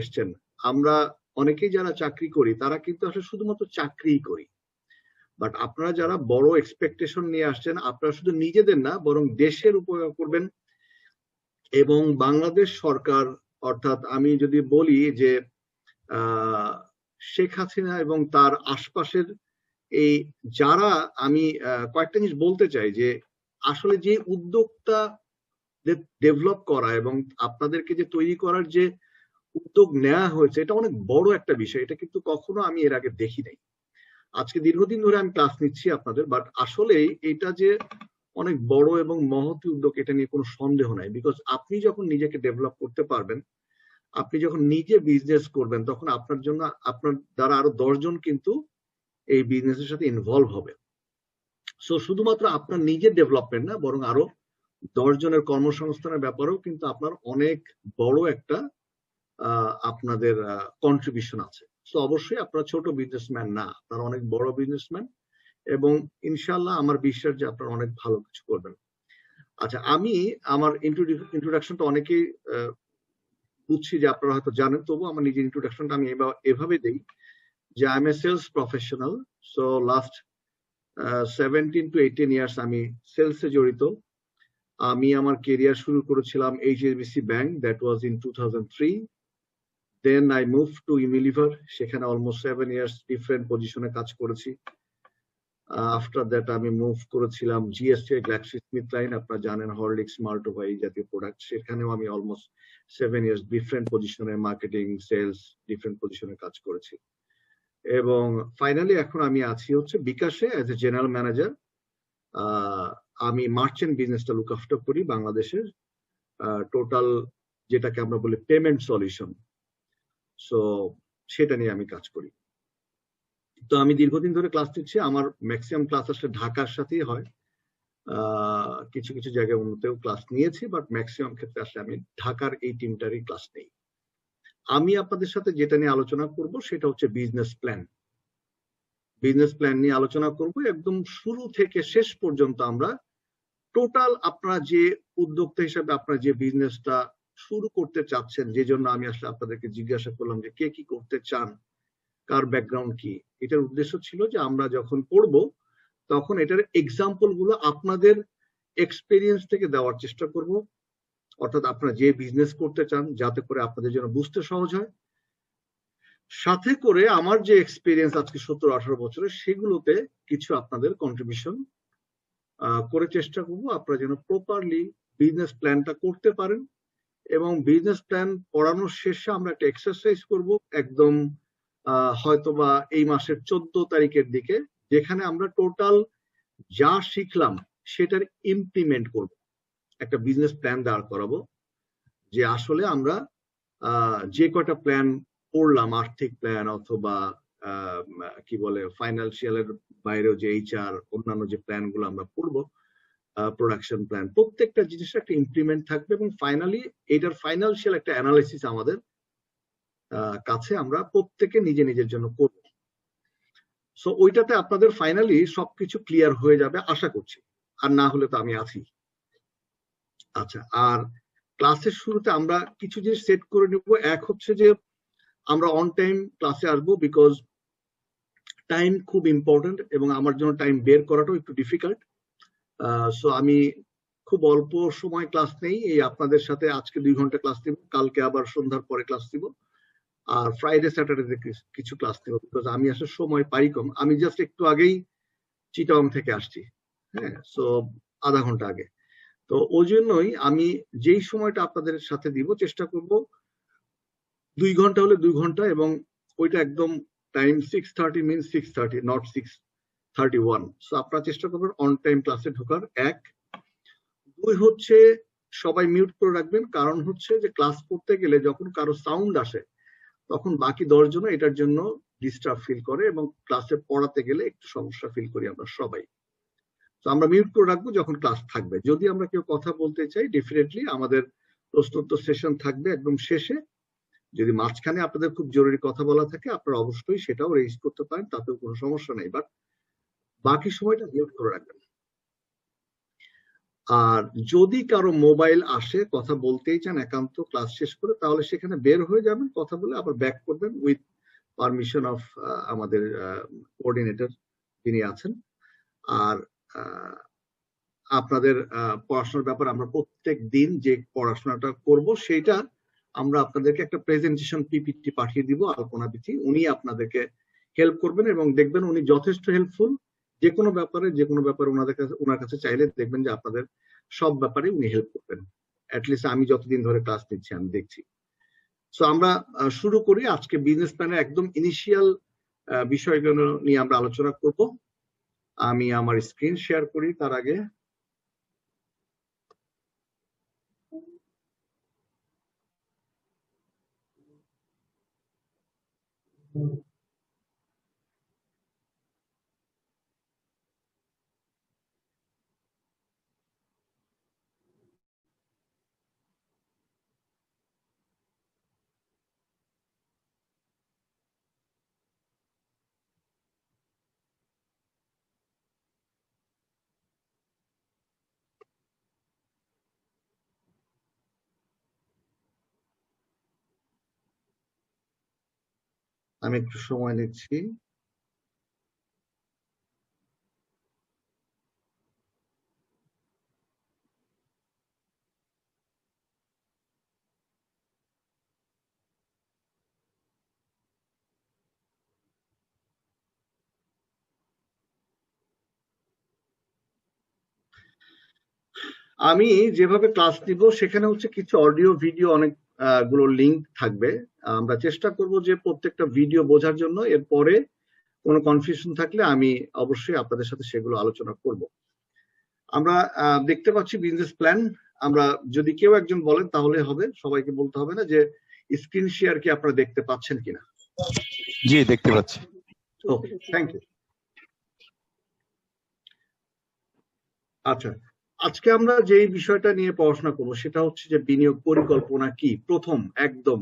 এসছেন, আমরা অনেকেই যারা চাকরি করি তারা কিন্তু আসলে শুধুমাত্র চাকরিই করি। বাট আপনারা যারা বড় এক্সপেকটেশন নিয়ে আসছেন, আপনারা শুধু নিজেদের না বরং দেশের উপকার করবেন। এবং বাংলাদেশ সরকার, অর্থাৎ আমি যদি বলি যে শেখ হাসিনা এবং তার আশপাশের এই যারা, আমি কয়েকটা জিনিস বলতে চাই যে আসলে যে উদ্যোগটা ডেভেলপ করা এবং আপনাদেরকে যে তৈরি করার যে উদ্যোগ নেওয়া হয়েছে, এটা অনেক বড় একটা বিষয়। এটা কিন্তু কখনো আমি এর আগে দেখি নাই। আজকে দীর্ঘদিন ধরে আমি ক্লাস নিচ্ছি আপনাদের, বাট আসলে এটা যে অনেক বড় এবং মহৎ উদ্যোগ, এটা নিয়ে কোনো সন্দেহ নাই। বিকজ আপনি যখন নিজেকে ডেভেলপ করতে পারবেন, আপনি যখন নিজে বিজনেস করবেন, তখন আপনার জন্য আপনার দ্বারা আরো 10 জন কিন্তু এই বিজনেসের সাথে ইনভলভ হবে। সো শুধুমাত্র আপনার নিজের ডেভেলপমেন্ট না, বরং আরো 10 জনের কর্মসংস্থানের ব্যাপারেও কিন্তু আপনার অনেক বড় একটা আপনাদের কন্ট্রিবিউশন আছে। তো অবশ্যই আপনারা ছোট বিজনেসম্যান না, আপনারা অনেক বড় বিজনেসম্যান, এবং ইনশাল্লাহ আমার বিশ্বাস যে আপনারা অনেক ভালো কিছু করবেন। আচ্ছা, আমি আমার ইন্ট্রোডাকশনটা অনেকেই বুঝছি যে আপনারা হয়তো জানেন, তবু আমার নিজের ইন্ট্রোডাকশনটা আমি এভাবে দিই যে I am a sales professional. So last 17 to 18 years আমি সেলসে জড়িত। আমি আমার কেরিয়ার শুরু করেছিলাম HSBC bank, that was in 2003। Then I move to Unilever, সেখানে অলমোস্ট 7 ইয়ার্স ডিফারেন্ট পজিশনে কাজ করেছি। আফটার দ্যাট আমি মুভ করেছিলাম GSK গ্ল্যাক্সোস্মিথক্লাইন, আপনারা জানেন হরলিক্স, মাল্টোভা এই জাতীয় প্রোডাক্ট, সেখানেও আমি অলমোস্ট 7 ইয়ার্স ডিফারেন্ট পজিশনে মার্কেটিং, সেলস, ডিফারেন্ট পজিশনে কাজ করেছি। এবং ফাইনালি এখন আমি আছি হচ্ছে বিকাশে অ্যাজ এ জেনারেল ম্যানেজার। আমি মার্চেন্ট বিজনেসটা লুক আফটার করি বাংলাদেশের টোটাল, যেটাকে আমরা বলি পেমেন্ট সলিউশন। সো সেটা নিয়ে আমি কাজ করি। তো আমি দীর্ঘদিন ধরে ক্লাস নিচ্ছি। আমার ম্যাক্সিমাম ক্লাস আসলে ঢাকার সাথেই হয়, কিছু কিছু জায়গায় অন্যতেও ক্লাস নিয়েছি, বাট ম্যাক্সিমাম ক্ষেত্রে আসলে আমি ঢাকার এই টিমটারই ক্লাস নেই। আমি আপনাদের সাথে যেটা নিয়ে আলোচনা করব সেটা হচ্ছে বিজনেস প্ল্যান। বিজনেস প্ল্যান নিয়ে আলোচনা করব একদম শুরু থেকে শেষ পর্যন্ত। আমরা টোটাল আপনারা যে উদ্যোক্তা হিসাবে আপনারা যে বিজনেসটা শুরু করতে চাচ্ছেন, যে জন্য আমি আসলে আপনাদেরকে জিজ্ঞাসা করলাম যে কে কি করতে চান, কার ব্যাকগ্রাউন্ড কি, এটার উদ্দেশ্য ছিল যে আমরা যখন পড়বো তখন এটার এক্সাম্পল গুলো আপনাদের এক্সপেরিয়েন্স থেকে দেওয়ার চেষ্টা করব। অর্থাৎ আপনারা যে বিজনেস করতে চান, যাতে করে আপনাদের জন্য বুঝতে সহজ হয়, সাথে করে আমার যে এক্সপিরিয়েন্স আজকে 17-18 বছরের, সেগুলোতে কিছু আপনাদের কন্ট্রিবিউশন করে চেষ্টা করবো আপনারা যেন প্রপারলি বিজনেস প্ল্যানটা করতে পারেন। এবং বিজনেস প্ল্যান পড়ানোর শেষে আমরা একটা এক্সারসাইজ করব একদম হয়তোবা এই মাসের 14 তারিখের দিকে, যেখানে আমরা টোটাল যা শিখলাম সেটার ইমপ্লিমেন্ট করব। একটা বিজনেস প্ল্যান দাঁড় করাবো, যে আসলে আমরা যে কয়টা প্ল্যান পড়লাম, আর্থিক প্ল্যান অথবা কি বলে ফাইন্যান্সিয়ালের বাইরেও যে HR অন্যান্য যে প্ল্যান গুলো আমরা পড়বো, প্রোডাকশন প্ল্যান, প্রত্যেকটা জিনিসের একটা ইমপ্লিমেন্ট থাকবে। এবং ফাইনালি এটার ফাইন্যান্সিয়াল একটা অ্যানালাইসিস আমাদের কাছে আমরা প্রত্যেকে নিজের জন্য করব। সো ওইটাতে আপনাদের ফাইনালি সবকিছু ক্লিয়ার হয়ে যাবে আশা করছি, আর না হলে তো আমি আছি। আচ্ছা, আর ক্লাসের শুরুতে আমরা কিছু জিনিস সেট করে নেব। এক হচ্ছে যে আমরা অন টাইম ক্লাসে আসবো, বিকজ টাইম খুব ইম্পর্টেন্ট এবং আমার জন্য টাইম বের করাটাও একটু ডিফিকাল্ট। সো আমি খুব অল্প সময় ক্লাস নেই, এই আপনাদের সাথে আজকে 2 ঘন্টা ক্লাস নিব, কালকে আবার সন্ধ্যার পরে ক্লাস নিব, আর ফ্রাইডে স্যাটারডে কিছু ক্লাস নিব, বিকজ আমি আসলে সময় পাই কম। আমি জাস্ট একটু আগেই চিটাগং থেকে আসছি, হ্যাঁ, সো আধা ঘন্টা আগে। তো ওই জন্যই আমি যেই সময়টা আপনাদের সাথে দিব চেষ্টা করব 2 ঘন্টা হলে 2 ঘন্টা, এবং ওইটা একদম টাইম 6:30 মিনস 6:30, নট 6:31। সো আপনারা চেষ্টা করবেন অন টাইম ক্লাসে ঢোকার। 1, 2 হচ্ছে সবাই মিউট করে রাখবেন, কারণ হচ্ছে যে ক্লাস করতে গেলে যখন কারো সাউন্ড আসে তখন বাকি 10 জন এটার জন্য ডিস্টার্ব ফিল করে, এবং ক্লাসে পড়াতে গেলে একটু সমস্যা ফিল করি আমরা সবাই। তো আমরা মিউট করে রাখবো যখন ক্লাস থাকবে। যদি আমরা কেউ কথা বলতে চাই, ডেফিনেটলি আমাদের প্রশ্নোত্তর সেশন থাকবে একদম শেষে। যদি মাঝখানে আপনাদের খুব জরুরি কথা বলা থাকে, আপনারা অবশ্যই সেটাও রেজ করতে পারেন, তাতেও কোনো সমস্যা নেই, বাট বাকি সময়টা মিউট করে রাখবেন। আর যদি কারো মোবাইল আসে, কথা বলতেই চান একান্ত ক্লাস শেষ করে, তাহলে সেখানে বের হয়ে যাবেন, কথা বলে আবার ব্যাক করবেন উইথ পারমিশন অফ আমাদের কোঅর্ডিনেটর যিনি আছেন। আর আপনাদের পড়াশোনার ব্যাপারে আমরা প্রত্যেক দিন যে পড়াশোনাটা করব সেটা আমরা আপনাদেরকে একটা প্রেজেন্টেশন পিপিটি পাঠিয়ে দিব আলপনা দিদি, উনি আপনাদেরকে হেল্প করবেন এবং দেখবেন উনি যথেষ্ট হেল্পফুল। যে কোনো ব্যাপারে ওনার কাছে চাইলে দেখবেন যে আপনাদের সব ব্যাপারে উনি হেল্প করবেন। অ্যাটলিস্ট আমি যতদিন ধরে ক্লাস নিচ্ছি আমি দেখছি। সো আমরা শুরু করি। আজকে বিজনেস প্ল্যানের একদম ইনিশিয়াল বিষয়গুলো নিয়ে আমরা আলোচনা করব। আমি আমার স্ক্রিন শেয়ার করি তার আগে। আমি একটু সময় নিচ্ছি। আমি যেভাবে ক্লাস নিব সেখানে হচ্ছে কিছু অডিও ভিডিও অনেক গুলো লিঙ্ক থাকবে। আমরা চেষ্টা করব যে প্রত্যেকটা ভিডিও বোঝার জন্য। এরপরে কোনো কনফিউশন থাকলে আমি অবশ্যই আপনাদের সাথে সেগুলো আলোচনা করব। আমরা দেখতে পাচ্ছি বিজনেস প্ল্যান। আমরা যদি কেউ একজন বলেন তাহলে হবে, সবাইকে বলতে হবে না। যে স্ক্রিন শেয়ার কি আপনারা দেখতে পাচ্ছেন কিনা? জি, দেখতে পাচ্ছি। ওকে, থ্যাংক ইউ। আচ্ছা, আজকে আমরা যে বিষয়টা নিয়ে পড়াশোনা করব সেটা হচ্ছে যে বিনিয়োগ পরিকল্পনা কি। প্রথম একদম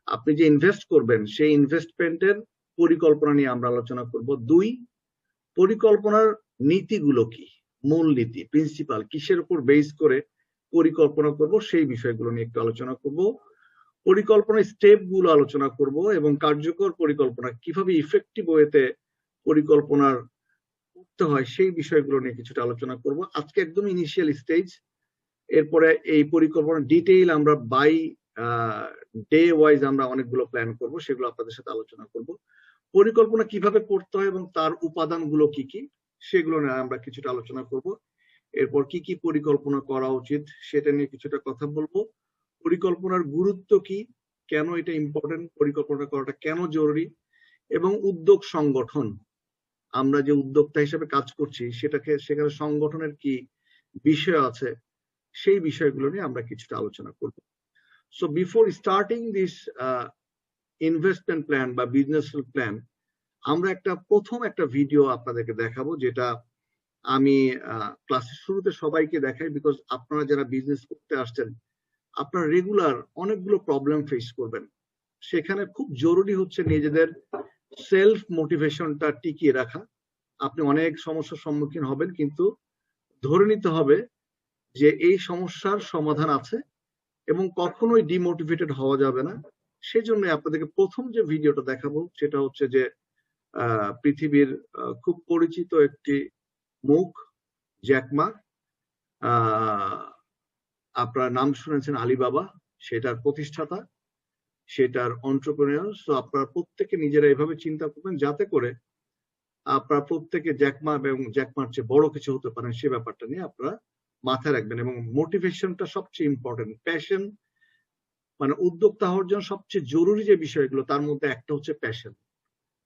আপনি যে ইনভেস্ট করবেন সেই ইনভেস্টমেন্টের পরিকল্পনা নিয়ে আমরা আলোচনা করব। দুই, পরিকল্পনার নীতিগুলো কি, মূল নীতি প্রিন্সিপাল কিসের উপর বেস করে পরিকল্পনা করব সেই বিষয়গুলো নিয়ে একটু আলোচনা করব। পরিকল্পনার স্টেপ গুলো আলোচনা করব এবং কার্যকর পরিকল্পনা কিভাবে ইফেক্টিভ ওয়েতে পরিকল্পনার করতে হয় সেই বিষয়গুলো নিয়ে কিছুটা আলোচনা করব। আজকে একদম ইনিশিয়াল স্টেজ। এরপরে এই পরিকল্পনার ডিটেইল আমরা বাই ডে ওয়াইজ আমরা অনেকগুলো প্ল্যান করব, সেগুলো আপনাদের সাথে আলোচনা করব। পরিকল্পনা কিভাবে করতে হয় এবং তার উপাদানগুলো কি কি সেগুলো নিয়ে আমরা কিছুটা আলোচনা করব। এরপর কি কি পরিকল্পনা করা উচিত সেটা নিয়ে কিছুটা কথা বলবো। পরিকল্পনার গুরুত্ব কি, কেন এটা ইম্পর্টেন্ট, পরিকল্পনা করাটা কেন জরুরি, এবং উদ্যোগ সংগঠন, আমরা যে উদ্যোক্তা হিসেবে কাজ করছি সেখানে সংগঠনের কি বিষয় আছে সেই বিষয়গুলো নিয়ে আমরা কিছুটা আলোচনা করব। So before starting this investment plan বা বিজনেস প্ল্যান, আমরা প্রথম একটা ভিডিও আপনাদেরকে দেখাবো, যেটা আমি ক্লাসের শুরুতে সবাইকে দেখাই। বিকজ আপনারা যারা বিজনেস করতে আসছেন আপনারা রেগুলার অনেকগুলো প্রবলেম ফেস করবেন। সেখানে খুব জরুরি হচ্ছে নিজেদের সেলফ মোটিভেশনটা টিকিয়ে রাখা। আপনি অনেক সমস্যার সম্মুখীন হবেন, কিন্তু ধরে নিতে হবে যে এই সমস্যার সমাধান আছে এবং কখনোই ডিমোটিভেটেড হওয়া যাবে না। সেজন্য আপনাদেরকে প্রথম যে ভিডিওটা দেখাবো সেটা হচ্ছে যে পৃথিবীর খুব পরিচিত একটি মুখ, জ্যাক মা। আপনারা নাম শুনেছেন আলিবাবা, সেটার প্রতিষ্ঠাতা, সেটার এন্টারপ্রেনিউর। সো আপনারা প্রত্যেকে নিজেরা এভাবে চিন্তা করবেন যাতে করে আপনারা প্রত্যেকে জ্যাকমা এবং জ্যাকমার চেয়ে বড় কিছু হতে পারেন সে ব্যাপারটা নিয়ে আপনারা মাথায় রাখবেন। এবং মোটিভেশনটা সবচেয়ে ইম্পর্টেন্ট। প্যাশন মানে উদ্যোক্তা হওয়ার জন্য সবচেয়ে জরুরি যে বিষয়গুলো তার মধ্যে একটা হচ্ছে প্যাশন।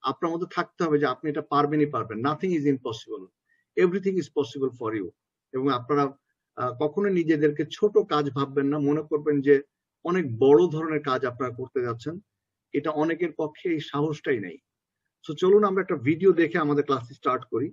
আপনার মধ্যে থাকতে হবে যে আপনি এটা পারবেনই পারবেন। Nothing is impossible, everything is possible for you. এবং আপনারা কখনো নিজেদেরকে ছোট কাজ ভাববেন না, মনে করবেন যে অনেক বড় ধরনের কাজ আপনারা করতে যাচ্ছেন। এটা অনেকের পক্ষে এই সাহসটাই নেই। তো চলুন আমরা একটা ভিডিও দেখে আমাদের ক্লাস স্টার্ট করি।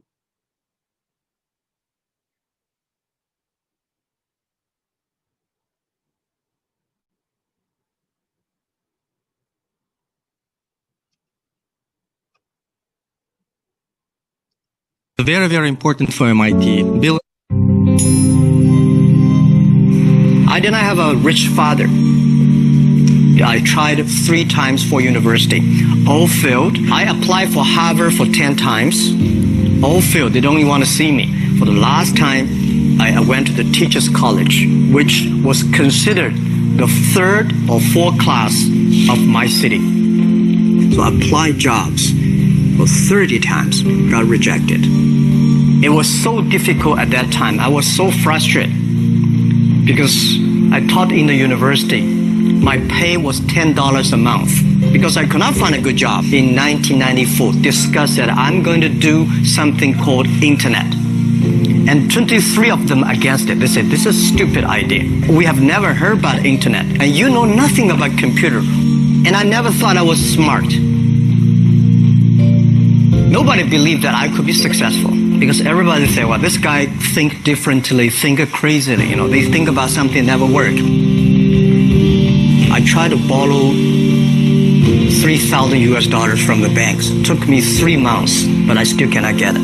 Very important for MIT. didn't have a rich father. I tried 3 times for university. All failed. I applied for Harvard for 10 times. All failed. They don't even want to see me. For the last time, I went to the Teachers College, which was considered the 3rd or 4th class of my city. So I applied jobs for 30 times, got rejected. It was so difficult at that time. I was so frustrated because I taught in the university. My pay was $10 a month because I could not find a good job. In 1994, discussed that I'm going to do something called internet. And 23 of them against it. They said, this is a stupid idea. We have never heard about internet. And you know nothing about computer. And I never thought I was smart. Nobody believed that I could be successful. Because everybody said, well, this guy think differently, think crazily. You know, they think about something that never worked. I tried to borrow $3,000 from the banks. It took me 3 months, but I still cannot get it.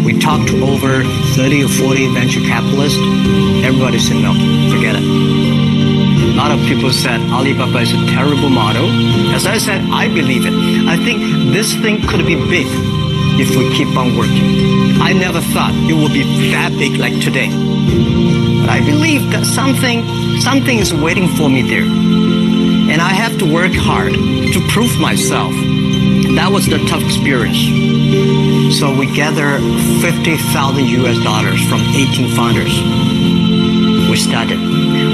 We talked to over 30 or 40 venture capitalists. Everybody said, no, forget it. A lot of people said Alibaba is a terrible model. As I said, I believe it. I think this thing could be big if we keep on working. I never thought it would be that big like today. But I believe that something is waiting for me there. And I have to work hard to prove myself. That was the tough experience. So we gathered $50,000 from 18 founders. We started.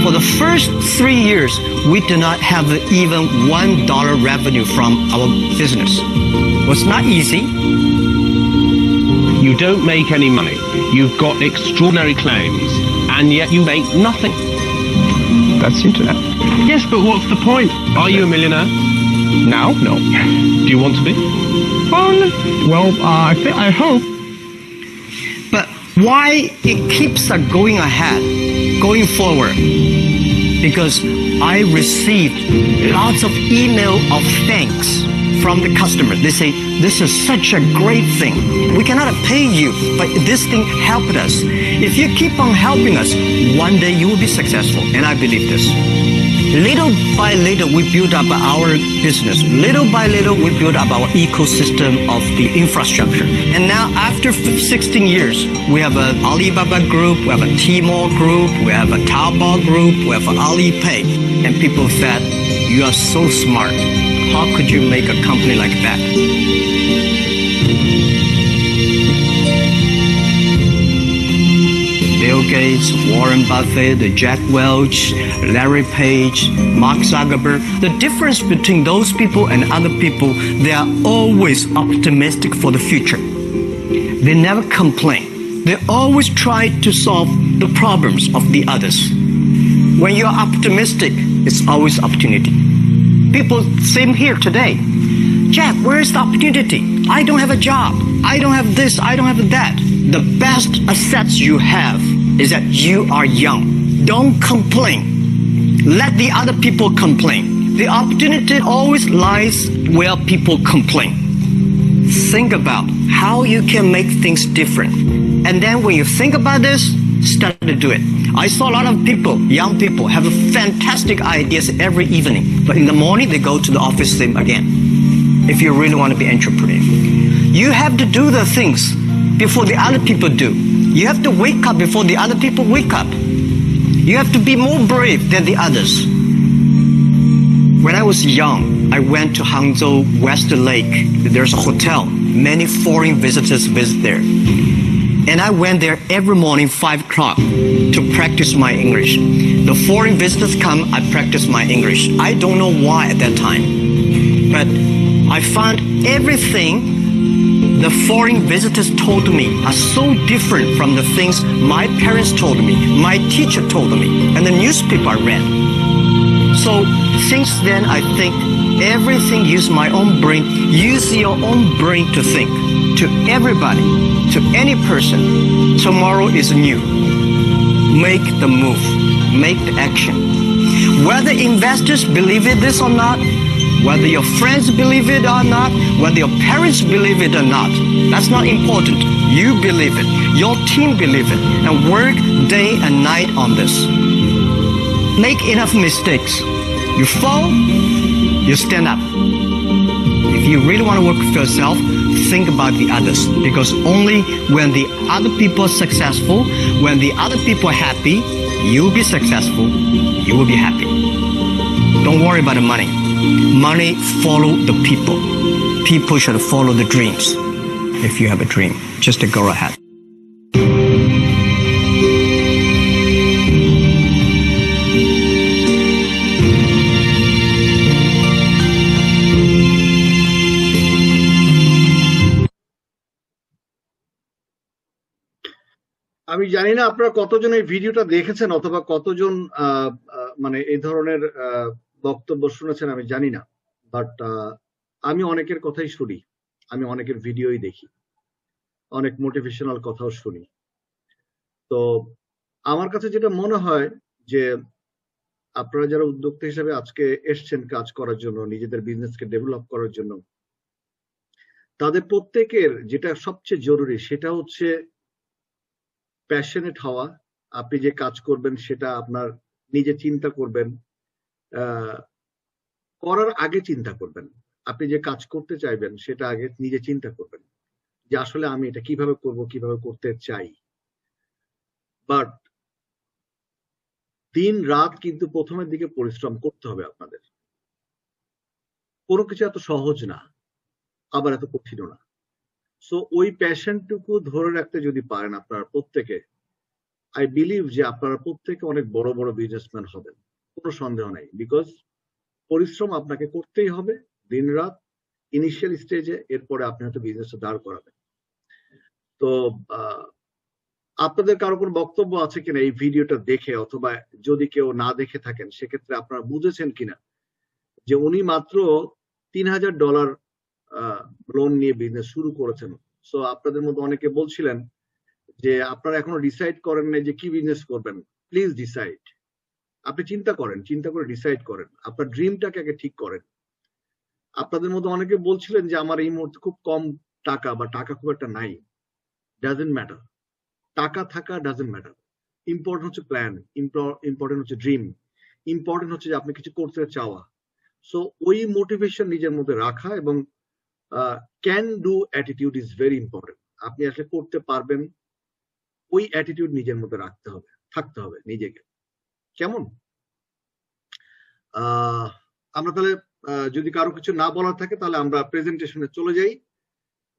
For the first 3 years, we did not have even $1 revenue from our business. It was not easy. You don't make any money. You've got extraordinary claims, and yet you make nothing. That's internet. Yes, but what's the point? Are you a millionaire? Now? No. Do you want to be? I hope. But why it keeps going ahead, going forward? Because I received lots of email of thanks from the customers. They say, this is such a great thing. We cannot pay you, but this thing helped us. If you keep on helping us, one day you will be successful. And I believe this. Little by little, we build up our business. Little by little, we build up our ecosystem of the infrastructure. And now, after 16 years, we have an Alibaba group, we have a Tmall group, we have a Taobao group, we have an Alipay. And people said, you are so smart. How could you make a company like that? Bill Gates, Warren Buffett, Jack Welch, Larry Page, Mark Zuckerberg. The difference between those people and other people, they are always optimistic for the future. They never complain. They always try to solve the problems of the others. When you're optimistic, it's always opportunity. People, same here today. Jack, where's the opportunity? I don't have a job. I don't have this. I don't have that. The best assets you have is that you are young. Don't complain. Let the other people complain. The opportunity always lies where people complain. Think about how you can make things different. And then when you think about this, start to do it. I saw a lot of people, young people, have fantastic ideas every evening. But in the morning, they go to the office same again. If you really want to be entrepreneur, you have to do the things before the other people do. You have to wake up before the other people wake up. You have to be more brave than the others. When I was young, I went to Hangzhou West Lake. There's a hotel. Many foreign visitors visit there. And I went there every morning, 5 o'clock, to practice my English. The foreign visitors come, I practice my English. I don't know why at that time. But I found everything the foreign visitors told me are so different from the things my parents told me, my teacher told me, and the newspaper I read. So since then, I think everything use my own brain. Use your own brain to think. To everybody, to any person, tomorrow is new. Make the move. Make the action. Whether investors believe it this or not, whether your friends believe it or not, whether your parents believe it or not, that's not important. You believe it. Your team believe it. And work day and night on this. make enough mistakes. You fall, you stand up. If you really want to work with yourself, think about the others. Because only when the other people are successful, when the other people are happy, you'll be successful, you will be happy. Don't worry about the money. Money follow the people. People should follow the dreams. If you have a dream, just to go ahead. আমি জানি না আপনারা কতজন এই ভিডিওটা দেখেছেন অথবা কতজন মানে এই ধরনের বক্তব্য শুনেছেন আমি জানি না, বাট আমি অনেকের কথাই শুনি, আমি অনেকের ভিডিওই দেখি, অনেক মোটিভেশনাল কথাও শুনি। তো আমার কাছে যেটা মনে হয় যে আপনারা যারা উদ্যোক্তা হিসেবে আজকে এসছেন কাজ করার জন্য, নিজেদের বিজনেসকে ডেভেলপ করার জন্য, তাদের প্রত্যেকের যেটা সবচেয়ে জরুরি সেটা হচ্ছে প্যাশনেট হওয়া। আপনি যে কাজ করবেন সেটা আপনার নিজে চিন্তা করবেন, করার আগে চিন্তা করবেন। আপনি যে কাজ করতে চাইবেন সেটা আগে নিজে চিন্তা করবেন যে আসলে আমি এটা কিভাবে করব, কিভাবে করতে চাই। বাট দিন রাত কিন্তু প্রথমের দিকে পরিশ্রম করতে হবে আপনাদের। কোনো কিছু এত সহজ না, আবার এত কঠিনও না। সো ওই প্যাশনটুকু ধরে রাখতে যদি পারেন আপনারা প্রত্যেকে, আই বিলিভ যে আপনারা প্রত্যেকে অনেক বড় বড় বিজনেসম্যান হবেন, কোনো সন্দেহ নাই। বিকজ পরিশ্রম আপনাকে করতেই হবে দিন রাত ইনিশিয়াল স্টেজে, এরপরে আপনি হয়তো বিজনেসটা দাঁড় করাবেন। তো আপনাদের কারো কোনো বক্তব্য আছে কিনা এই ভিডিওটা দেখে, অথবা যদি কেউ না দেখে থাকেন সেক্ষেত্রে আপনারা বুঝেছেন কিনা যে উনি মাত্র $3000 লোন নিয়ে বিজনেস শুরু করেছেন। সো আপনাদের মধ্যে অনেকে বলছিলেন যে আপনারা এখনো ডিসাইড করেন না যে কি বিজনেস করবেন। Please decide. আপনি চিন্তা করেন, চিন্তা করে ডিসাইড করেন, আপনার ড্রিমটাকে আগে ঠিক করেন। আপনাদের মধ্যে অনেকে বলছিলেন যে আমার এই মুহূর্তে খুব কম টাকা বা টাকা খুব একটা নাই। ডাজন্ট ম্যাটার, টাকা থাকা ডাজন্ট ম্যাটার। ইম্পর্টেন্ট হচ্ছে প্ল্যান, ইম্পর্টেন্ট হচ্ছে ড্রিম, ইম্পর্টেন্ট হচ্ছে যে আপনি কিছু করতে চাওয়া। সো ওই মোটিভেশন নিজের মধ্যে রাখা এবং can do attitude is very important. আপনি আসলে করতে পারবেন, ওই অ্যাটিটিউড নিজের মধ্যে রাখতে হবে, থাকতে হবে নিজেকে। কেমন? আমরা তাহলে যদি কারো কিছু না বলার থাকে তাহলে আমরা প্রেজেন্টেশনে চলে যাই।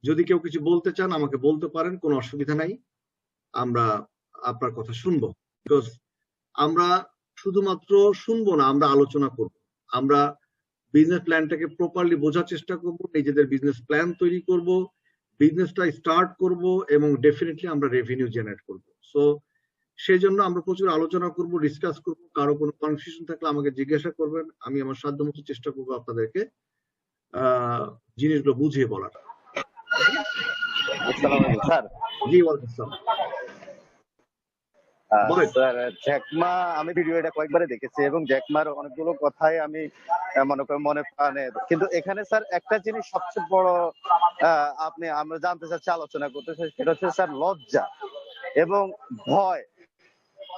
যদি কেউ কিছু বলতে চান আমাকে বলতে পারেন, কোনো অসুবিধা নাই, আমরা আপনার কথা শুনবো। বিকজ আমরা শুধুমাত্র শুনবো না, আমরা আলোচনা করব। আমরা বিজনেস প্ল্যানটাকে প্রপারলি বোঝার চেষ্টা করব, নিজেদের বিজনেস প্ল্যান তৈরি করব, বিজনেসটা স্টার্ট করব এবং ডেফিনেটলি আমরা রেভিনিউ জেনারেট করব। সো সেই জন্য আমরা প্রচুর আলোচনা করব, ডিসকাস করব। কারো কোনো কনফিউশন থাকলে আমাকে জিজ্ঞাসা করবেন, আমি আমার সাধ্যমতো চেষ্টা করবো আপনাদেরকে জিনিসগুলো বুঝিয়ে বলার। স্যার জি ওয়ালাইকুম আসসালাম। স্যার জ্যাকমা আমি ভিডিও এটা কয়েকবারে দেখেছি এবং জ্যাকমার অনেকগুলো কথাই আমি মনে প্রাণে, কিন্তু এখানে স্যার একটা জিনিস সবচেয়ে বড় আমরা জানতে চাচ্ছি, আলোচনা করতে চাই, সেটা হচ্ছে স্যার লজ্জা এবং ভয়।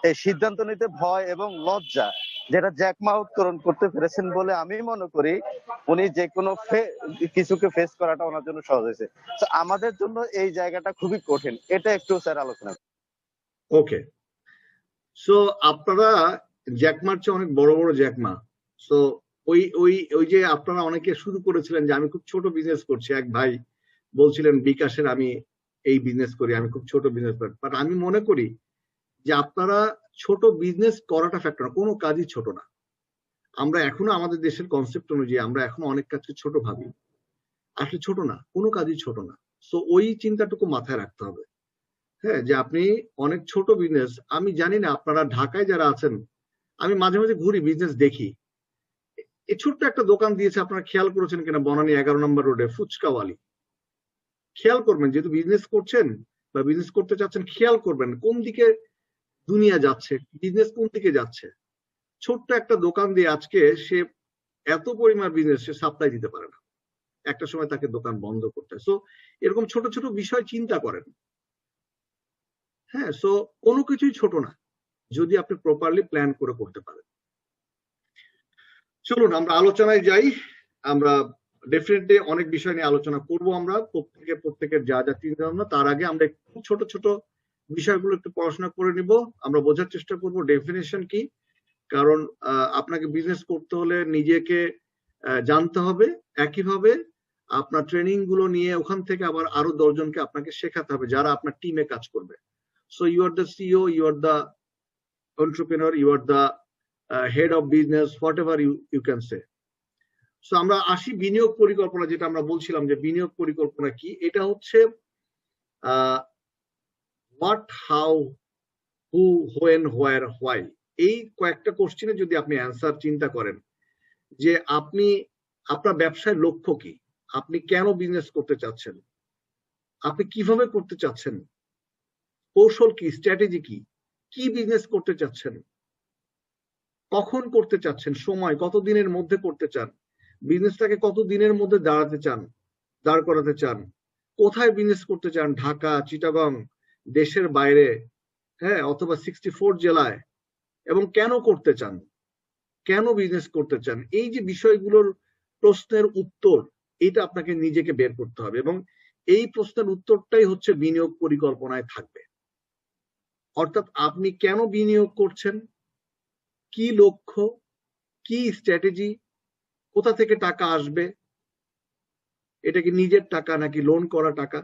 এই সিদ্ধান্ত নিতে ভয় এবং লজ্জা যেটা জ্যাকমা উত্তরণ করতে পেরেছেন বলে আমি মনে করি উনি যে কোনো কিছুকে ফেস করাটা ওনার জন্য সহজ হয়েছে। আমাদের জন্য এই জায়গাটা খুবই কঠিন, এটা একটু স্যার আলোচনা। ওকে, সো আপনারা জ্যাকমার চেয়ে অনেক বড় বড় জ্যাকমা। সো ওই ওই ওই যে আপনারা অনেকে শুরু করেছিলেন যে আমি খুব ছোট বিজনেস করছি, এক ভাই বলছিলেন বিকাশের আমি এই বিজনেস করি, আমি খুব ছোট বিজনেস করি। বাট আমি মনে করি যে আপনারা ছোট বিজনেস করাটা ফ্যাক্টর না, কোনো কাজই ছোট না। আমরা এখনো আমাদের দেশের কনসেপ্ট অনুযায়ী আমরা এখনো অনেক কাজকে ছোট ভাবি, আসলে ছোট না, কোনো কাজই ছোট না। সো ওই চিন্তাটুকু মাথায় রাখতে হবে। হ্যাঁ, যে আপনি অনেক ছোট বিজনেস, আমি জানি না আপনারা ঢাকায় যারা আছেন, আমি মাঝে মাঝে ঘুরি বিজনেস দেখি, এই ছোট্ট একটা দোকান দিয়েছে, আপনারা খেয়াল করেছেন কিনা, বনানী 11 নম্বর রোডে ফুচকাওয়ালি। খেয়াল করবেন, যেহেতু বিজনেস করছেন বা বিজনেস করতে চাচ্ছেন, খেয়াল করবেন কোন দিকে দুনিয়া যাচ্ছে, বিজনেস কোন দিকে যাচ্ছে। ছোট্ট একটা দোকান দিয়ে আজকে সে এত পরিমাণ বিজনেস সে সাপ্লাই দিতে পারে না, একটা সময় তাকে দোকান বন্ধ করতে। সো এরকম ছোট ছোট বিষয় চিন্তা করেন। হ্যাঁ, সো কোনো কিছুই ছোট না যদি আপনি প্রপারলি প্ল্যান করে করতে পারেন। চলুন আমরা আলোচনায় যাই। আমরা ডেফিনেটলি অনেক বিষয় নিয়ে আলোচনা করব। আমরা প্রত্যেকের যা যা চিন্তা ভাবনা, তার আগে আমরা একটু ছোট ছোট বিষয়গুলো একটু পড়াশোনা করে নিব। আমরা বোঝার চেষ্টা করব ডেফিনেশন কি, কারণ আপনাকে বিজনেস করতে হলে নিজেকে জানতে হবে, একইভাবে আপনার ট্রেনিং গুলো নিয়ে ওখান থেকে আবার আরো 10 জনকে আপনাকে শেখাতে হবে যারা আপনার টিমে কাজ করবে। So you are the CEO, you are the entrepreneur, you are the head of business, whatever you can say. So আমরা আসি বিনিয়োগ পরিকল্পনা, যেটা আমরা বলছিলাম যে বিনিয়োগ পরিকল্পনা কি। এটা হচ্ছে what, how, who, when, where, why, এই কয়েকটা কোশ্চেনে যদি আপনি অ্যান্সার চিন্তা করেন যে আপনি আপনার ব্যবসায় লক্ষ্য কি, আপনি কেন বিজনেস করতে চাচ্ছেন, আপনি কিভাবে করতে চাচ্ছেন, কৌশল কি, স্ট্র্যাটেজি কি, কি বিজনেস করতে চাচ্ছেন, কখন করতে চাচ্ছেন, সময় কত দিনের মধ্যে করতে চান, বিজনেসটাকে কত দিনের মধ্যে দাঁড় করাতে চান, কোথায় বিজনেস করতে চান, ঢাকা, চিটাগং, দেশের বাইরে, হ্যাঁ, অথবা 64 জেলায়, এবং কেন করতে চান, কেন বিজনেস করতে চান, এই যে বিষয়গুলোর প্রশ্নের উত্তর, এটা আপনাকে নিজেকে বের করতে হবে এবং এই প্রশ্নের উত্তরটাই হচ্ছে বিনিয়োগ পরিকল্পনায় থাকবে। অর্থাৎ আপনি কেন বিনিয়োগ করছেন, কি লক্ষ্য, কি স্ট্র্যাটেজি, কোথা থেকে টাকা আসবে, এটা কি নিজের টাকা নাকি লোন করা টাকা,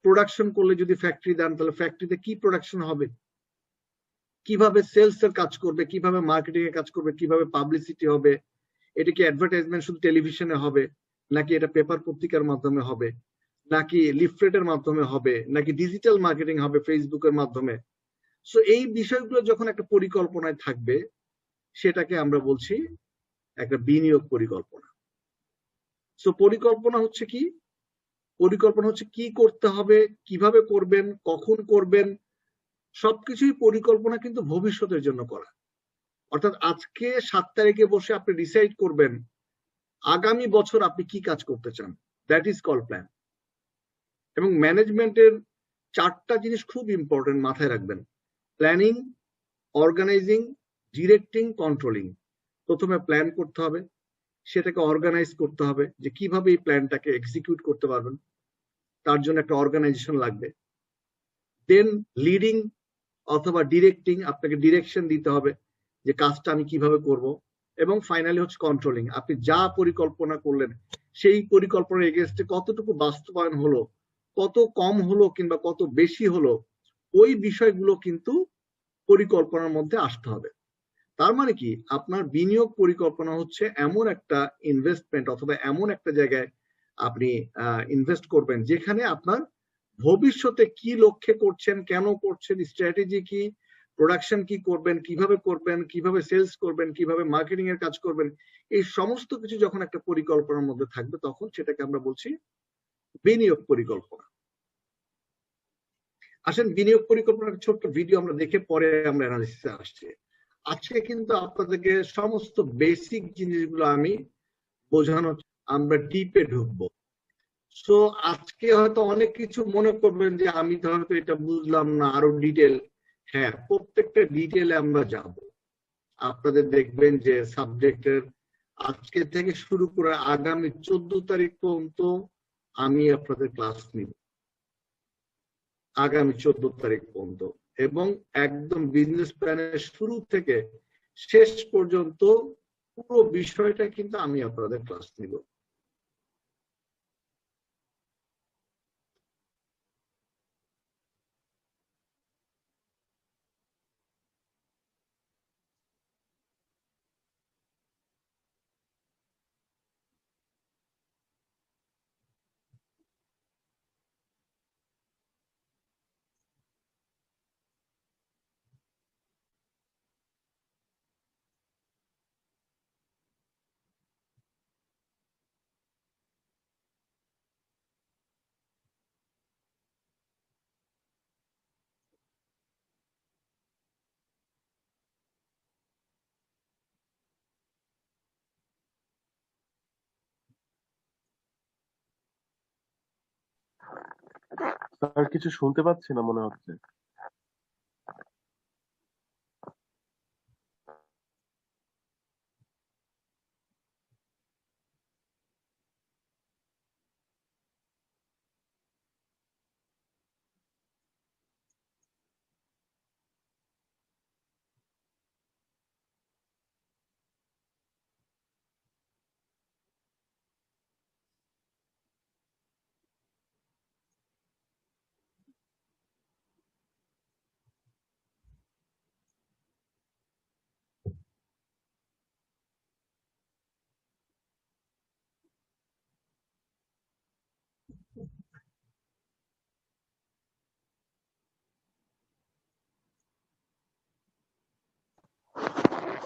প্রোডাকশন করলে যদি ফ্যাক্টরি দেন তাহলে ফ্যাক্টরিতে কি প্রোডাকশন হবে, কিভাবে সেলস এর কাজ করবে, কিভাবে মার্কেটিং এর কাজ করবে, কিভাবে পাবলিসিটি হবে, এটা কি অ্যাডভার্টাইজমেন্ট শুধু টেলিভিশনে হবে নাকি এটা পেপার পত্রিকার মাধ্যমে হবে, নাকি লিফলেটের মাধ্যমে হবে, নাকি ডিজিটাল মার্কেটিং হবে ফেসবুকের মাধ্যমে। সো এই বিষয়গুলো যখন একটা পরিকল্পনায় থাকবে সেটাকে আমরা বলছি একটা বিনিয়োগ পরিকল্পনা। সো পরিকল্পনা হচ্ছে কি, পরিকল্পনা হচ্ছে কি করতে হবে, কিভাবে করবেন, কখন করবেন, সবকিছুই পরিকল্পনা কিন্তু ভবিষ্যতের জন্য করা। অর্থাৎ আজকে 7 তারিখে বসে আপনি ডিসাইড করবেন আগামী বছর আপনি কি কাজ করতে চান, দ্যাট ইজ কল প্ল্যান। এবং ম্যানেজমেন্টের 4টা জিনিস খুব ইম্পর্টেন্ট, মাথায় রাখবেন: প্ল্যানিং, অর্গানাইজিং, ডিরেক্টিং, কন্ট্রোলিং। প্রথমে প্ল্যান করতে হবে, সেটাকে অর্গানাইজ করতে হবে যে কিভাবে এই প্ল্যানটাকে এক্সিকিউট করতে পারবেন, তার জন্য একটা অর্গানাইজেশন লাগবে। দেন লিডিং অথবা ডিরেক্টিং, আপনাকে ডিরেকশন দিতে হবে যে কাজটা আমি কিভাবে করব। এবং ফাইনালি হচ্ছে কন্ট্রোলিং, আপনি যা পরিকল্পনা করলেন সেই পরিকল্পনার এগেইনস্টে কতটুকু বাস্তবায়ন হলো, কত কম হলো কিংবা কত বেশি হলো, ওই বিষয়গুলো কিন্তু পরিকল্পনার মধ্যে আসতে হবে। তার মানে কি, আপনার বিনিয়োগ পরিকল্পনা হচ্ছে এমন একটা ইনভেস্টমেন্ট অথবা এমন একটা জায়গায় আপনি ইনভেস্ট করবেন যেখানে আপনার ভবিষ্যতে কি লক্ষ্যে করছেন, কেন করছেন, স্ট্র্যাটেজি কি, প্রোডাকশন কি করবেন, কিভাবে সেলস করবেন, কিভাবে মার্কেটিং এর কাজ করবেন, এই সমস্ত কিছু যখন একটা পরিকল্পনার মধ্যে থাকবে তখন সেটাকে আমরা বলছি বিনিয়োগ পরিকল্পনা। আসেন বিনিয়োগ পরিকল্পনার ছোট্ট ভিডিও আমরা দেখে পরে আমরা অ্যানালিসিসে আসছি। আজকে কিন্তু আপনাদেরকে সমস্ত বেসিক জিনিসগুলো আমি বোঝানো, আমরা ডিপে ঢুকবো। সো আজকে হয়তো অনেক কিছু মনে করবেন যে আমি তো হয়তো এটা বুঝলাম না, আরো ডিটেল। হ্যাঁ, প্রত্যেকটা ডিটেলে আমরা যাব। আপনাদের দেখবেন যে সাবজেক্টের আজকে থেকে শুরু করে আগামী 14 তারিখ পর্যন্ত আমি আপনাদের ক্লাস নিব, আগামী 14 তারিখ পর্যন্ত, এবং একদম বিজনেস প্ল্যানের শুরু থেকে শেষ পর্যন্ত পুরো বিষয়টা কিন্তু আমি আপনাদের ক্লাস নিব। স্যার কিছু শুনতে পাচ্ছি না মনে হচ্ছে।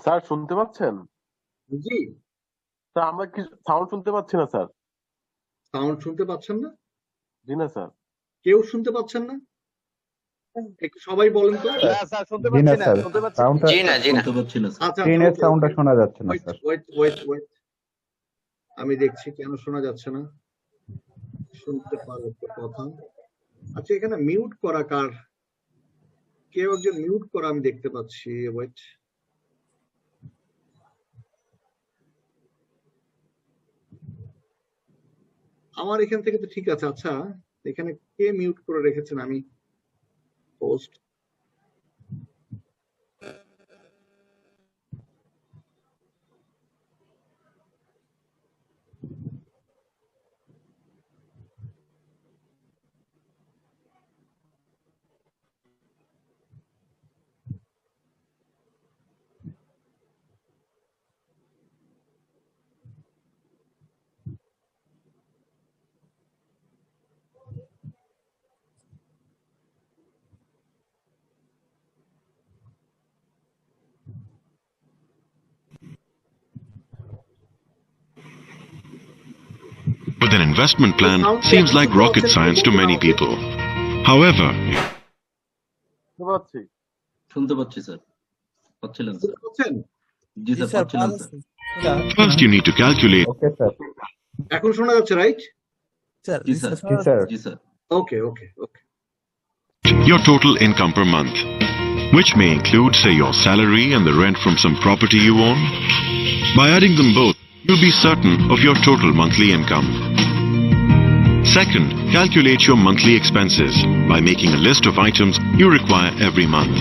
স্যার শুনতে পাচ্ছেন? জি। স্যার আমরা কি সাউন্ড শুনতে পাচ্ছি না স্যার? সাউন্ড শুনতে পাচ্ছেন না? জি না স্যার। কেউ শুনতে পাচ্ছেন না? একটু সবাই বলেন তো। স্যার শুনতে জি না পাচ্ছি না, স্যার, শুনতে পাচ্ছি। সাউন্ডটা আচ্ছা স্ক্রিনের সাউন্ডটা শোনা যাচ্ছে না স্যার। ওয়েট, আমি দেখছি কেন শোনা যাচ্ছে না। শুনতে পারো তো কথা। আচ্ছা, এখানে মিউট করা কার? কেউ একজন মিউট করা আমি দেখতে পাচ্ছি। ওয়েট, আমার এখান থেকে তো ঠিক আছে। আচ্ছা, এখানে কে মিউট করে রেখেছেন? আমি post But an investment plan seems like rocket science to many people. However, শুনতে পাচ্ছি। শুনতে পাচ্ছি স্যার, পাচ্ছিলেন স্যার? পাচ্ছেন? জি স্যার, পাচ্ছিলেন sir. first you need to calculate okay sir. এখন শোনা যাচ্ছে, right? G sir, G sir. G sir. Okay. your total income per month, which may include, say, your salary and the rent from some property you own. By adding them both, you'll be certain of your total monthly income. Second, calculate your monthly expenses by making a list of items you require every month.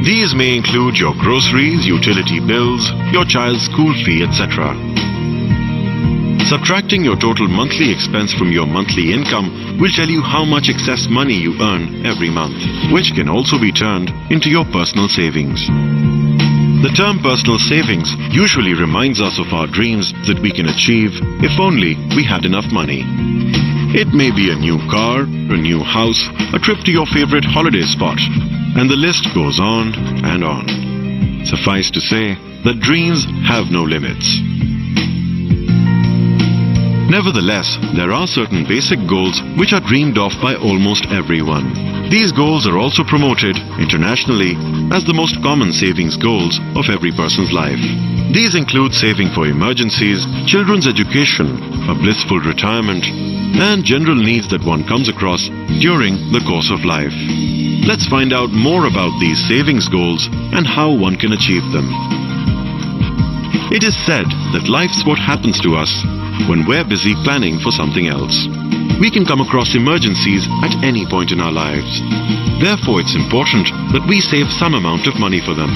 These may include your groceries, utility bills, your child's school fee, etc. Subtracting your total monthly expense from your monthly income will tell you how much excess money you earn every month, which can also be turned into your personal savings. The term personal savings usually reminds us of our dreams that we can achieve if only we had enough money. It may be a new car, a new house, a trip to your favorite holiday spot, and the list goes on and on. Suffice to say that dreams have no limits. Nevertheless, there are certain basic goals which are dreamed of by almost everyone. These goals are also promoted internationally as the most common savings goals of every person's life. These include saving for emergencies, children's education, a blissful retirement, and general needs that one comes across during the course of life. Let's find out more about these savings goals and how one can achieve them. It is said that life's what happens to us when we're busy planning for something else. We can come across emergencies at any point in our lives. Therefore, it's important that we save some amount of money for them.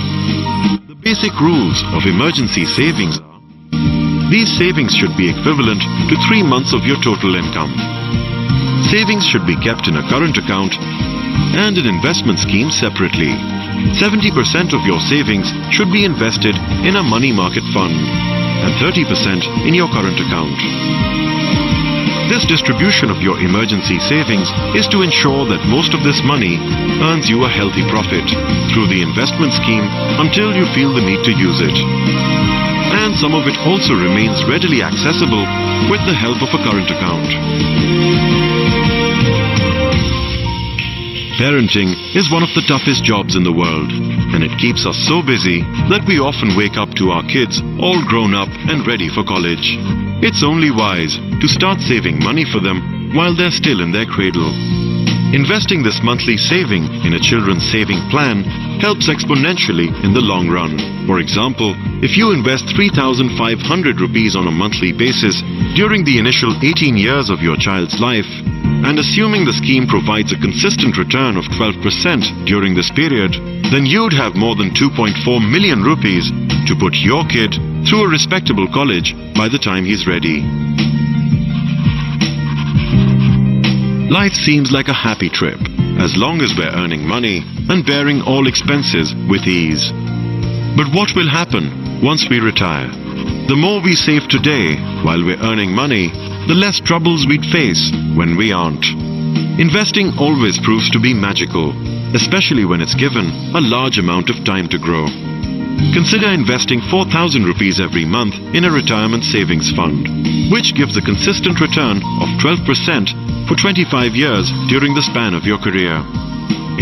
The basic rules of emergency savings are: these savings should be equivalent to 3 months of your total income. Savings should be kept in a current account and an investment scheme separately. 70% of your savings should be invested in a money market fund and 30% in your current account. This distribution of your emergency savings is to ensure that most of this money earns you a healthy profit through the investment scheme until you feel the need to use it. And some of it also remains readily accessible with the help of a current account. Parenting is one of the toughest jobs in the world, and it keeps us so busy that we often wake up to our kids all grown up and ready for college. It's only wise to start saving money for them while they're still in their cradle. Investing this monthly saving in a children's saving plan helps exponentially in the long run. For example, if you invest 3,500 rupees on a monthly basis during the initial 18 years of your child's life, and assuming the scheme provides a consistent return of 12% during this period, then you'd have more than 2.4 million rupees to put your kid through a respectable college by the time he's ready. Life seems like a happy trip, as long as we're earning money and bearing all expenses with ease. But what will happen once we retire? The more we save today while we're earning money, the less troubles we'd face when we aren't. Investing always proves to be magical, especially when it's given a large amount of time to grow. consider investing 4,000 rupees every month in a retirement savings fund, which gives a consistent return of 12% for 25 years during the span of your career.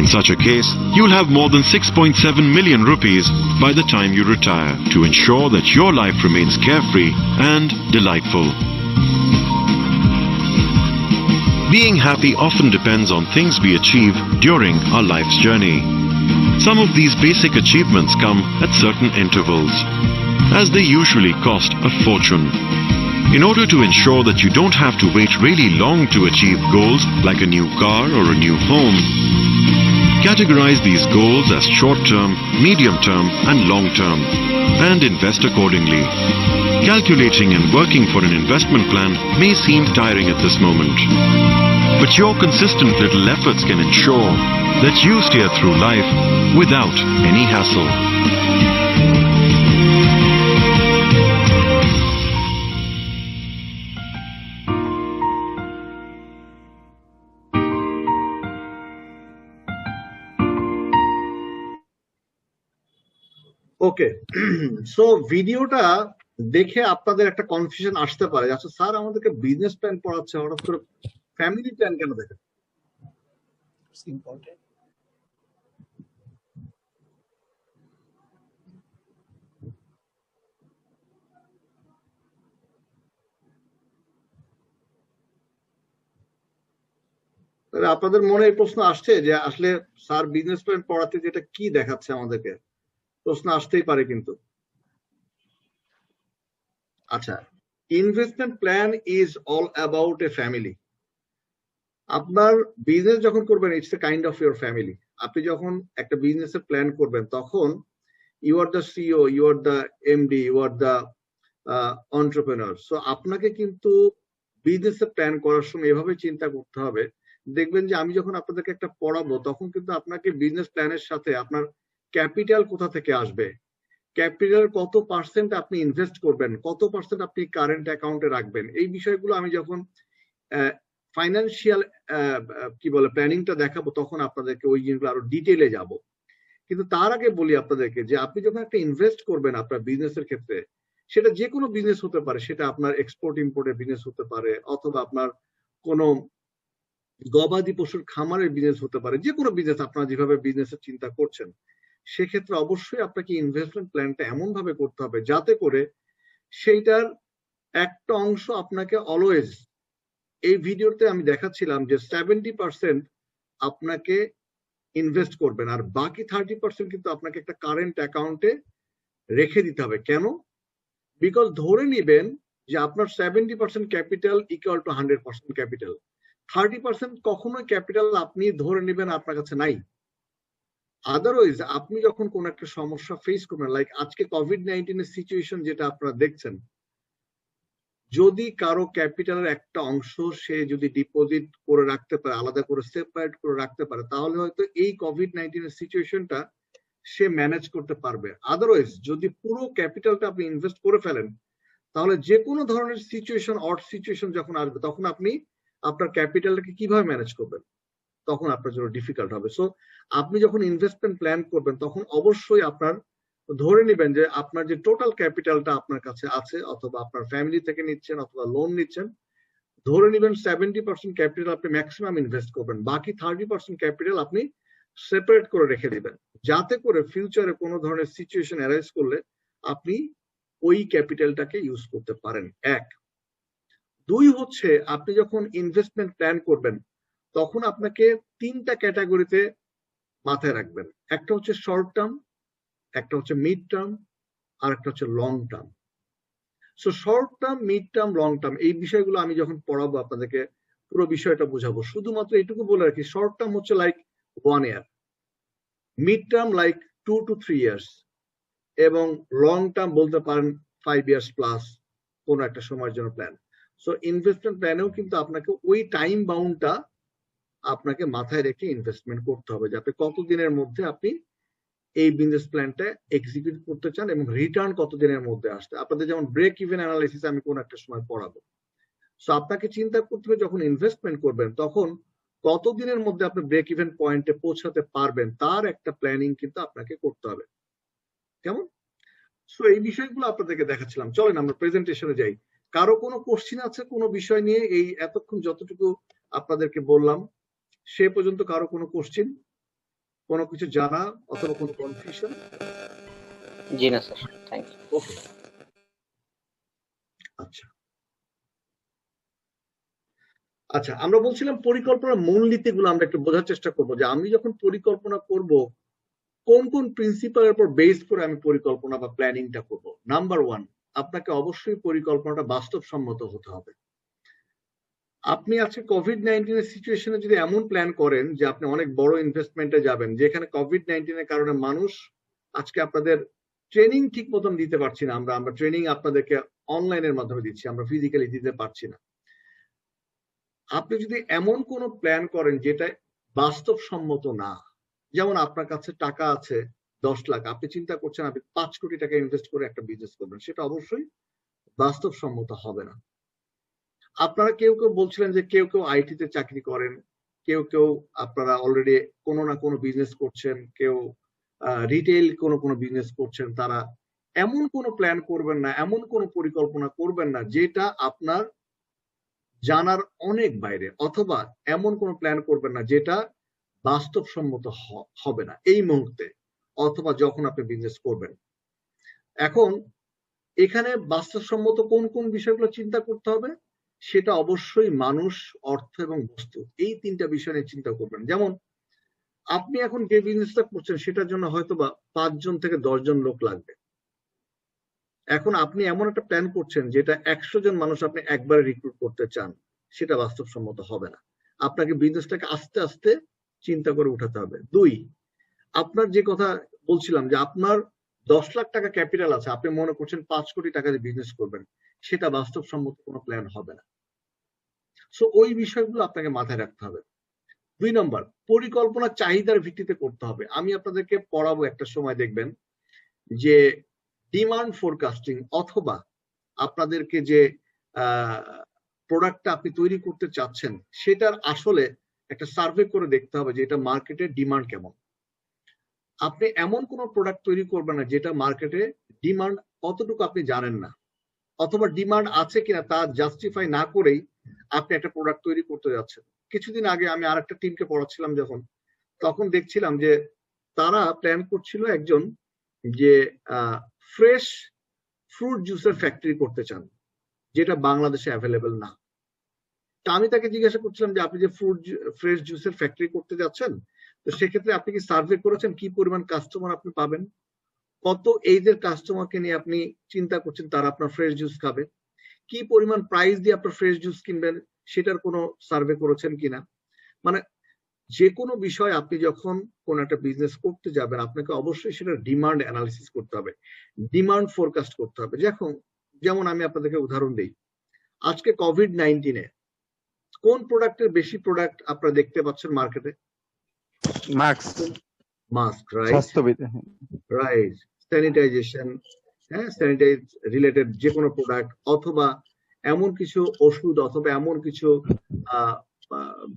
In such a case, you'll have more than 6.7 million rupees by the time you retire to ensure that your life remains carefree and delightful. Being happy often depends on things we achieve during our life's journey. Some of these basic achievements come at certain intervals, as they usually cost a fortune. In order to ensure that you don't have to wait really long to achieve goals like a new car or a new home, categorize these goals as short-term, medium-term and long-term, and invest accordingly. Calculating and working for an investment plan may seem tiring at this moment, but your consistent little efforts can ensure that you steer through life without any hassle. Okay, so ভিডিওটা দেখে আপনাদের একটা confusion আসতে পারে, আচ্ছা sir আমাদেরকে business plan পড়াচ্ছে, হঠাৎ করে ফ্যামিলি প্ল্যান কেন দেখেন? আপনাদের মনে এই প্রশ্ন আসছে যে আসলে স্যার বিজনেস প্ল্যান পড়াতে যেটা কি দেখাচ্ছে আমাদেরকে, প্রশ্ন আসতেই পারে কিন্তু। আচ্ছা, investment plan is all about a family. আপনার বিজনেস যখন করবেন, it's a kind of your family. আপনি যখন একটা বিজনেসের প্ল্যান করবেন তখন you are the CEO, you are the MD, you are the entrepreneur. So আপনাকে কিন্তু বিজনেসের প্ল্যান করার সময় এভাবে চিন্তা করতে হবে। দেখবেন যে আমি যখন আপনাদেরকে একটা পড়াবো তখন কিন্তু আপনাকে বিজনেস প্ল্যানের সাথে আপনার ক্যাপিটাল কোথা থেকে আসবে, ক্যাপিটাল কত পার্সেন্ট আপনি ইনভেস্ট করবেন, কত পার্সেন্ট আপনি কারেন্ট অ্যাকাউন্টে রাখবেন, এই বিষয়গুলো আমি যখন ফাইন্যান্সিয়াল কি বলে প্ল্যানিংটা দেখাবো তখন আপনাদেরকে ওই জিনিসগুলো আরো ডিটেইলে যাব। কিন্তু তার আগে বলি আপনাদেরকে যে আপনি যখন একটা ইনভেস্ট করবেন আপনার বিজনেসের ক্ষেত্রে, সেটা যে কোনো বিজনেস হতে পারে, সেটা আপনার এক্সপোর্ট ইম্পোর্টের বিজনেস হতে পারে, অথবা আপনার কোনো গবাদি পশুর খামারের বিজনেস হতে পারে, যে কোনো বিজনেস আপনারা যেভাবে বিজনেসের চিন্তা করছেন, সেক্ষেত্রে অবশ্যই আপনাকে ইনভেস্টমেন্ট প্ল্যানটা এমন ভাবে করতে হবে যাতে করে সেইটার একটা অংশ আপনাকে অলওয়েজ, এই ভিডিওতে আমি দেখাচ্ছিলাম যে 70% আপনাকে ইনভেস্ট করবেন আর বাকি 30% কিন্তু আপনাকে একটা কারেন্ট অ্যাকাউন্টে রেখে দিতে হবে। কেন? বিকজ ধরে নিবেন যে আপনার 70% ক্যাপিটাল ইকুয়াল টু 100% ক্যাপিটাল, 30% কখনোই ক্যাপিটাল আপনি ধরে নেবেন আপনার কাছে নাই। আদারওয়াইজ আপনি যখন কোন একটা সমস্যা ফেস করবেন, লাইক আজকে কোভিড-19 এর সিচুয়েশন যেটা আপনারা দেখছেন, যদি কারো ক্যাপিটালের একটা অংশ সে যদি ডিপোজিট করে রাখতে পারে, আলাদা করে সেপারেট করে রাখতে পারে, তাহলে হয়তো এই কোভিড-19 এর সিচুয়েশনটা সে ম্যানেজ করতে পারবে। আদারওয়াইজ যদি পুরো ক্যাপিটালটা আপনি ইনভেস্ট করে ফেলেন, তাহলে যে কোনো ধরনের সিচুয়েশন, অড সিচুয়েশন যখন আসবে তখন আপনি আপনার ক্যাপিটালটাকে কিভাবে ম্যানেজ করবেন, তখন আপনার জন্য ডিফিকাল্ট হবে। সো আপনি যখন ইনভেস্টমেন্ট প্ল্যান করবেন তখন অবশ্যই আপনার ধরে নেবেন যে আপনার যে টোটাল ক্যাপিটালটা আপনার কাছে আছে, অথবা আপনার ফ্যামিলি থেকে নিচ্ছেন অথবা লোন নিচ্ছেন, ধরে নেবেন 70% ক্যাপিটাল আপনি ম্যাক্সিমাম ইনভেস্ট করবেন, বাকি 30% ক্যাপিটাল আপনি সেপারেট করে রেখে দিবেন, যাতে করে ফিউচারে কোনো ধরনের সিচুয়েশন অ্যারাইজ করলে আপনি ওই ক্যাপিটালটাকে ইউজ করতে পারেন। এক। দুই হচ্ছে, আপনি যখন ইনভেস্টমেন্ট প্ল্যান করবেন তখন আপনাকে তিনটা ক্যাটাগরিতে মাথায় রাখবেন। একটা হচ্ছে শর্ট টার্ম, একটা হচ্ছে মিড টার্ম, আর একটা হচ্ছে long term. So short term, mid term, long term এই বিষয়গুলো আমি যখন পড়াবো আপনাদেরকে পুরো বিষয়টা বোঝাবো। শুধুমাত্র এটুকু বলে রাখি, শর্ট টার্ম হচ্ছে like 1 year, mid term like 2 to 3 years, এবং লং টার্ম বলতে পারেন 5 years প্লাস কোন একটা সময়ের জন্য প্ল্যান। সো ইনভেস্টমেন্ট প্ল্যানেও কিন্তু আপনাকে ওই টাইম বাউন্ডটা আপনাকে মাথায় রেখে ইনভেস্টমেন্ট করতে হবে, যাতে কতদিনের মধ্যে আপনি এই বিজনেস প্ল্যানটা এক্সিকিউট করতে চান এবং রিটার্ন কতদিনের মধ্যে আসতে। আপনাদের যেমন ব্রেক ইভেন অ্যানালাইসিস আমি কোন একটা সময় পড়াবো। সো আপনাকে চিন্তা করতে হবে যখন ইনভেস্টমেন্ট করবেন তখন কতদিনের মধ্যে আপনি ব্রেক ইভেন পয়েন্টে পৌঁছাতে পারবেন, তার একটা প্ল্যানিং কিন্তু আপনাকে করতে হবে। কেমন? সো এই বিষয়গুলো আপনাদেরকে দেখাচ্ছিলাম। চলেন আমরা প্রেজেন্টেশনে যাই। কারো কোনো কোশ্চিন আছে কোনো বিষয় নিয়ে? এই এতক্ষণ যতটুকু আপনাদেরকে বললাম সে পর্যন্ত কারো কোনো কোশ্চিন, কোনো কিছু জানা অথবা কোনো কনফিউশন? জি না স্যার, থ্যাংক ইউ। ওকে, আচ্ছা আচ্ছা, আমরা বলছিলাম পরিকল্পনার মূলনীতিগুলো আমরা একটু বোঝার চেষ্টা করবো যে আমি যখন পরিকল্পনা করব কোন কোন প্রিন্সিপালের উপর বেস করে আমি পরিকল্পনা বা প্ল্যানিংটা করব। নাম্বার ওয়ান, আপনাকে অবশ্যই পরিকল্পনাটা বাস্তবসম্মত হতে হবে। আপনি আজকে কোভিড-19 এর সিচুয়েশনে যদি এমন প্ল্যান করেন যে আপনি অনেক বড় ইনভেস্টমেন্টে যাবেন, যেখানে কোভিড-19 এর কারণে মানুষ আজকে আপনাদের ট্রেনিং ঠিক মতন দিতে পারছি না, আমরা ট্রেনিং আপনাদেরকে অনলাইনের মাধ্যমে দিচ্ছি, আমরা ফিজিক্যালি দিতে পারছি না। আপনি যদি এমন কোন প্ল্যান করেন যেটা বাস্তবসম্মত না, যেমন আপনার কাছে টাকা আছে 10 লাখ, আপনি চিন্তা করছেন আপনি 5 কোটি টাকা ইনভেস্ট করে একটা বিজনেস করবেন, সেটা অবশ্যই বাস্তবসম্মত হবে না। আপনারা কেউ কেউ বলছিলেন যে কেউ কেউ আইটিতে চাকরি করেন, কেউ কেউ আপনারা অলরেডি কোনো না কোনো বিজনেস করছেন, কেউ রিটেল কোনো বিজনেস করছেন। তারা এমন কোনো প্ল্যান করবেন না, এমন কোনো পরিকল্পনা করবেন না যেটা আপনার জানার অনেক বাইরে, অথবা এমন কোনো প্ল্যান করবেন না যেটা বাস্তবসম্মত হবে না এই মুহূর্তে অথবা যখন আপনি বিজনেস করবেন। এখন এখানে বাস্তবসম্মত কোন কোন বিষয়গুলো চিন্তা করতে হবে, সেটা অবশ্যই মানুষ, অর্থ এবং বস্তু, এই তিনটা বিষয় নিয়ে চিন্তা করবেন। যেমন আপনি এখন যে বিজনেসটা করছেন সেটার জন্য হয়তোবা 5 জন থেকে 10 জন লোক লাগবে। এখন আপনি এমন একটা প্ল্যান করছেন যেটা 100 জন মানুষ আপনি একবারে রিক্রুট করতে চান, সেটা বাস্তবসম্মত হবে না। আপনাকে বিজনেসটাকে আস্তে আস্তে চিন্তা করে উঠাতে হবে। 2, আপনার যে কথা বলছিলাম যে আপনার 10 লাখ টাকা ক্যাপিটাল আছে, আপনি মনে করছেন 5 কোটি টাকা দিয়ে বিজনেস করবেন, সেটা বাস্তবসম্মত কোনো প্ল্যান হবে না। সো ওই বিষয়গুলো আপনাকে মাথায় রাখতে হবে। 2 নম্বর, পরিকল্পনা চাহিদার ভিত্তিতে করতে হবে। আমি আপনাদেরকে পড়াবো একটা সময়, দেখবেন যে ডিমান্ড ফোরকাস্টিং অথবা আপনাদেরকে যে প্রোডাক্টটা আপনি তৈরি করতে চাচ্ছেন সেটার আসলে একটা সার্ভে করে দেখতে হবে যে এটা মার্কেটের ডিমান্ড কেমন। আপনি এমন কোন প্রোডাক্ট তৈরি করবেন না যেটা মার্কেটে ডিমান্ড কতটুকু আপনি জানেন না, অথবা ডিমান্ড আছে কিনা তা জাস্টিফাই না করেই আপনি একটা প্রোডাক্ট তৈরি করতে যাচ্ছেন। কিছুদিন আগে আমি আরেকটা টিমকে পড়াচ্ছিলাম যখন, তখন দেখছিলাম যে তারা প্ল্যান করছিল একজন যে ফ্রেশ ফ্রুট জুসের ফ্যাক্টরি করতে চান, যেটা বাংলাদেশে অ্যাভেলেবেল না। তা আমি তাকে জিজ্ঞাসা করছিলাম যে আপনি যে ফ্রেশ জুসের ফ্যাক্টরি করতে যাচ্ছেন, তো সেক্ষেত্রে আপনি কি সার্ভে করেছেন কি পরিমাণ কাস্টমার আপনি পাবেন, কত এইজের কাস্টমারকে নিয়ে আপনি চিন্তা করছেন তারা আপনার ফ্রেশ জুস খাবে, কি পরিমাণ প্রাইস দিয়ে আপনার ফ্রেশ জুস কিনবেন সেটার কোনো সার্ভে করেছেন কিনা। মানে যে কোনো বিষয় আপনি যখন কোন একটা বিজনেস করতে যাবেন আপনাকে অবশ্যই সেটা ডিমান্ড অ্যানালিসিস করতে হবে, ডিমান্ড ফোরকাস্ট করতে হবে। যেমন আমি আপনাদেরকে উদাহরণ দিই, আজকে কোভিড-19 এ কোন প্রোডাক্টের বেশি প্রোডাক্ট আপনারা দেখতে পাচ্ছেন মার্কেটে? মাস্ক, রাইট, স্যানিটাইজেশন, হ্যাঁ, স্যানিটাইজ রিলেটেড যে কোনো প্রোডাক্ট, অথবা এমন কিছু ওষুধ, অথবা এমন কিছু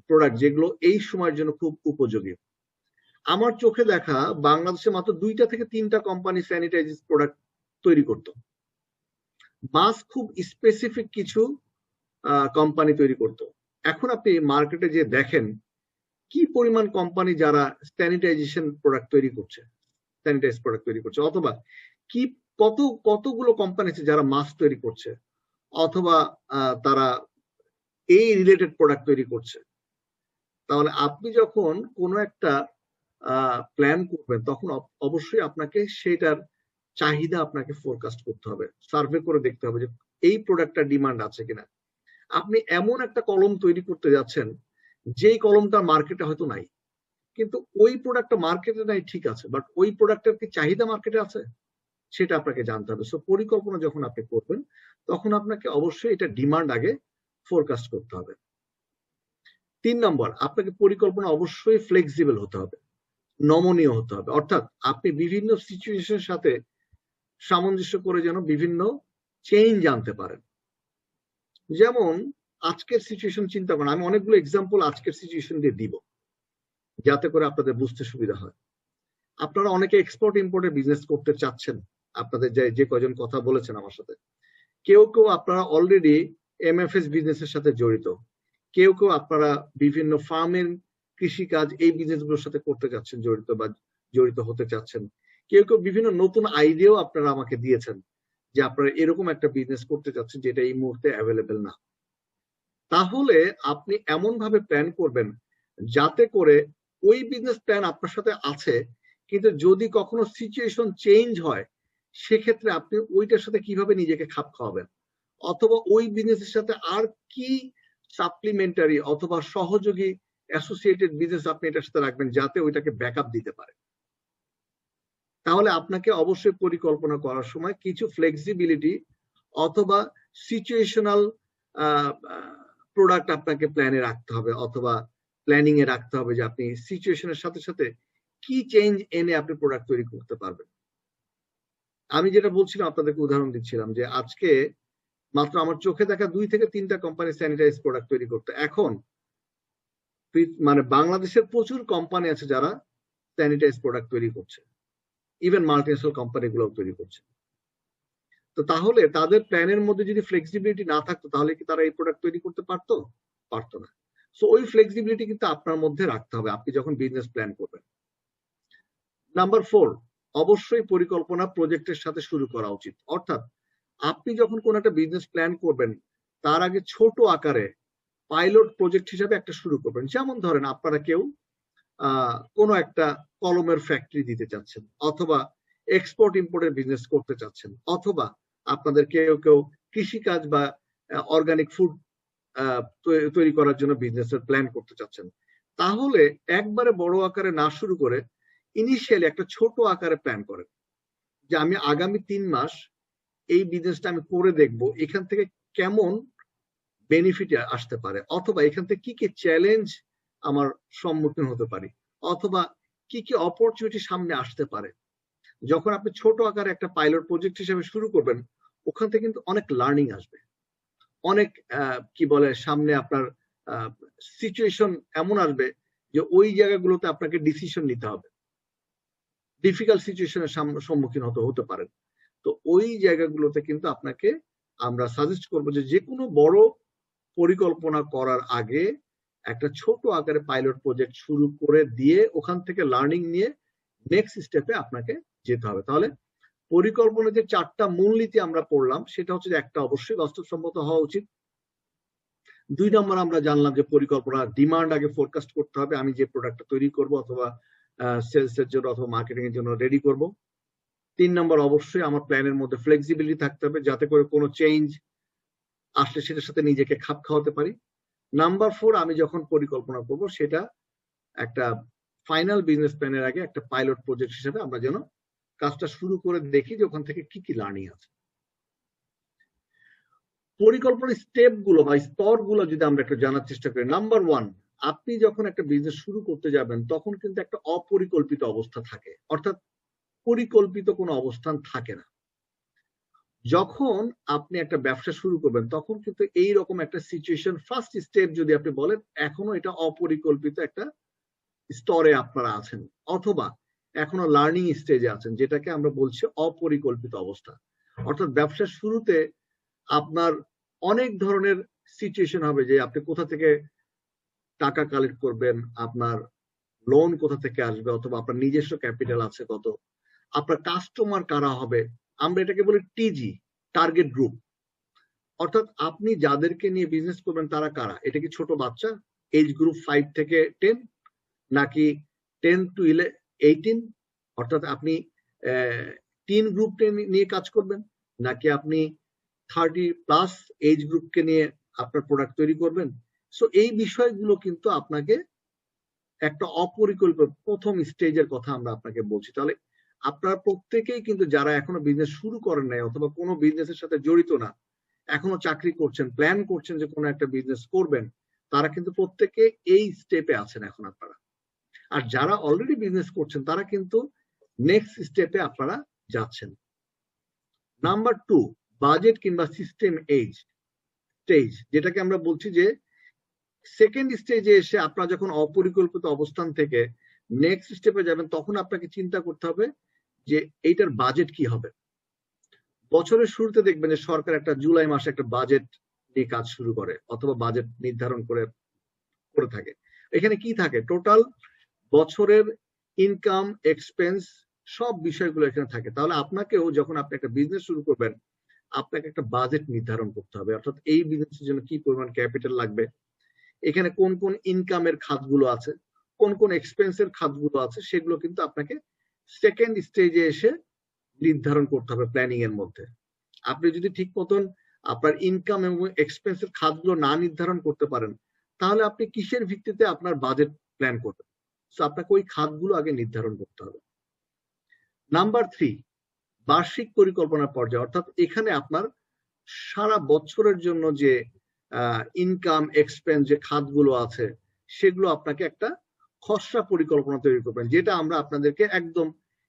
প্রোডাক্ট যেগুলো এই সময়ের জন্য খুব উপযোগী। আমার চোখে দেখা বাংলাদেশে মাত্র 2টা থেকে 3টা কোম্পানি স্যানিটাইজ প্রোডাক্ট তৈরি করত। মাস্ক খুব স্পেসিফিক কিছু কোম্পানি তৈরি করত। এখন আপনি মার্কেটে যে দেখেন কি পরিমাণ কোম্পানি যারা স্যানিটাইজেশন প্রোডাক্ট তৈরি করছে, স্যানিটাইজ প্রোডাক্ট তৈরি করছে, অথবা কি কতগুলো কোম্পানি আছে যারা মাস্ক তৈরি করছে, অথবা তারা এই রিলেটেড প্রোডাক্ট তৈরি করছে। তাহলে আপনি যখন কোনো একটা প্ল্যান করবেন তখন অবশ্যই আপনাকে সেটার চাহিদা আপনাকে ফোরকাস্ট করতে হবে, সার্ভে করে দেখতে হবে যে এই প্রোডাক্টটার ডিমান্ড আছে কিনা। আপনি এমন একটা কলম তৈরি করতে যাচ্ছেন যেই কলমটা মার্কেটে হয়তো নাই, কিন্তু ওই প্রোডাক্টটা মার্কেটে নাই ঠিক আছে, বাট ওই প্রোডাক্টের কি চাহিদা মার্কেটে আছে সেটা আপনাকে জানতে হবে। সো পরিকল্পনা যখন আপনি করবেন তখন আপনাকে অবশ্যই এটা ডিমান্ড আগে ফোরকাস্ট করতে হবে। 3 নম্বর, আপনাকে পরিকল্পনা অবশ্যই ফ্লেক্সিবল হতে হবে, নমনীয় হতে হবে, অর্থাৎ আপনি বিভিন্ন সিচুয়েশনের সাথে সামঞ্জস্য করে যেন বিভিন্ন চেঞ্জ আনতে পারেন। যেমন আজকের সিচুয়েশন চিন্তা করেন, আমি অনেকগুলো এক্সাম্পল আজকের সিচুয়েশন দিয়ে দিব যাতে করে আপনাদের বুঝতে সুবিধা হয়। আপনারা অনেকে এক্সপোর্ট ইম্পোর্টের বিজনেস করতে চাচ্ছেন, আপনাদের যে কজন কথা বলেছেন আমার সাথে, কেউ কেউ আপনারা অলরেডি এমএফএস বিজনেসের সাথে জড়িত, কেউ কেউ আপনারা বিভিন্ন ফার্মের কৃষিকাজ এই বিজনেসগুলোর সাথে করতে যাচ্ছেন, জড়িত হতে চাচ্ছেন, কেউ কেউ বিভিন্ন নতুন আইডিয়াও আপনারা আমাকে দিয়েছেন যে আপনারা এরকম একটা বিজনেস করতে চাচ্ছেন যেটা এই মুহূর্তে অ্যাভেলেবেল না। তাহলে আপনি এমন ভাবে প্ল্যান করবেন যাতে করে ওই বিজনেস প্ল্যান আপনার সাথে আছে, কিন্তু যদি কখনো সিচুয়েশন চেঞ্জ হয় সেক্ষেত্রে আপনি ওইটার সাথে কিভাবে নিজেকে খাপ খাওয়াবেন, অথবা ওই বিজনেসের সাথে আর কি সাপ্লিমেন্টারি অথবা সহযোগী অ্যাসোসিয়েটেড বিজনেস আপনি এটার সাথে রাখবেন যাতে ওইটাকে ব্যাকআপ দিতে পারে। তাহলে আপনাকে অবশ্যই পরিকল্পনা করার সময় কিছু ফ্লেক্সিবিলিটি অথবা সিচুয়েশনাল প্রোডাক্ট আপনাকে প্ল্যানে রাখতে হবে, অথবা প্ল্যানিং এ রাখতে হবে যে আপনি সিচুয়েশনের সাথে সাথে কি চেঞ্জ এনে আপনি প্রোডাক্ট তৈরি করতে পারবেন। আমি যেটা বলছিলাম, আপনাদেরকে উদাহরণ দিচ্ছিলাম যে আজকে মাত্র আমার চোখে দেখা 2 থেকে 3টা কোম্পানি স্যানিটাইজ প্রোডাক্ট তৈরি করতে, এখন মানে বাংলাদেশের প্রচুর কোম্পানি আছে যারা স্যানিটাইজ প্রোডাক্ট তৈরি করছে, ইভেন মাল্টিনেশনাল কোম্পানিগুলো তৈরি করছে। তো তাহলে তাদের প্ল্যানের মধ্যে যদি ফ্লেক্সিবিলিটি না থাকতো তাহলে কি তারা এই প্রোডাক্ট তৈরি করতে পারতো? পারতো না। সো ওই ফ্লেক্সিবিলিটি কিন্তু আপনার মধ্যে রাখতে হবে আপনি যখন বিজনেস প্ল্যান করবেন। নাম্বার 4, অবশ্যই পরিকল্পনা প্রজেক্টের সাথে শুরু করা উচিত। অর্থাৎ আপনি যখন কোন একটা বিজনেস প্ল্যান করবেন তার আগে ছোট আকারে পাইলট প্রজেক্ট হিসেবে একটা শুরু করবেন। যেমন ধরেন আপনারা কেউ কোনো একটা কলমের ফ্যাক্টরি দিতে চাচ্ছেন, অথবা এক্সপোর্ট ইম্পোর্টের বিজনেস করতে চাচ্ছেন, অথবা আপনাদের কেউ কেউ কৃষিকাজ বা অর্গানিক ফুড তৈরি করার জন্য বিজনেসের প্ল্যান করতে চাচ্ছেন। তাহলে একবারে বড় আকারে না শুরু করে ইনিশিয়ালি একটা ছোট আকারে প্ল্যান করেন যে আমি আগামী 3 মাস এই বিজনেসটা আমি করে দেখব, এখান থেকে কেমন বেনিফিট আসতে পারে, অথবা এখান থেকে কি কি চ্যালেঞ্জ আমার সম্মুখীন হতে পারি, অথবা কি কি অপরচুনিটি সামনে আসতে পারে। যখন আপনি ছোট আকারে একটা পাইলট প্রজেক্ট হিসেবে শুরু করবেন ওখান থেকে কিন্তু অনেক লার্নিং আসবে, অনেক কি বলে সামনে আপনার সিচুয়েশন এমন আসবে যে ওই জায়গাগুলোতে আপনাকে ডিসিশন নিতে হবে, ডিফিকাল্ট সিচুয়েশনের সম্মুখীন হতে পারেন। তো ওই জায়গাগুলোতে কিন্তু আপনাকে আমরা সাজেস্ট করবো যে কোনো বড় পরিকল্পনা করার আগে একটা ছোট আকারে পাইলট প্রজেক্ট শুরু করে দিয়ে ওখান থেকে লার্নিং নিয়ে নেক্সট স্টেপে আপনাকে যেতে হবে। তাহলে পরিকল্পনা যে 4টা মূলনীতি আমরা পড়লাম সেটা হচ্ছে যে একটা অবশ্যই বাস্তবসম্মত হওয়া উচিত। 2 নম্বর আমরা জানলাম যে পরিকল্পনা ডিমান্ড আগে ফোরকাস্ট করতে হবে, আমি যে প্রোডাক্টটা তৈরি করব অথবা সেলস এর জন্য অথবা মার্কেটিং এর জন্য রেডি করব। 3 নম্বর অবশ্যই আমার প্ল্যানের মধ্যে ফ্লেক্সিবিলিটি থাকতে হবে যাতে করে কোনো চেঞ্জ আসলে সেটার সাথে নিজেকে খাপ খাওয়াতে পারি। নাম্বার 4, আমি যখন পরিকল্পনা করব সেটা একটা ফাইনাল বিজনেস প্ল্যানের আগে একটা পাইলট প্রজেক্ট হিসেবে আমরা যেন কাজটা শুরু করে দেখি যে ওখান থেকে কি কি লার্নিং আছে। পরিকল্পনার স্টেপ গুলো বা স্তরগুলো যদি আমরা একটু জানার চেষ্টা করি। নাম্বার 1, আপনি যখন একটা বিজনেস শুরু করতে যাবেন তখন কিন্তু একটা অপরিকল্পিত অবস্থা থাকে, অর্থাৎ পরিকল্পিত কোনো অবস্থান থাকে না। যখন আপনি একটা ব্যবসা শুরু করবেন তখন কিন্তু এইরকম একটা সিচুয়েশন, ফার্স্ট স্টেপ যদি আপনি বলেন এখনো এটা অপরিকল্পিত একটা স্তরে আপনারা আছেন, অথবা এখনো লার্নিং স্টেজে আছেন, যেটাকে আমরা বলছি অপরিকল্পিত অবস্থা। অর্থাৎ ব্যবসার শুরুতে আপনার অনেক ধরনের সিচুয়েশন হবে যে আপনি কোথা থেকে টাকা কালেক্ট করবেন, আপনার লোন কোথা থেকে আসবে, অথবা আপনার নিজস্ব ক্যাপিটাল আছে কত, আপনার কাস্টমার কারা হবে। আমরা এটাকে বলি টিজি, টার্গেট গ্রুপ। অর্থাৎ আপনি যাদেরকে নিয়ে বিজনেস করবেন তারা কারা, এটা কি ছোট বাচ্চা এজ গ্রুপ 5 থেকে 10, নাকি 10 to 18, অর্থাৎ আপনি টিন গ্রুপ নিয়ে কাজ করবেন, নাকি আপনি 30+ এজ গ্রুপকে নিয়ে আপনার প্রোডাক্ট তৈরি করবেন। সো এই বিষয়গুলো কিন্তু আপনাকে একটা অপরিকল্পিত প্রথম স্টেজের কথা আমরা আপনাকে বলছি। তাহলে আপনারা প্রত্যেকেই কিন্তু যারা এখনো বিজনেস শুরু করেন নাই অথবা কোনো বিজনেসের সাথে জড়িত না, এখনো চাকরি করছেন, প্ল্যান করছেন যে কোনো একটা বিজনেস করবেন, তারা কিন্তু প্রত্যেকে এই স্টেপে আছেন এখন আপনারা। আর যারা অলরেডি বিজনেস করছেন তারা কিন্তু নেক্সট স্টেপে আপনারা যাচ্ছেন। নাম্বার 2, বাজেট কিংবা সিস্টেম স্টেজ, যেটাকে আমরা বলছি যে সেকেন্ড স্টেজে এসে আপনারা যখন অপরিকল্পিত অবস্থান থেকে নেক্সট স্টেপে যাবেন তখন আপনাকে চিন্তা করতে হবে যে এইটার বাজেট কি হবে, বছরের শুরুতে দেখবেন যে সরকার একটা জুলাই মাসে একটা বাজেট নিয়ে কাজ শুরু করে অথবা বাজেট নির্ধারণ করে থাকে। এখানে কি থাকে, টোটাল বছরের ইনকাম এক্সপেন্স সব বিষয়গুলো এখানে থাকে। তাহলে আপনাকেও যখন আপনি একটা বিজনেস শুরু করবেন আপনাকে একটা বাজেট নির্ধারণ করতে হবে, অর্থাৎ এই বিজনেসের জন্য কি পরিমাণ ক্যাপিটাল লাগবে, এখানে কোন কোন ইনকামের খাতগুলো আছে, কোন কোন এক্সপেন্সের খাতগুলো আছে, সেগুলো কিন্তু আপনাকে সেকেন্ড স্টেজে এসে নির্ধারণ করতে হবে প্ল্যানিং এর মধ্যে। আপনি যদি ঠিক মতন আপনার ইনকাম এবং এক্সপেন্সের খাতগুলো না নির্ধারণ করতে পারেন তাহলে আপনি কিসের ভিত্তিতে আপনার বাজেট প্ল্যান করবেন? সো আপনাকে ওই খাতগুলো আগে নির্ধারণ করতে হবে। নাম্বার 3, বার্ষিক পরিকল্পনার পর্যায়ে, অর্থাৎ এখানে আপনার সারা বছরের জন্য যে ইনকাম এক্সপেন্স যে খাতগুলো আছে সেগুলো আপনাকে একটা খসড়া পরিকল্পনা তৈরি করবেন, যেটা আমরা আপনাদেরকে একদম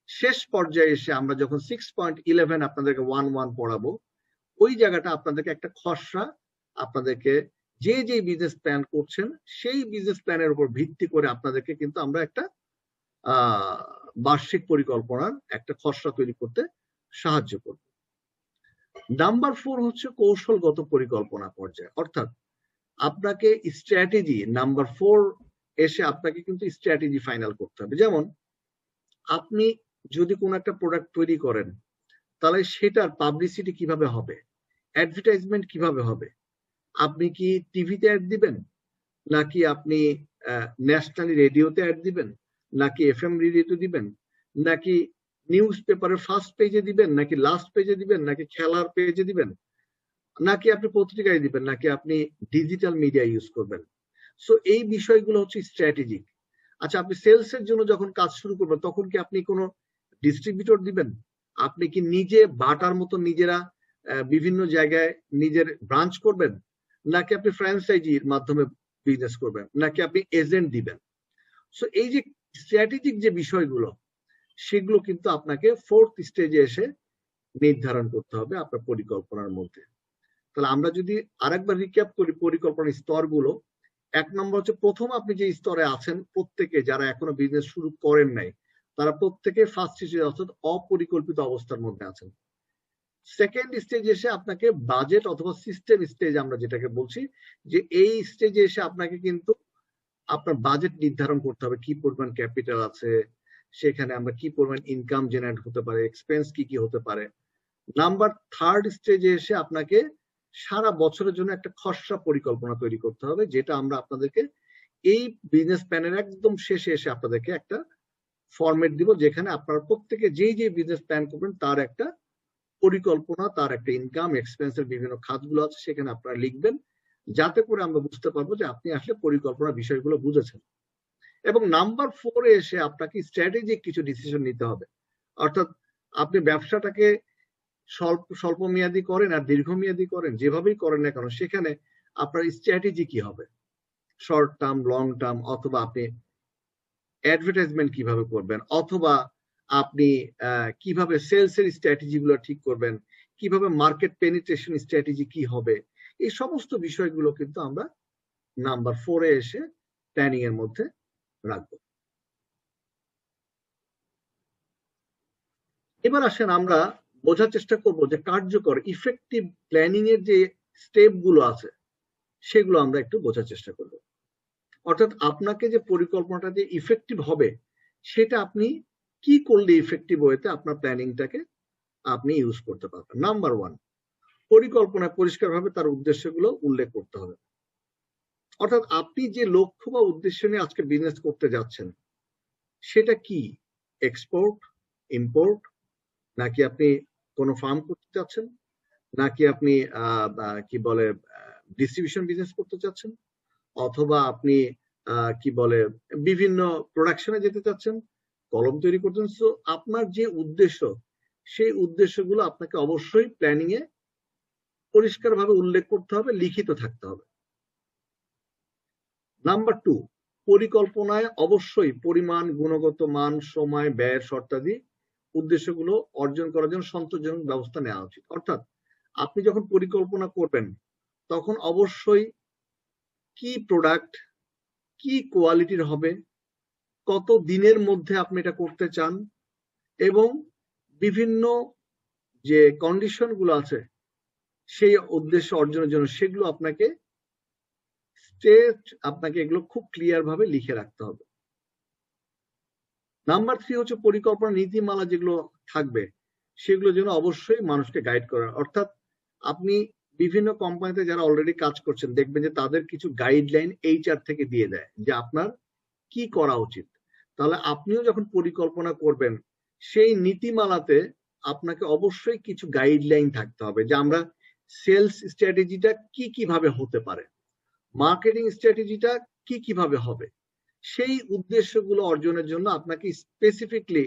শেষ পর্যায়ে এসে আমরা যখন 6.11 আপনাদেরকে 1.1 পড়াবো ওই জায়গাটা আপনাদেরকে একটা খসড়া আপনাদেরকে যে যে বিজনেস প্ল্যান করছেন সেই বিজনেস প্ল্যানের উপর ভিত্তি করে আপনাদেরকে কিন্তু আমরা একটা বার্ষিক পরিকল্পনার একটা খসড়া তৈরি করতে সাহায্য করব। নাম্বার 4 হচ্ছে কৌশলগত পরিকল্পনা পর্যায়ে, অর্থাৎ আপনাকে স্ট্র্যাটেজি নাম্বার 4 এসে আপনাকে কিন্তু স্ট্র্যাটেজি ফাইনাল করতে হবে। যেমন আপনি যদি কোনো একটা প্রোডাক্ট তৈরি করেন তাহলে সেটার পাবলিসিটি কিভাবে হবে, অ্যাডভার্টাইজমেন্ট কিভাবে হবে, আপনি কি টিভিতে অ্যাড দিবেন নাকি আপনি ন্যাশনাল রেডিওতে অ্যাড দিবেন নাকি এফএম রেডিওতে দিবেন নাকি নিউজ পেপারের ফার্স্ট পেজে দিবেন নাকি লাস্ট পেজে দিবেন নাকি খেলার পেজে দিবেন নাকি আপনি পত্রিকায় দিবেন নাকি আপনি ডিজিটাল মিডিয়া ইউজ করবেন। সো এই বিষয়গুলো হচ্ছে স্ট্র্যাটেজিক। আচ্ছা, আপনি সেলস এর জন্য যখন কাজ শুরু করবেন তখন কি আপনি কোনো ডিস্ট্রিবিউটর দিবেন, আপনি কি নিজে বাটার মতো নিজেরা বিভিন্ন জায়গায় নিজের ব্রাঞ্চ করবেন নাকি আপনি ফ্র্যাঞ্চাইজির মাধ্যমে বিজনেস করবেন নাকি আপনি এজেন্ট দিবেন। সো এই যে স্ট্র্যাটেজিক যে বিষয়গুলো সেগুলো কিন্তু আপনাকে 4th স্টেজে এসে নির্ধারণ করতে হবে আপনার পরিকল্পনার মধ্যে। তাহলে আমরা যদি আরেকবার রিক্যাপ করি পরিকল্পনার স্তরগুলো, 1 নম্বর হচ্ছে প্রথম আপনি যে স্তরে আছেন প্রত্যেকে যারা এখনো বিজনেস শুরু করেন নাই তারা প্রত্যেকে ফার্স্ট স্টেজে অর্থাৎ অপরিকল্পিত অবস্থার মধ্যে আছেন। সেকেন্ড স্টেজে এসে আপনাকে বাজেট অথবা সিস্টেম স্টেজ আমরা যেটাকে বলছি, যে এই স্টেজে এসে আপনাকে কিন্তু আপনার বাজেট নির্ধারণ করতে হবে, কি পরিমাণ ক্যাপিটাল আছে, সেখানে আমরা কি পরিমাণ ইনকাম জেনারেট হতে পারে, এক্সপেন্স কি কি হতে পারে। নাম্বার 3rd স্টেজে এসে আপনাকে সারা বছরের জন্য একটা খসড়া পরিকল্পনা তৈরি করতে হবে, যেটা আমরা আপনাদেরকে এই বিজনেস প্ল্যানের একদম শেষে এসে আপনাদেরকে একটা ফরম্যাট দিব, যেখানে আপনারা প্রত্যেকে যেই যে বিজনেস প্ল্যান করবেন তার একটা পরিকল্পনা, তার একটা ইনকাম এক্সপেন্সের বিভিন্ন খাতগুলো আছে সেখানে আপনারা লিখবেন, যাতে করে আমরা বুঝতে পারবো যে আপনি আসলে পরিকল্পনা বিষয়গুলো বুঝেছেন। এবং নাম্বার 4 এ এসে আপনাকে স্ট্র্যাটেজিক কিছু ডিসিশন নিতে হবে, অর্থাৎ আপনি ব্যবসাটাকে স্বল্প মেয়াদী করেন আর দীর্ঘমেয়াদী করেন, যেভাবেই করেন না কেন সেখানে আপনার স্ট্র্যাটেজি কি হবে, শর্ট টার্ম, লং টার্ম, অথবা আপনি অ্যাডভার্টাইজমেন্ট কিভাবে করবেন, অথবা আপনি কিভাবে সেলস এর স্ট্র্যাটেজি গুলো ঠিক করবেন, কিভাবে মার্কেট পেনিট্রেশন স্ট্র্যাটেজি কি হবে, এই সমস্ত বিষয়গুলো কিন্তু আমরা নাম্বার 4 এ এসে প্ল্যানিং এর মধ্যে রাখবো। এবার আসেন আমরা বোঝার চেষ্টা করব যে কার্যকর ইফেক্টিভ প্ল্যানিং এর যে স্টেপ গুলো আছে সেগুলো আমরা একটু বোঝার চেষ্টা করব। অর্থাৎ আপনাকে যে পরিকল্পনাটা যে ইফেক্টিভ হবে সেটা আপনি কি করলে ইফেক্টিভ ওয়েতে আপনার প্ল্যানিংটাকে আপনি ইউজ করতে পারবেন। নাম্বার 1, পরিকল্পনা পরিষ্কারভাবে তার উদ্দেশ্যগুলো উল্লেখ করতে হবে। অর্থাৎ আপনি যে লক্ষ্য বা উদ্দেশ্য নিয়ে আজকে বিজনেস করতে যাচ্ছেন সেটা কি, এক্সপোর্ট, ইম্পোর্ট, নাকি আপনি কোনো ফার্ম করতে চাচ্ছেন, নাকি আপনি কি বলে ডিস্ট্রিবিউশন বিজনেস করতে চাচ্ছেন, অথবা আপনি কি বলে বিভিন্ন প্রোডাকশনে যেতে চাচ্ছেন, কলম তৈরি করছেন। সো আপনার যে উদ্দেশ্য সেই উদ্দেশ্যগুলো আপনাকে অবশ্যই প্ল্যানিং এ পরিষ্কারভাবে উল্লেখ করতে হবে, লিখিত থাকতে হবে। নাম্বার 2, পরিকল্পনায় অবশ্যই পরিমাণ, গুণগত মান, সময়, ব্যয়, শর্তাদি উদ্দেশ্যগুলো অর্জন করার জন্য সন্তোষজনক ব্যবস্থা নেওয়া উচিত। অর্থাৎ আপনি যখন পরিকল্পনা করবেন তখন অবশ্যই কি প্রোডাক্ট, কি কোয়ালিটির হবে, কত দিনের মধ্যে আপনি এটা করতে চান, এবং বিভিন্ন যে কন্ডিশন গুলো আছে সেই উদ্দেশ্য অর্জনের জন্য সেগুলো আপনাকে এগুলো খুব ক্লিয়ার ভাবে লিখে রাখতে হবে। নাম্বার 3 হচ্ছে পরিকল্পনা নীতিমালা যেগুলো থাকবে সেগুলো যেন অবশ্যই মানুষকে গাইড করে। অর্থাৎ আপনি বিভিন্ন কোম্পানিতে যারা অলরেডি কাজ করছেন দেখবেন যে তাদের কিছু গাইডলাইন HR থেকে দিয়ে দেয় যে আপনার কি করা উচিত। তাহলে আপনিও যখন পরিকল্পনা করবেন সেই নীতিমালাতে আপনাকে অবশ্যই কিছু গাইডলাইন থাকতে হবে যে আমরা সেলস স্ট্র্যাটেজিটা কিভাবে হতে পারে, মার্কেটিং স্ট্র্যাটেজিটা কিভাবে হবে, সেই উদ্দেশ্যগুলো অর্জনের জন্য আপনাকে স্পেসিফিকলি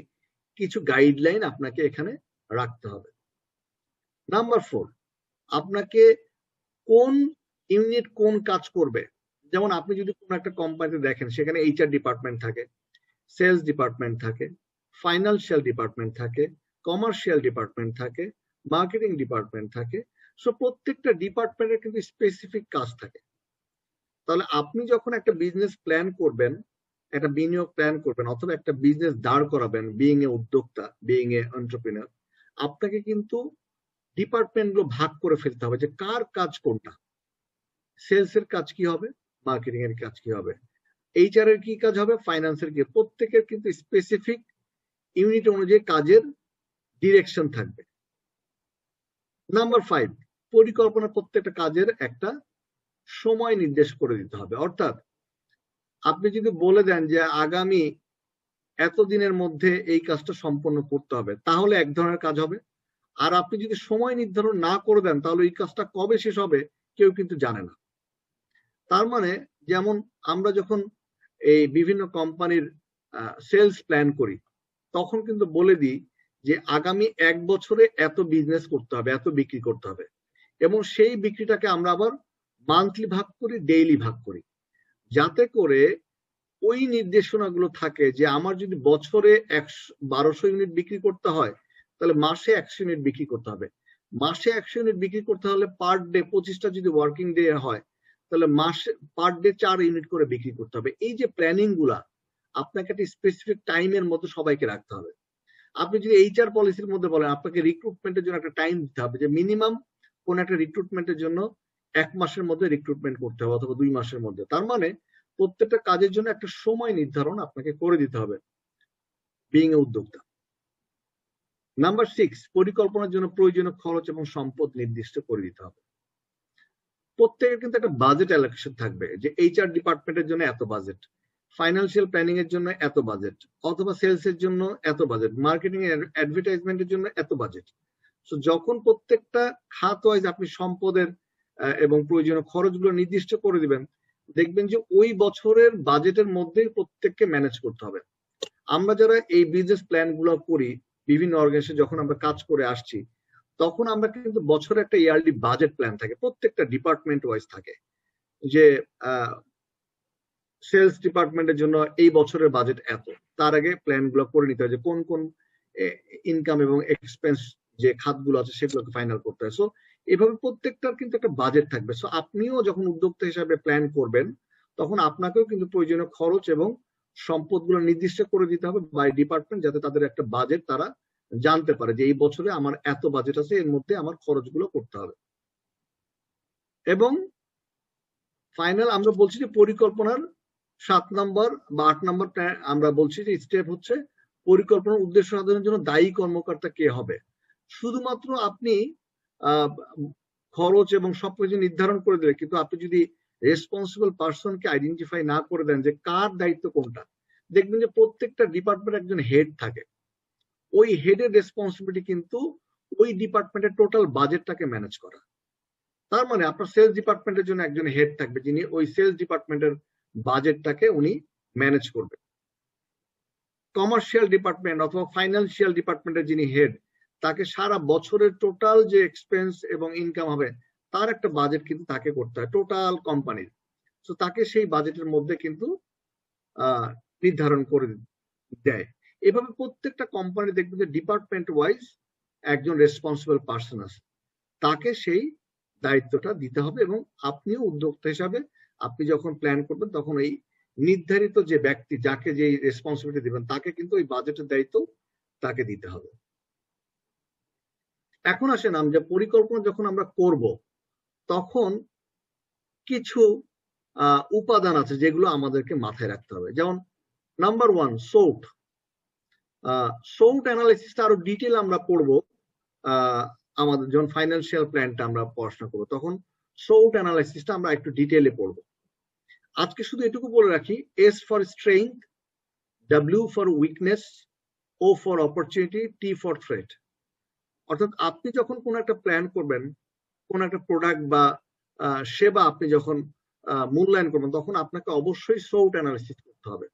কিছু গাইডলাইন আপনাকে এখানে রাখতে হবে। নাম্বার 4, আপনাকে কোন ইউনিট কোন কাজ করবে। যেমন আপনি যদি কোন একটা কোম্পানিতে দেখেন সেখানে HR ডিপার্টমেন্ট থাকে, সেলস ডিপার্টমেন্ট থাকে, ফাইন্যান্সিয়াল ডিপার্টমেন্ট থাকে, কমার্শিয়াল ডিপার্টমেন্ট থাকে, মার্কেটিং ডিপার্টমেন্ট থাকে। সো প্রত্যেকটা ডিপার্টমেন্টের কিন্তু স্পেসিফিক কাজ থাকে। তাহলে আপনি যখন একটা বিজনেস প্ল্যান করবেন, একটা বিনিয়োগ প্ল্যান করবেন অথবা একটা বিজনেস দাঁড় করাবেন, বিইং এ উদ্যোক্তা, বিইং এ এন্টারপ্রেনার, আপনাকে কিন্তু ডিপার্টমেন্ট গুলো ভাগ করে ফেলতে হবে যে কার কাজ কোনটা। সেলস এর কাজ কি হবে, মার্কেটিং এর কাজ কি হবে, HR এর কি কাজ হবে, ফাইন্যান্সের কি। প্রত্যেকের কিন্তু স্পেসিফিক ইউনিট অনুযায়ী কাজের ডিরেকশন থাকবে। নাম্বার 5, পরিকল্পনা প্রত্যেকটা কাজের একটা সময় নির্দেশ করে দিতে হবে। অর্থাৎ আপনি যদি বলে দেন যে আগামী এতদিনের মধ্যে এই কাজটা সম্পন্ন করতে হবে, তাহলে এক ধরনের কাজ হবে। আর আপনি যদি সময় নির্ধারণ না করে দেন তাহলে এই কাজটা কবে শেষ হবে কেউ কিন্তু জানে না। তার মানে যেমন আমরা যখন এই বিভিন্ন কোম্পানির সেলস প্ল্যান করি তখন কিন্তু বলে দিই যে আগামী 1 বছরে এত বিজনেস করতে হবে, এত বিক্রি করতে হবে, এবং সেই বিক্রিটাকে আমরা আবার মান্থলি ভাগ করি, ডেইলি ভাগ করি, যাতে করে ওই নির্দেশনাগুলো থাকে যে আমার যদি বছরে 1200 ইউনিট বিক্রি করতে হয় তাহলে মাসে 100 ইউনিট বিক্রি করতে হবে। মাসে 100 ইউনিট বিক্রি করতে হলে পার ডে 25টা যদি ওয়ার্কিং ডে হয় তাহলে মাসে পার ডে 4 ইউনিট করে বিক্রি করতে হবে। এই যে প্ল্যানিং গুলা আপনাকে একটা স্পেসিফিক টাইমের মধ্যে সবাইকে রাখতে হবে। আপনি যদি HR পলিসির মধ্যে বলেন আপনাকে রিক্রুটমেন্টের জন্য একটা টাইম দিতে হবে যে মিনিমাম কোন একটা রিক্রুটমেন্টের জন্য 1 মাসের মধ্যে রিক্রুটমেন্ট করতে হবে অথবা 2 মাসের মধ্যে। তার মানে প্রত্যেকটা কাজের জন্য একটা সময় নির্ধারণ আপনাকে করে দিতে হবে বিইং এ উদ্যোক্তা। নাম্বার 6, পরিকল্পনার জন্য প্রয়োজনীয় খরচ এবং সম্পদ নির্দিষ্ট করে দিতে হবে। প্রত্যেকের কিন্তু একটা বাজেট অ্যালোকেশন থাকবে যে HR ডিপার্টমেন্টের জন্য এত বাজেট, ফাইন্যান্সিয়াল প্ল্যানিং এর জন্য এত বাজেট, অথবা সেলস এর জন্য এত বাজেট, মার্কেটিং এর অ্যাডভার্টাইজমেন্টের জন্য এত বাজেট। সো যখন প্রত্যেকটা খাত ওয়াইজ আপনি সম্পদের এবং প্রয়োজনীয় খরচগুলো নির্দিষ্ট করে দিবেন দেখবেন যে ওই বছরের বাজেটের মধ্যেই প্রত্যেককে ম্যানেজ করতে হবে। আমরা যারা এই বিজনেস প্ল্যান গুলো করি বিভিন্ন অর্গানাইজেশন যখন আমরা কাজ করে আসছি তখন আমরা কিন্তু বছরে একটা ইয়ারলি বাজেট প্ল্যান থাকে, প্রত্যেকটা ডিপার্টমেন্ট ওয়াইজ থাকে যে সেলস ডিপার্টমেন্টের জন্য এই বছরের বাজেট এত, তার আগে প্ল্যান গুলো করে নিতে হয় যে কোন কোন ইনকাম এবং এক্সপেন্স যে খাতগুলো আছে সেগুলোকে ফাইনাল করতে হয়। সো এভাবে প্রত্যেকটার কিন্তু একটা বাজেট থাকবে। সো আপনিও যখন উদ্যোক্তা হিসাবে প্ল্যান করবেন তখন আপনাকেও কিন্তু প্রয়োজনীয় খরচ এবং সম্পদগুলো নির্দিষ্ট করে দিতে হবে বাই ডিপার্টমেন্ট, যাতে তাদের একটা বাজেট তারা জানতে পারে যে এই বছরে আমার এত বাজেট আছে, এর মধ্যে আমার খরচগুলো করতে হবে। এবং ফাইনাল আমরা বলছি যে পরিকল্পনার 7 নম্বর বা 8 নম্বর আমরা বলছি যে স্টেপ হচ্ছে পরিকল্পনার উদ্দেশ্য সাধনের জন্য দায়ী কর্মকর্তা কে হবে। শুধুমাত্র আপনি খরচ এবং সবকিছু নির্ধারণ করে দিলে কিন্তু আপনি যদি রেসপন্সিবল পার্সনকে আইডেন্টিফাই না করে দেন যে কার দায়িত্ব কোনটা, দেখবেন যে প্রত্যেকটা ডিপার্টমেন্ট একজন হেড থাকে, ওই হেডের রেসপন্সিবিলিটি কিন্তু ওই ডিপার্টমেন্টের টোটাল বাজেটটাকে ম্যানেজ করা। তার মানে আপনার সেলস ডিপার্টমেন্টের জন্য একজন হেড থাকবে যিনি ওই সেলস ডিপার্টমেন্টের বাজেটটাকে উনি ম্যানেজ করবেন। কমার্শিয়াল ডিপার্টমেন্ট অথবা ফাইন্যান্সিয়াল ডিপার্টমেন্টের যিনি হেড তাকে সারা বছরের টোটাল যে এক্সপেন্স এবং ইনকাম হবে তার একটা বাজেট কিন্তু তাকে করতে হয় টোটাল কোম্পানির। তো তাকে সেই বাজেটের মধ্যে কিন্তু নির্ধারণ করে দেয়। এভাবে প্রত্যেকটা কোম্পানি দেখবেন যে ডিপার্টমেন্ট ওয়াইজ একজন রেসপন্সিবল পার্সন আছে, তাকে সেই দায়িত্বটা দিতে হবে। এবং আপনিও উদ্যোক্তা হিসাবে আপনি যখন প্ল্যান করবেন তখন এই নির্ধারিত যে ব্যক্তি যাকে যে রেসপন্সিবিলিটি দিবেন তাকে কিন্তু ওই বাজেটের দায়িত্ব তাকে দিতে হবে। এখন আসেন আমরা পরিকল্পনা যখন আমরা করব তখন কিছু উপাদান আছে যেগুলো আমাদেরকে মাথায় রাখতে হবে। যেমন নাম্বার 1 সোট। সোট অ্যানালাইসিসটা আরো ডিটেল আমরা পড়বো আমাদের যখন ফাইন্যান্সিয়াল প্ল্যানটা আমরা পড়াশোনা করবো, তখন সোট অ্যানালাইসিসটা আমরা একটু ডিটেলে পড়বো। আজকে শুধু এটুকু বলে রাখি, S for strength, W for weakness, O for opportunity, T for threat. অর্থাৎ আপনি যখন কোন একটা প্ল্যান করবেন, কোন একটা প্রোডাক্ট বা সেবা আপনি যখন মূল্যায়ন করবেন, তখন আপনাকে অবশ্যই সোট অ্যানালাইসিস করতে হবে।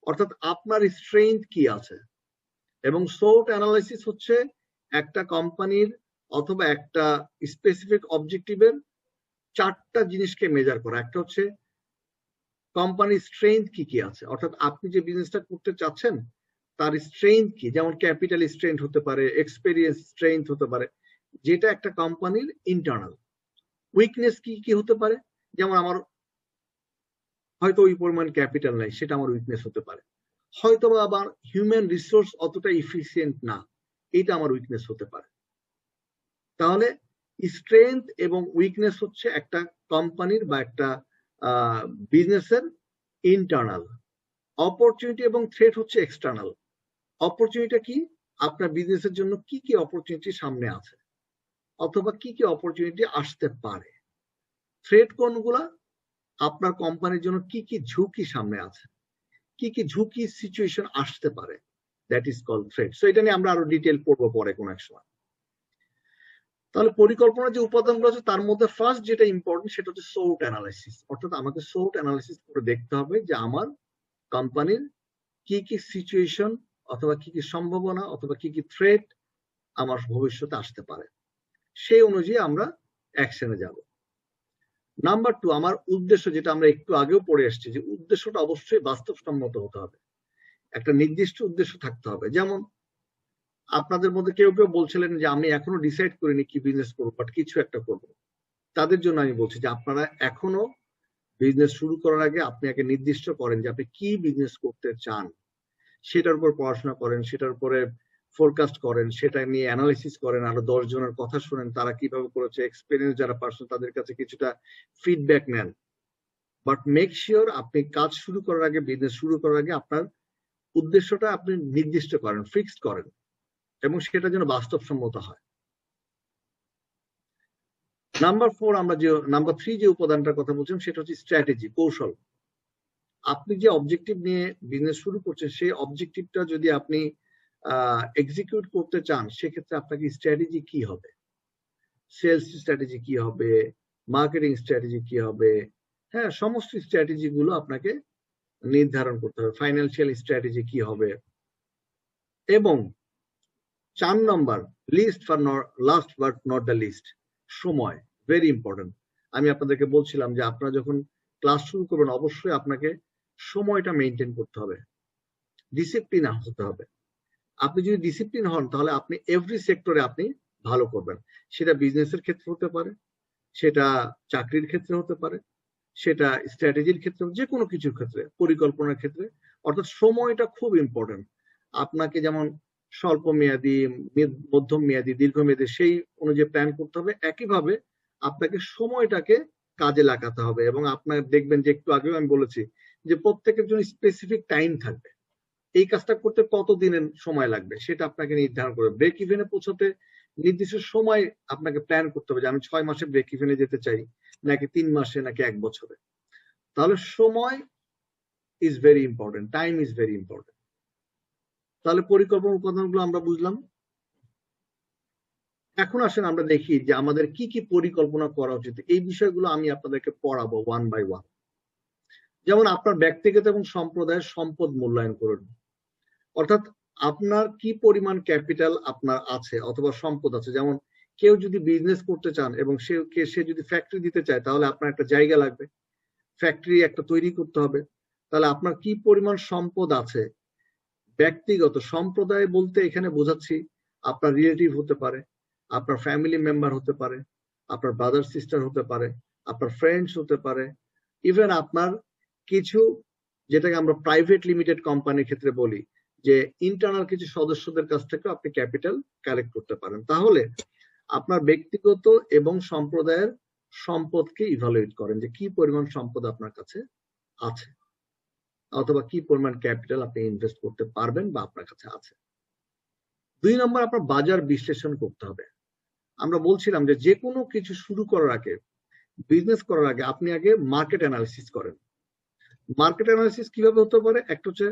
অর্থাৎ আপনার স্ট্রেংথ কি আছে। এবং সোট অ্যানালাইসিস হচ্ছে একটা কোম্পানির অথবা একটা স্পেসিফিক অবজেক্টিভের 4টা জিনিসকে মেজার করা। একটা হচ্ছে কোম্পানির স্ট্রেংথ কি কি আছে, অর্থাৎ আপনি যে বিজনেসটা করতে চাচ্ছেন তার স্ট্রেংথ কি, যেমন ক্যাপিটাল স্ট্রেংথ হতে পারে, এক্সপেরিয়েন্স স্ট্রেংথ হতে পারে, যেটা একটা কোম্পানির ইন্টারনাল। উইকনেস কি কি হতে পারে, যেমন আমার হয়তো ওই পরিমাণ ক্যাপিটাল নাই, সেটা আমার উইকনেস হতে পারে। হয়তো আবার হিউম্যান রিসোর্স অতটা ইফিসিয়েন্ট না, এটা আমার উইকনেস হতে পারে। তাহলে স্ট্রেংথ এবং উইকনেস হচ্ছে একটা কোম্পানির বা একটা বিজনেসের ইন্টারনাল। অপরচুনিটি এবং থ্রেট হচ্ছে এক্সটার্নাল। অপরচুনিটিটা কি, আপনার বিজনেসের জন্য কি কি অপরচুনিটি সামনে আছে অথবা কি কি অপরচুনিটি আসতে পারে। থ্রেট কোনগুলা, আপনার কোম্পানির জন্য কি কি ঝুঁকি সামনে আছে, কি কি ঝুঁকি সিচুয়েশন আসতে পারে, that is called threat. So এটা নিয়ে আমরা আরো ডিটেল পড়বো পরে কোন এক সময়। তাহলে পরিকল্পনার যে উপাদানগুলো আছে তার মধ্যে ফার্স্ট যেটা ইম্পর্টেন্ট সেটা হচ্ছে সোট অ্যানালাইসিস। অর্থাৎ আমাকে সোট অ্যানালাইসিস করে দেখতে হবে যে আমার কোম্পানির কি কি সিচুয়েশন অথবা কি কি সম্ভাবনা অথবা কি কি থ্রেট আমার ভবিষ্যতে আসতে পারে, সেই অনুযায়ী আমরা অ্যাকশনে যাব। নাম্বার 2, আমার উদ্দেশ্য, যেটা আমরা একটু আগেও পড়ে এসেছি, যে উদ্দেশ্যটা অবশ্যই বাস্তবসম্মত হতে হবে, একটা নির্দিষ্ট উদ্দেশ্য থাকতে হবে। যেমন আপনাদের মধ্যে কেউ কেউ বলছিলেন যে আমি এখনো ডিসাইড করিনি কি বিজনেস করবো, বাট কিছু একটা করবো। তাদের জন্য আমি বলছি যে আপনারা এখনো বিজনেস শুরু করার আগে আপনি আগে নির্দিষ্ট করেন যে আপনি কি বিজনেস করতে চান, সেটার উপর পড়াশোনা করেন, সেটার উপরে ফোরকাস্ট করেন, সেটা নিয়ে অ্যানালাইসিস করেন, আরো 10 জনের কথা শুনেন তারা কিভাবে করেছে, এক্সপিরিয়েন্স যারা পার্সন তাদের কাছে কিছুটা ফিডব্যাক নেন। বাট মেক শিওর আপনি কাজ শুরু করার আগে, বিজনেস শুরু করার আগে আপনার উদ্দেশ্যটা আপনি নির্দিষ্ট করেন, ফিক্সড করেন, এবং সেটা যেন বাস্তবসম্মত হয়। নাম্বার 3 যে উপাদানটার কথা বলছেন সেটা হচ্ছে স্ট্র্যাটেজি, কৌশল। আপনি যে অবজেক্টিভ নিয়ে বিজনেস শুরু করছেন সেই অবজেক্টিভটা যদি আপনি এক্সিকিউট করতে চান, সেক্ষেত্রে আপনাকে স্ট্র্যাটেজি কি হবে, সেলস স্ট্র্যাটেজি কি হবে, মার্কেটিং স্ট্র্যাটেজি কি হবে, হ্যাঁ, সমস্ত স্ট্র্যাটেজি গুলো আপনাকে নির্ধারণ করতে হবে। ফাইন্যান্সিয়াল স্ট্র্যাটেজি কি হবে। এবং 4 নম্বর, least for last but not the least, সময়, ভেরি ইম্পর্টেন্ট। আমি আপনাদেরকে বলছিলাম যে আপনারা যখন ক্লাস শুরু করবেন অবশ্যই আপনাকে সময়টা মেনটেন করতে হবে, ডিসিপ্লিন হতে হবে। আপনি যদি ডিসিপ্লিন হন তাহলে আপনি এভরি সেক্টরে আপনি ভালো করবেন। সেটা বিজনেসের ক্ষেত্রে হতে পারে, সেটা চাকরির ক্ষেত্রে হতে পারে, সেটা স্ট্র্যাটেজির ক্ষেত্রে, যে কোনো কিছুর ক্ষেত্রে, পরিকল্পনার ক্ষেত্রে। অর্থাৎ সময়টা খুব ইম্পর্টেন্ট। আপনাকে যেমন স্বল্প মেয়াদী, মধ্যম মেয়াদী, দীর্ঘমেয়াদী সেই অনুযায়ী প্ল্যান করতে হবে। একইভাবে আপনাকে সময়টাকে কাজে লাগাতে হবে। এবং আপনার দেখবেন যে একটু আগেও আমি বলেছি যে প্রত্যেকের জন্য স্পেসিফিক টাইম থাকবে, এই কাজটা করতে কত দিনের সময় লাগবে সেটা আপনাকে নির্ধারণ করবে। ব্রেক ইভেনে পৌঁছাতে নির্দিষ্ট সময় আপনাকে প্ল্যান করতে হবে যে আমি 6 মাসে ব্রেক ইভেনে যেতে চাই, নাকি 3 মাসে, নাকি 1 বছরে। তাহলে সময় is very important, time is very important. তাহলে পরিকল্পনা উপাদানগুলো আমরা বুঝলাম। এখন আসেন আমরা দেখি যে আমাদের কি কি পরিকল্পনা করা উচিত। এই বিষয়গুলো আমি আপনাদেরকে পড়াবো 1 by 1। যেমন আপনার ব্যক্তিগত এবং সম্প্রদায়ের সম্পদ মূল্যায়ন করুন। অর্থাৎ আপনার কি পরিমাণ ক্যাপিটাল আপনার আছে অথবা সম্পদ আছে। যেমন কেউ যদি বিজনেস করতে চান এবং সে যদি ফ্যাক্টরি দিতে চায়, তাহলে আপনার একটা জায়গা লাগবে, ফ্যাক্টরি একটা তৈরি করতে হবে। তাহলে আপনার কি পরিমাণ সম্পদ আছে। ব্যক্তিগত, সম্প্রদায় বলতে এখানে বোঝাচ্ছি আপনার রিলেটিভ হতে পারে, আপনার ফ্যামিলি মেম্বার হতে পারে, আপনার ব্রাদার সিস্টার হতে পারে, আপনার ফ্রেন্ডস হতে পারে, ইভেন আপনার কিছু, যেটাকে আমরা প্রাইভেট লিমিটেড কোম্পানির ক্ষেত্রে বলি যে ইন্টারনাল কিছু সদস্যদের কাছ থেকে আপনি ক্যাপিটাল কালেক্ট করতে পারেন। তাহলে আপনার ব্যক্তিগত এবং সম্প্রদায়ের সম্পদকে ইভালুয়েট করেন যে কি পরিমাণ সম্পদ আপনার কাছে আছে, অথবা কি পরিমাণ ক্যাপিটাল আপনি ইনভেস্ট করতে পারবেন বা আপনার কাছে আছে। 2 নম্বর, আপনার বাজার বিশ্লেষণ করতে হবে। আমরা বলছিলাম যে যে কোনো কিছু শুরু করার আগে, বিজনেস করার আগে আপনি আগে মার্কেট অ্যানালিসিস করেন। মার্কেট অ্যানালিসিস কিভাবে হতে পারে? একটা হচ্ছে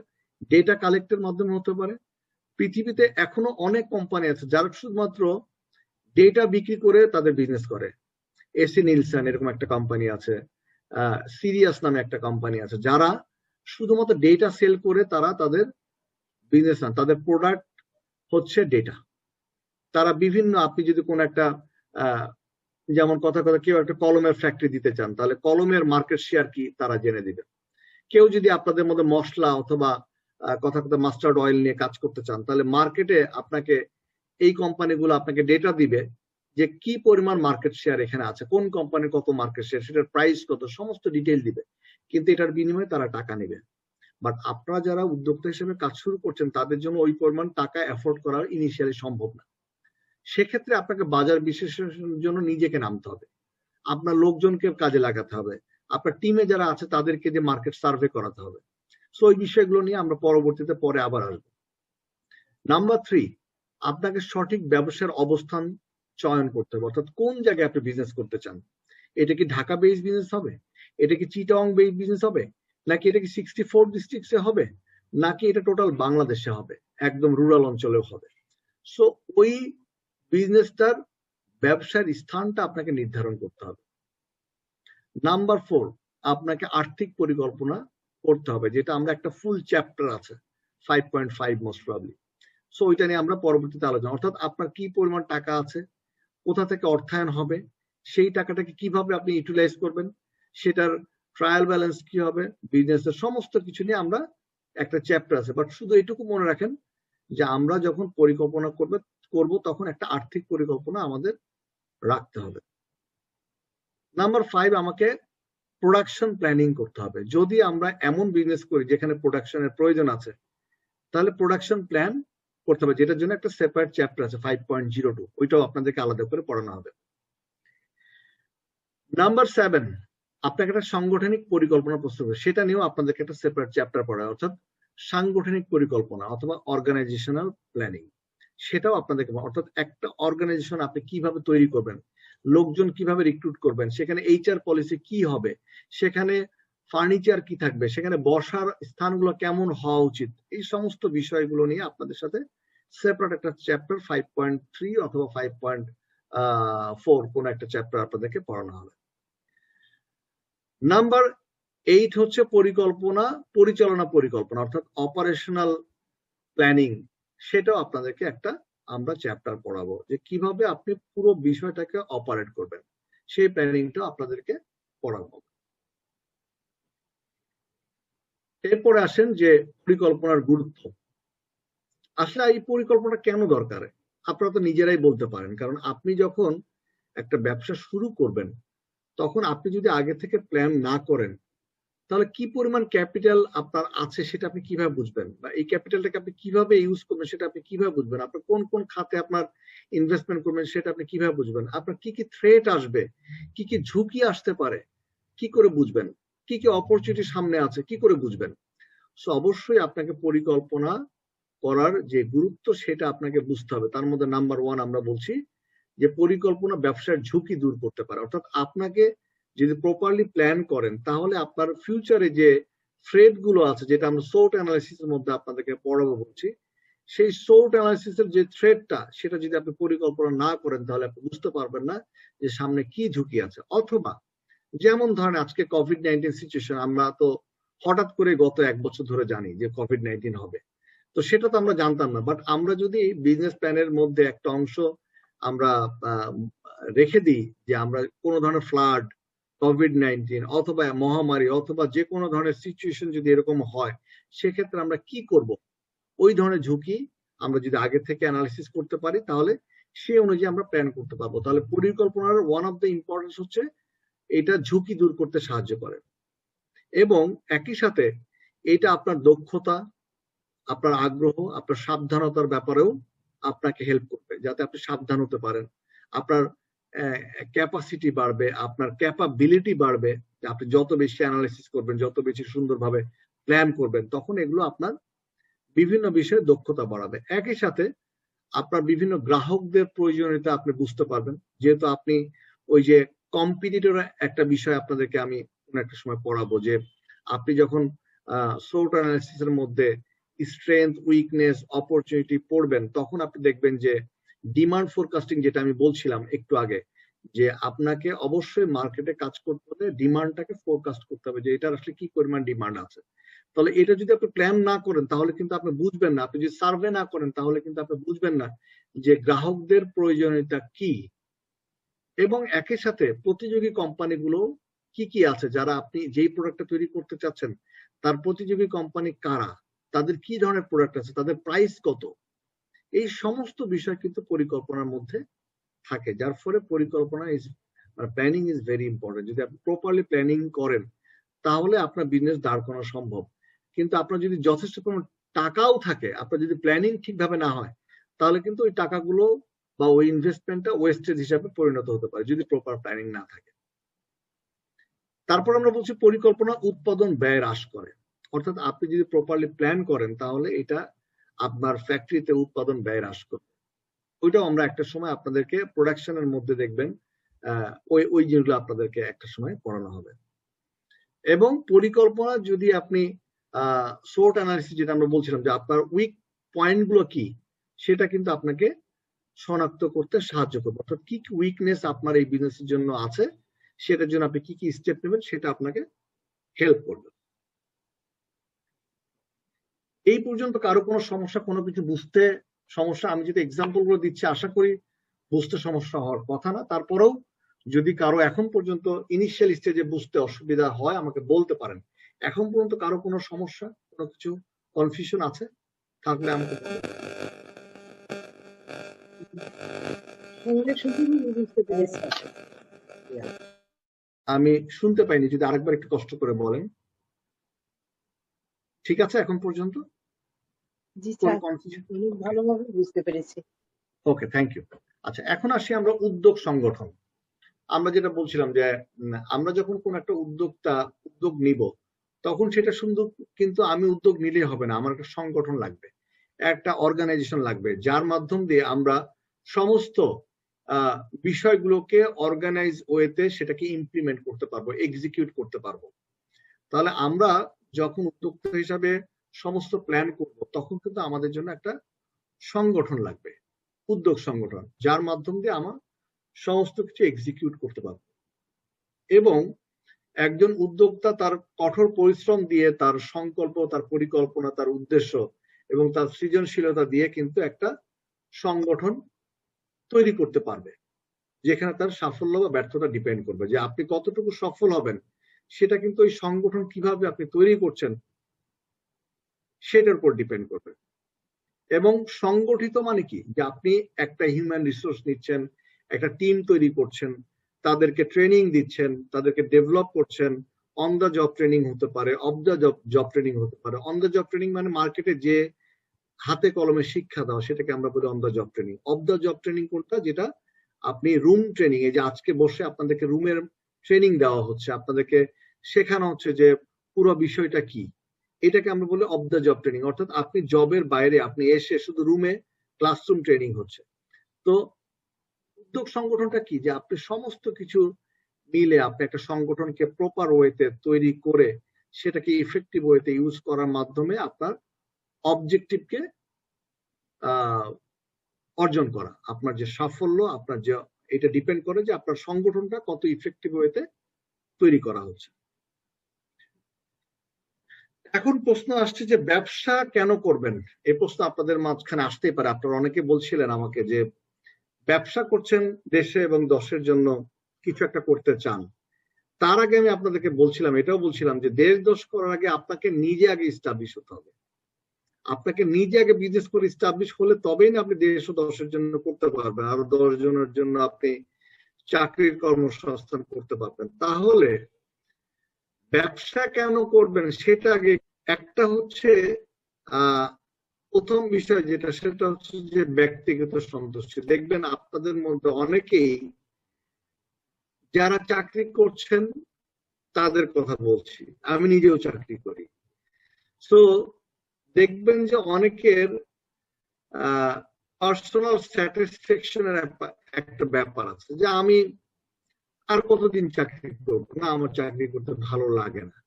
ডেটা কালেক্টের মাধ্যমে হতে পারে। পৃথিবীতে এখনো অনেক কোম্পানি আছে যারা শুধুমাত্র ডেটা বিক্রি করে তাদের বিজনেস করে। এসি নিলসন এরকম একটা কোম্পানি আছে, সিরিয়াস নামে একটা কোম্পানি আছে, যারা শুধুমাত্র ডেটা সেল করে তারা তাদের বিজনেস, তাদের প্রোডাক্ট হচ্ছে ডেটা। তারা বিভিন্ন, আপনি যদি কোন একটা যেমন কথা কেউ একটা কলমের ফ্যাক্টরি দিতে চান, তাহলে কলমের মার্কেট শেয়ার কি তারা জেনে দিবে। কেউ যদি আপনাদের মধ্যে মশলা অথবা কথা মাস্টার্ড অয়েল নিয়ে কাজ করতে চান, তাহলে মার্কেটে আপনাকে এই কোম্পানিগুলো আপনাকে ডেটা দিবে যে কি পরিমাণ মার্কেট শেয়ার এখানে আছে, কোন কোম্পানির কত মার্কেট শেয়ার, সেটার প্রাইস কত, সমস্ত ডিটেইল দিবে। কিন্তু এটার বিনিময়ে তারা টাকা নেবে। বাট আপনারা যারা উদ্যোক্তা হিসেবে কাজ শুরু করছেন তাদের জন্য ওই পরিমাণ টাকা অ্যাফোর্ড করা ইনিশিয়ালি সম্ভব না। সেক্ষেত্রে আপনাকে বাজার বিশ্লেষণের জন্য নিজেকে নামতে হবে, আপনার লোকজনকে কাজে লাগাতে হবে, আপনার টিমে যারা আছে তাদেরকে যে মার্কেট সার্ভে করাতে হবে। সো এই বিষয়গুলো নিয়ে আমরা পরবর্তীতে পরে আবার আসবো। নাম্বার 3, আপনাকে সঠিক ব্যবসার অবস্থান চয়ন করতে হবে, অর্থাৎ কোন জায়গায় আপনি বিজনেস করতে চান। এটা কি ঢাকা বেসড বিজনেস হবে, এটা কি চিটাগং বেসড বিজনেস হবে, নাকি এটা কি 64 ডিস্ট্রিক্টসে হবে, নাকি এটা টোটাল বাংলাদেশে হবে, একদম রুরাল অঞ্চলেও হবে। সো ওই বিজনেসটার ব্যবসার স্থানটা আপনাকে নির্ধারণ করতে হবে। নাম্বার 4, আপনাকে আর্থিক পরিকল্পনা করতে হবে, যেটা আমরা একটা ফুল চ্যাপ্টার আছে 5.5 মোস্ট প্রবাবলি। সো ওইটা নিয়ে আমরা পরবর্তীতে আলোচনা, অর্থাৎ আপনার কি পরিমাণ টাকা আছে, কোথা থেকে অর্থায়ন হবে, সেই টাকাটাকে কিভাবে আপনি ইউটিলাইজ করবেন, সেটার ট্রায়াল ব্যালেন্স কি হবে, বিজনেসের সমস্ত কিছু নিয়ে আমরা একটা চ্যাপ্টার আছে। বাট শুধু এটুকু মনে রাখেন যে আমরা যখন পরিকল্পনা করব তখন একটা আর্থিক পরিকল্পনা আমাদের রাখতে হবে। নাম্বার 5, আমাকে প্রোডাকশন প্ল্যানিং করতে হবে। যদি আমরা এমন বিজনেস করি যেখানে প্রোডাকশনের প্রয়োজন আছে, তাহলে প্রোডাকশন প্ল্যান করতে হবে, যেটার জন্য একটা সেপারেট চ্যাপ্টার আছে 5.02, ওইটাও আপনাদেরকে আলাদা করে পড়ানো হবে। নাম্বার 7, আপনাকে একটা সাংগঠনিক পরিকল্পনা প্রস্তুত হবে, সেটা নিয়েও আপনাদেরকে একটা সেপারেট চ্যাপ্টার পড়া, অর্থাৎ সাংগঠনিক পরিকল্পনা অথবা অর্গানাইজেশনাল প্ল্যানিং, সেটাও আপনাদেরকে, অর্থাৎ একটা অর্গানাইজেশন আপনি কিভাবে তৈরি করবেন, লোকজন কিভাবে রিক্রুট করবেন, সেখানে এইচআর পলিসি কি হবে, সেখানে ফার্নিচার কি থাকবে, সেখানে বসার স্থানগুলো কেমন হওয়া উচিত, এই সমস্ত বিষয়গুলো নিয়ে আপনাদের সাথে সেপারেট একটা চ্যাপ্টার 5.3 অথবা 5.4 কোন একটা চ্যাপ্টার আপনাদেরকে পড়ানো হবে। নাম্বার 8 হচ্ছে পরিচালনা পরিকল্পনা, অর্থাৎ অপারেশনাল প্ল্যানিং, সেটাও আপনাদেরকে একটা আমরা চ্যাপ্টার পড়াবো, যে কিভাবে আপনি পুরো বিষয়টাকে অপারেট করবেন, সেই প্ল্যানিংটা আপনাদেরকে পড়াবো। এরপরে আসেন যে পরিকল্পনার গুরুত্ব। আসলে এই পরিকল্পনা কেন দরকার আপনারা তো নিজেরাই বলতে পারেন, কারণ আপনি যখন একটা ব্যবসা শুরু করবেন তখন আপনি যদি আগে থেকে প্ল্যান না করেন তাহলে কি পরিমাণ ক্যাপিটাল আপনার আছে সেটা আপনি কিভাবে বুঝবেন, বা এই ক্যাপিটালটাকে আপনি কিভাবে ইউজ করবেন সেটা আপনি কিভাবে বুঝবেন, আপনার কোন কোন খাতে আপনার ইনভেস্টমেন্ট করবেন সেটা আপনি কিভাবে বুঝবেন, আপনার কি কি থ্রেট আসবে, কি কি ঝুঁকি আসতে পারে, কি করে বুঝবেন, কি কি অপরচুনিটি সামনে আছে কি করে বুঝবেন। সো অবশ্যই আপনাকে পরিকল্পনা করার যে গুরুত্ব সেটা আপনাকে বুঝতে হবে। তার মধ্যে নাম্বার 1 আমরা বলছি যে পরিকল্পনা ব্যবসার ঝুঁকি দূর করতে পারে, অর্থাৎ আপনাকে যদি প্রপারলি প্ল্যান করেন তাহলে আপনার ফিউচারে যে থ্রেট গুলো আছে, যেটা আমরা সোট অ্যানালাইসিসের মধ্যে আপনাদেরকে পড়াবো বলছি, সেই সোট অ্যানালাইসিসের যে থ্রেটটা সেটা যদি আপনি পরিকল্পনা না করেন তাহলে আপনি বুঝতে পারবেন না যে সামনে কি ঝুঁকি আছে। অথবা যেমন ধরেন আজকে কোভিড-19 সিচুয়েশন, আমরা তো হঠাৎ করে গত 1 বছর ধরে জানি যে কোভিড-19 হবে, তো সেটা তো আমরা জানতাম না। বাট আমরা যদি বিজনেস প্ল্যানের মধ্যে একটা অংশ আমরা রেখে দিই যে আমরা কোনো ধরনের ফ্লাড, কোভিড-19 অথবা মহামারী অথবা যে কোনো ধরনের সিচুয়েশন যদি এরকম হয়, সেক্ষেত্রে আমরা কি করব, ওই ধরনের ঝুঁকি আমরা যদি আগে থেকে অ্যানালিসিস করতে পারি তাহলে সেই অনুযায়ী আমরা প্ল্যান করতে পারবো। তাহলে পরিকল্পনার ওয়ান অফ দ্য ইম্পর্টেন্স হচ্ছে এটা ঝুঁকি দূর করতে সাহায্য করে, এবং একই সাথে এটা আপনার দক্ষতা, আপনার আগ্রহ, আপনার সাবধানতার ব্যাপারেও আপনাকে হেল্প করবে, যাতে আপনি সাবধান হতে পারেন, আপনার ক্যাপাসিটি বাড়বে, আপনার ক্যাপাবিলিটি বাড়বে। আপনি যত বেশি অ্যানালাইসিস করবেন, যত বেশি সুন্দরভাবে প্ল্যান করবেন, তখন এগুলো আপনার বিভিন্ন বিষয়ে দক্ষতা বাড়াবে। একই সাথে আপনার বিভিন্ন গ্রাহকদের প্রয়োজনীয়তা আপনি বুঝতে পারবেন, যেহেতু আপনি ওই যে কম্পিটিটর একটা বিষয় আপনাদেরকে আমি কোনো একটা সময় পড়াবো, যে আপনি যখন সোর্ট অ্যানালিসিস এর মধ্যে স্ট্রেংথ, উইকনেস, অপরচুনিটি পড়বেন, তখন আপনি দেখবেন যে ডিমান্ড ফোরকাস্টিং, যেটা আমি বলছিলাম একটু আগে, যে আপনাকে অবশ্যই মার্কেটে কাজ করতে হলে ডিমান্ডটাকে ফোরকাস্ট করতে হবে, যে এটার আসলে কি পরিমাণ ডিমান্ড আছে। তাহলে এটা যদি আপনি প্ল্যান না করেন তাহলে কিন্তু আপনি বুঝবেন না, আপনি যদি সার্ভে না করেন তাহলে কিন্তু আপনি বুঝবেন না যে গ্রাহকদের প্রয়োজনীয়তা কি, এবং একই সাথে প্রতিযোগী কোম্পানিগুলো কি কি আছে, যারা আপনি যেই প্রোডাক্টটা তৈরি করতে চাচ্ছেন তার প্রতিযোগী কোম্পানি কারা, তাদের কি ধরনের প্রোডাক্ট আছে, তাদের প্রাইস কত, এই সমস্ত বিষয় কিন্তু পরিকল্পনার মধ্যে থাকে। যার ফলে পরিকল্পনা প্ল্যানিং ইজ ভেরি ইম্পর্টেন্ট। যদি আপনি প্রপারলি প্ল্যানিং করেন তাহলে আপনার বিজনেস দাঁড় করানো সম্ভব। কিন্তু আপনার যদি যথেষ্ট পরিমাণ টাকাও থাকে, আপনার যদি প্ল্যানিং ঠিকভাবে না হয়, তাহলে কিন্তু ওই টাকাগুলো বা ওই ইনভেস্টমেন্টটা ওয়েস্টেজ হিসাবে পরিণত হতে পারে, যদি প্রপার প্ল্যানিং না থাকে। তারপর আমরা বলছি পরিকল্পনা উৎপাদন ব্যয় হ্রাস করে। অর্থাৎ আপনি যদি প্রপারলি প্ল্যান করেন তাহলে এটা আপনার ফ্যাক্টরিতে উৎপাদন ব্যয় হ্রাস করবে। ওইটাও আমরা একটা সময় আপনাদেরকে প্রোডাকশনের মধ্যে দেখবেন ওই জিনিসগুলো আপনাদেরকে একটা সময় পড়ানো হবে। এবং পরিকল্পনা যদি আপনি সোর্ট অ্যানালিসিস, যেটা আমরা বলছিলাম যে আপনার উইক পয়েন্ট গুলো কি, সেটা কিন্তু আপনাকে শনাক্ত করতে সাহায্য করবে। অর্থাৎ কি কি উইকনেস আপনার এই বিজনেসের জন্য আছে, সেটার জন্য আপনি কি কি স্টেপ নেবেন, সেটা আপনাকে হেল্প করবে। এই পর্যন্ত কারো কোনো সমস্যা, কোনো কিছু বুঝতে সমস্যা? আমি যেটা এক্সাম্পল গুলো দিচ্ছি আশা করি বুঝতে সমস্যা হওয়ার কথা না। তারপরেও যদি কারো এখন পর্যন্ত ইনিশিয়াল স্টেজে বুঝতে অসুবিধা হয় আমাকে বলতে পারেন। এখন পর্যন্ত কারো কোনো সমস্যা, কোনো কিছু কনফিউশন আছে থাকলে আমাকে আমি শুনতে পাইনি, যদি আরেকবার একটু কষ্ট করে বলেন। ঠিক আছে এখন পর্যন্ত? জি স্যার, ভালোভাবে বুঝতে পেরেছি। ওকে, থ্যাংক ইউ। আচ্ছা, এখন আসি আমরা উদ্যোগ সংগঠন। আমরা যেটা বলছিলাম যে আমরা যখন কোন একটা উদ্যোগ নিব, তখন সেটা সুন্দর, কিন্তু আমি উদ্যোগ নিলেই হবে না, আমার একটা সংগঠন লাগবে, একটা অর্গানাইজেশন লাগবে, যার মাধ্যম দিয়ে আমরা সমস্ত বিষয়গুলোকে অর্গানাইজ ওয়েতে সেটাকে ইমপ্লিমেন্ট করতে পারবো, এক্সিকিউট করতে পারবো। তাহলে আমরা যখন উদ্যোক্তা হিসাবে সমস্ত প্ল্যান করব, তখন কিন্তু আমাদের জন্য একটা সংগঠন লাগবে, উদ্যোগ সংগঠন, যার মাধ্যম দিয়ে আমরা সমস্ত কিছু এক্সিকিউট করতে পারবো। এবং একজন উদ্যোক্তা তার কঠোর পরিশ্রম দিয়ে, তার সংকল্প, তার পরিকল্পনা, তার উদ্দেশ্য এবং তার সৃজনশীলতা দিয়ে কিন্তু একটা সংগঠন তৈরি করতে পারবে, যেখানে তার সাফল্য বা ব্যর্থতা ডিপেন্ড করবে। যে আপনি কতটুকু সফল হবেন সেটা কিন্তু ওই সংগঠন কিভাবে আপনি তৈরি করছেন সেটার উপর ডিপেন্ড করবে। এবং সংগঠিত মানে কি, যে আপনি একটা হিউম্যান রিসোর্স নিচ্ছেন, একটা টিম তৈরি করছেন, তাদেরকে ট্রেনিং দিচ্ছেন, তাদেরকে ডেভেলপ করছেন। অন দ্য জব ট্রেনিং হতে পারে, অফ দ্য জব ট্রেনিং হতে পারে। অন দ্য জব ট্রেনিং মানে মার্কেটে যে হাতে কলমে শিক্ষা দেওয়া, সেটাকে আমরা বলি on the job training. Of the job training কোনটা, যেটা আপনি রুম ট্রেনিং, এই যে আজকে বসে আপনাদেরকে রুমের ট্রেনিং দেওয়া হচ্ছে, আপনাদেরকে শেখানো হচ্ছে যে পুরো বিষয়টা কি, এটাকে আমরা বলি অফ দ্য জব ট্রেনিং। অর্থাৎ আপনি জবের বাইরে আপনি এসে শুধু রুমে ক্লাসরুম ট্রেনিং হচ্ছে। তো উদ্যোগ সংগঠনটা কি, যে আপনি সমস্ত কিছু মিলে আপনি একটা সংগঠনকে প্রপার ওয়েতে তৈরি করে সেটাকে ইফেক্টিভ ওয়েতে ইউজ করার মাধ্যমে আপনার অবজেক্টিভকে অর্জন করা। আপনার যে সাফল্য, আপনার যে এটা ডিপেন্ড করে যে আপনার সংগঠনটা কত ইফেক্টিভ ওয়েতে তৈরি করা হচ্ছে। এখন প্রশ্ন আসছে যে ব্যবসা কেন করবেন, এই প্রশ্ন আপনাদের মাঝখানে আসতেই পারে। আপনারা অনেকে বলছিলেন আমাকে যে ব্যবসা করছেন দেশে এবং দশের জন্য কিছু একটা করতে চান। তার আগে আমি আপনাদেরকে বলছিলাম, এটাও বলছিলাম যে দেশ দশ করার আগে আপনাকে নিজে আগে ইস্টাবলিশ হতে হবে। আপনাকে নিজে আগে বিজনেস করে ইস্টাবলিশ হলে তবেই না আপনি দেশ ও দশের জন্য করতে পারবেন, আরো 10 জনের জন্য আপনি চাকরির কর্মসংস্থান করতে পারবেন। তাহলে ব্যবসা কেন করবেন সেটা আগে, একটা হচ্ছে প্রথম বিষয় যেটা, সেটা হচ্ছে যে ব্যক্তিগত সন্তুষ্টি। দেখবেন আপনাদের মধ্যে অনেকেই যারা চাকরি করছেন তাদের কথা বলছি, আমি নিজেও চাকরি করি। তো দেখবেন যে অনেকের পার্সোনাল স্যাটিসফ্যাকশনের একটা ব্যাপার আছে, যে আমি আর কতদিন চাকরি করবো, না আমার চাকরি করতে ভালো লাগে না,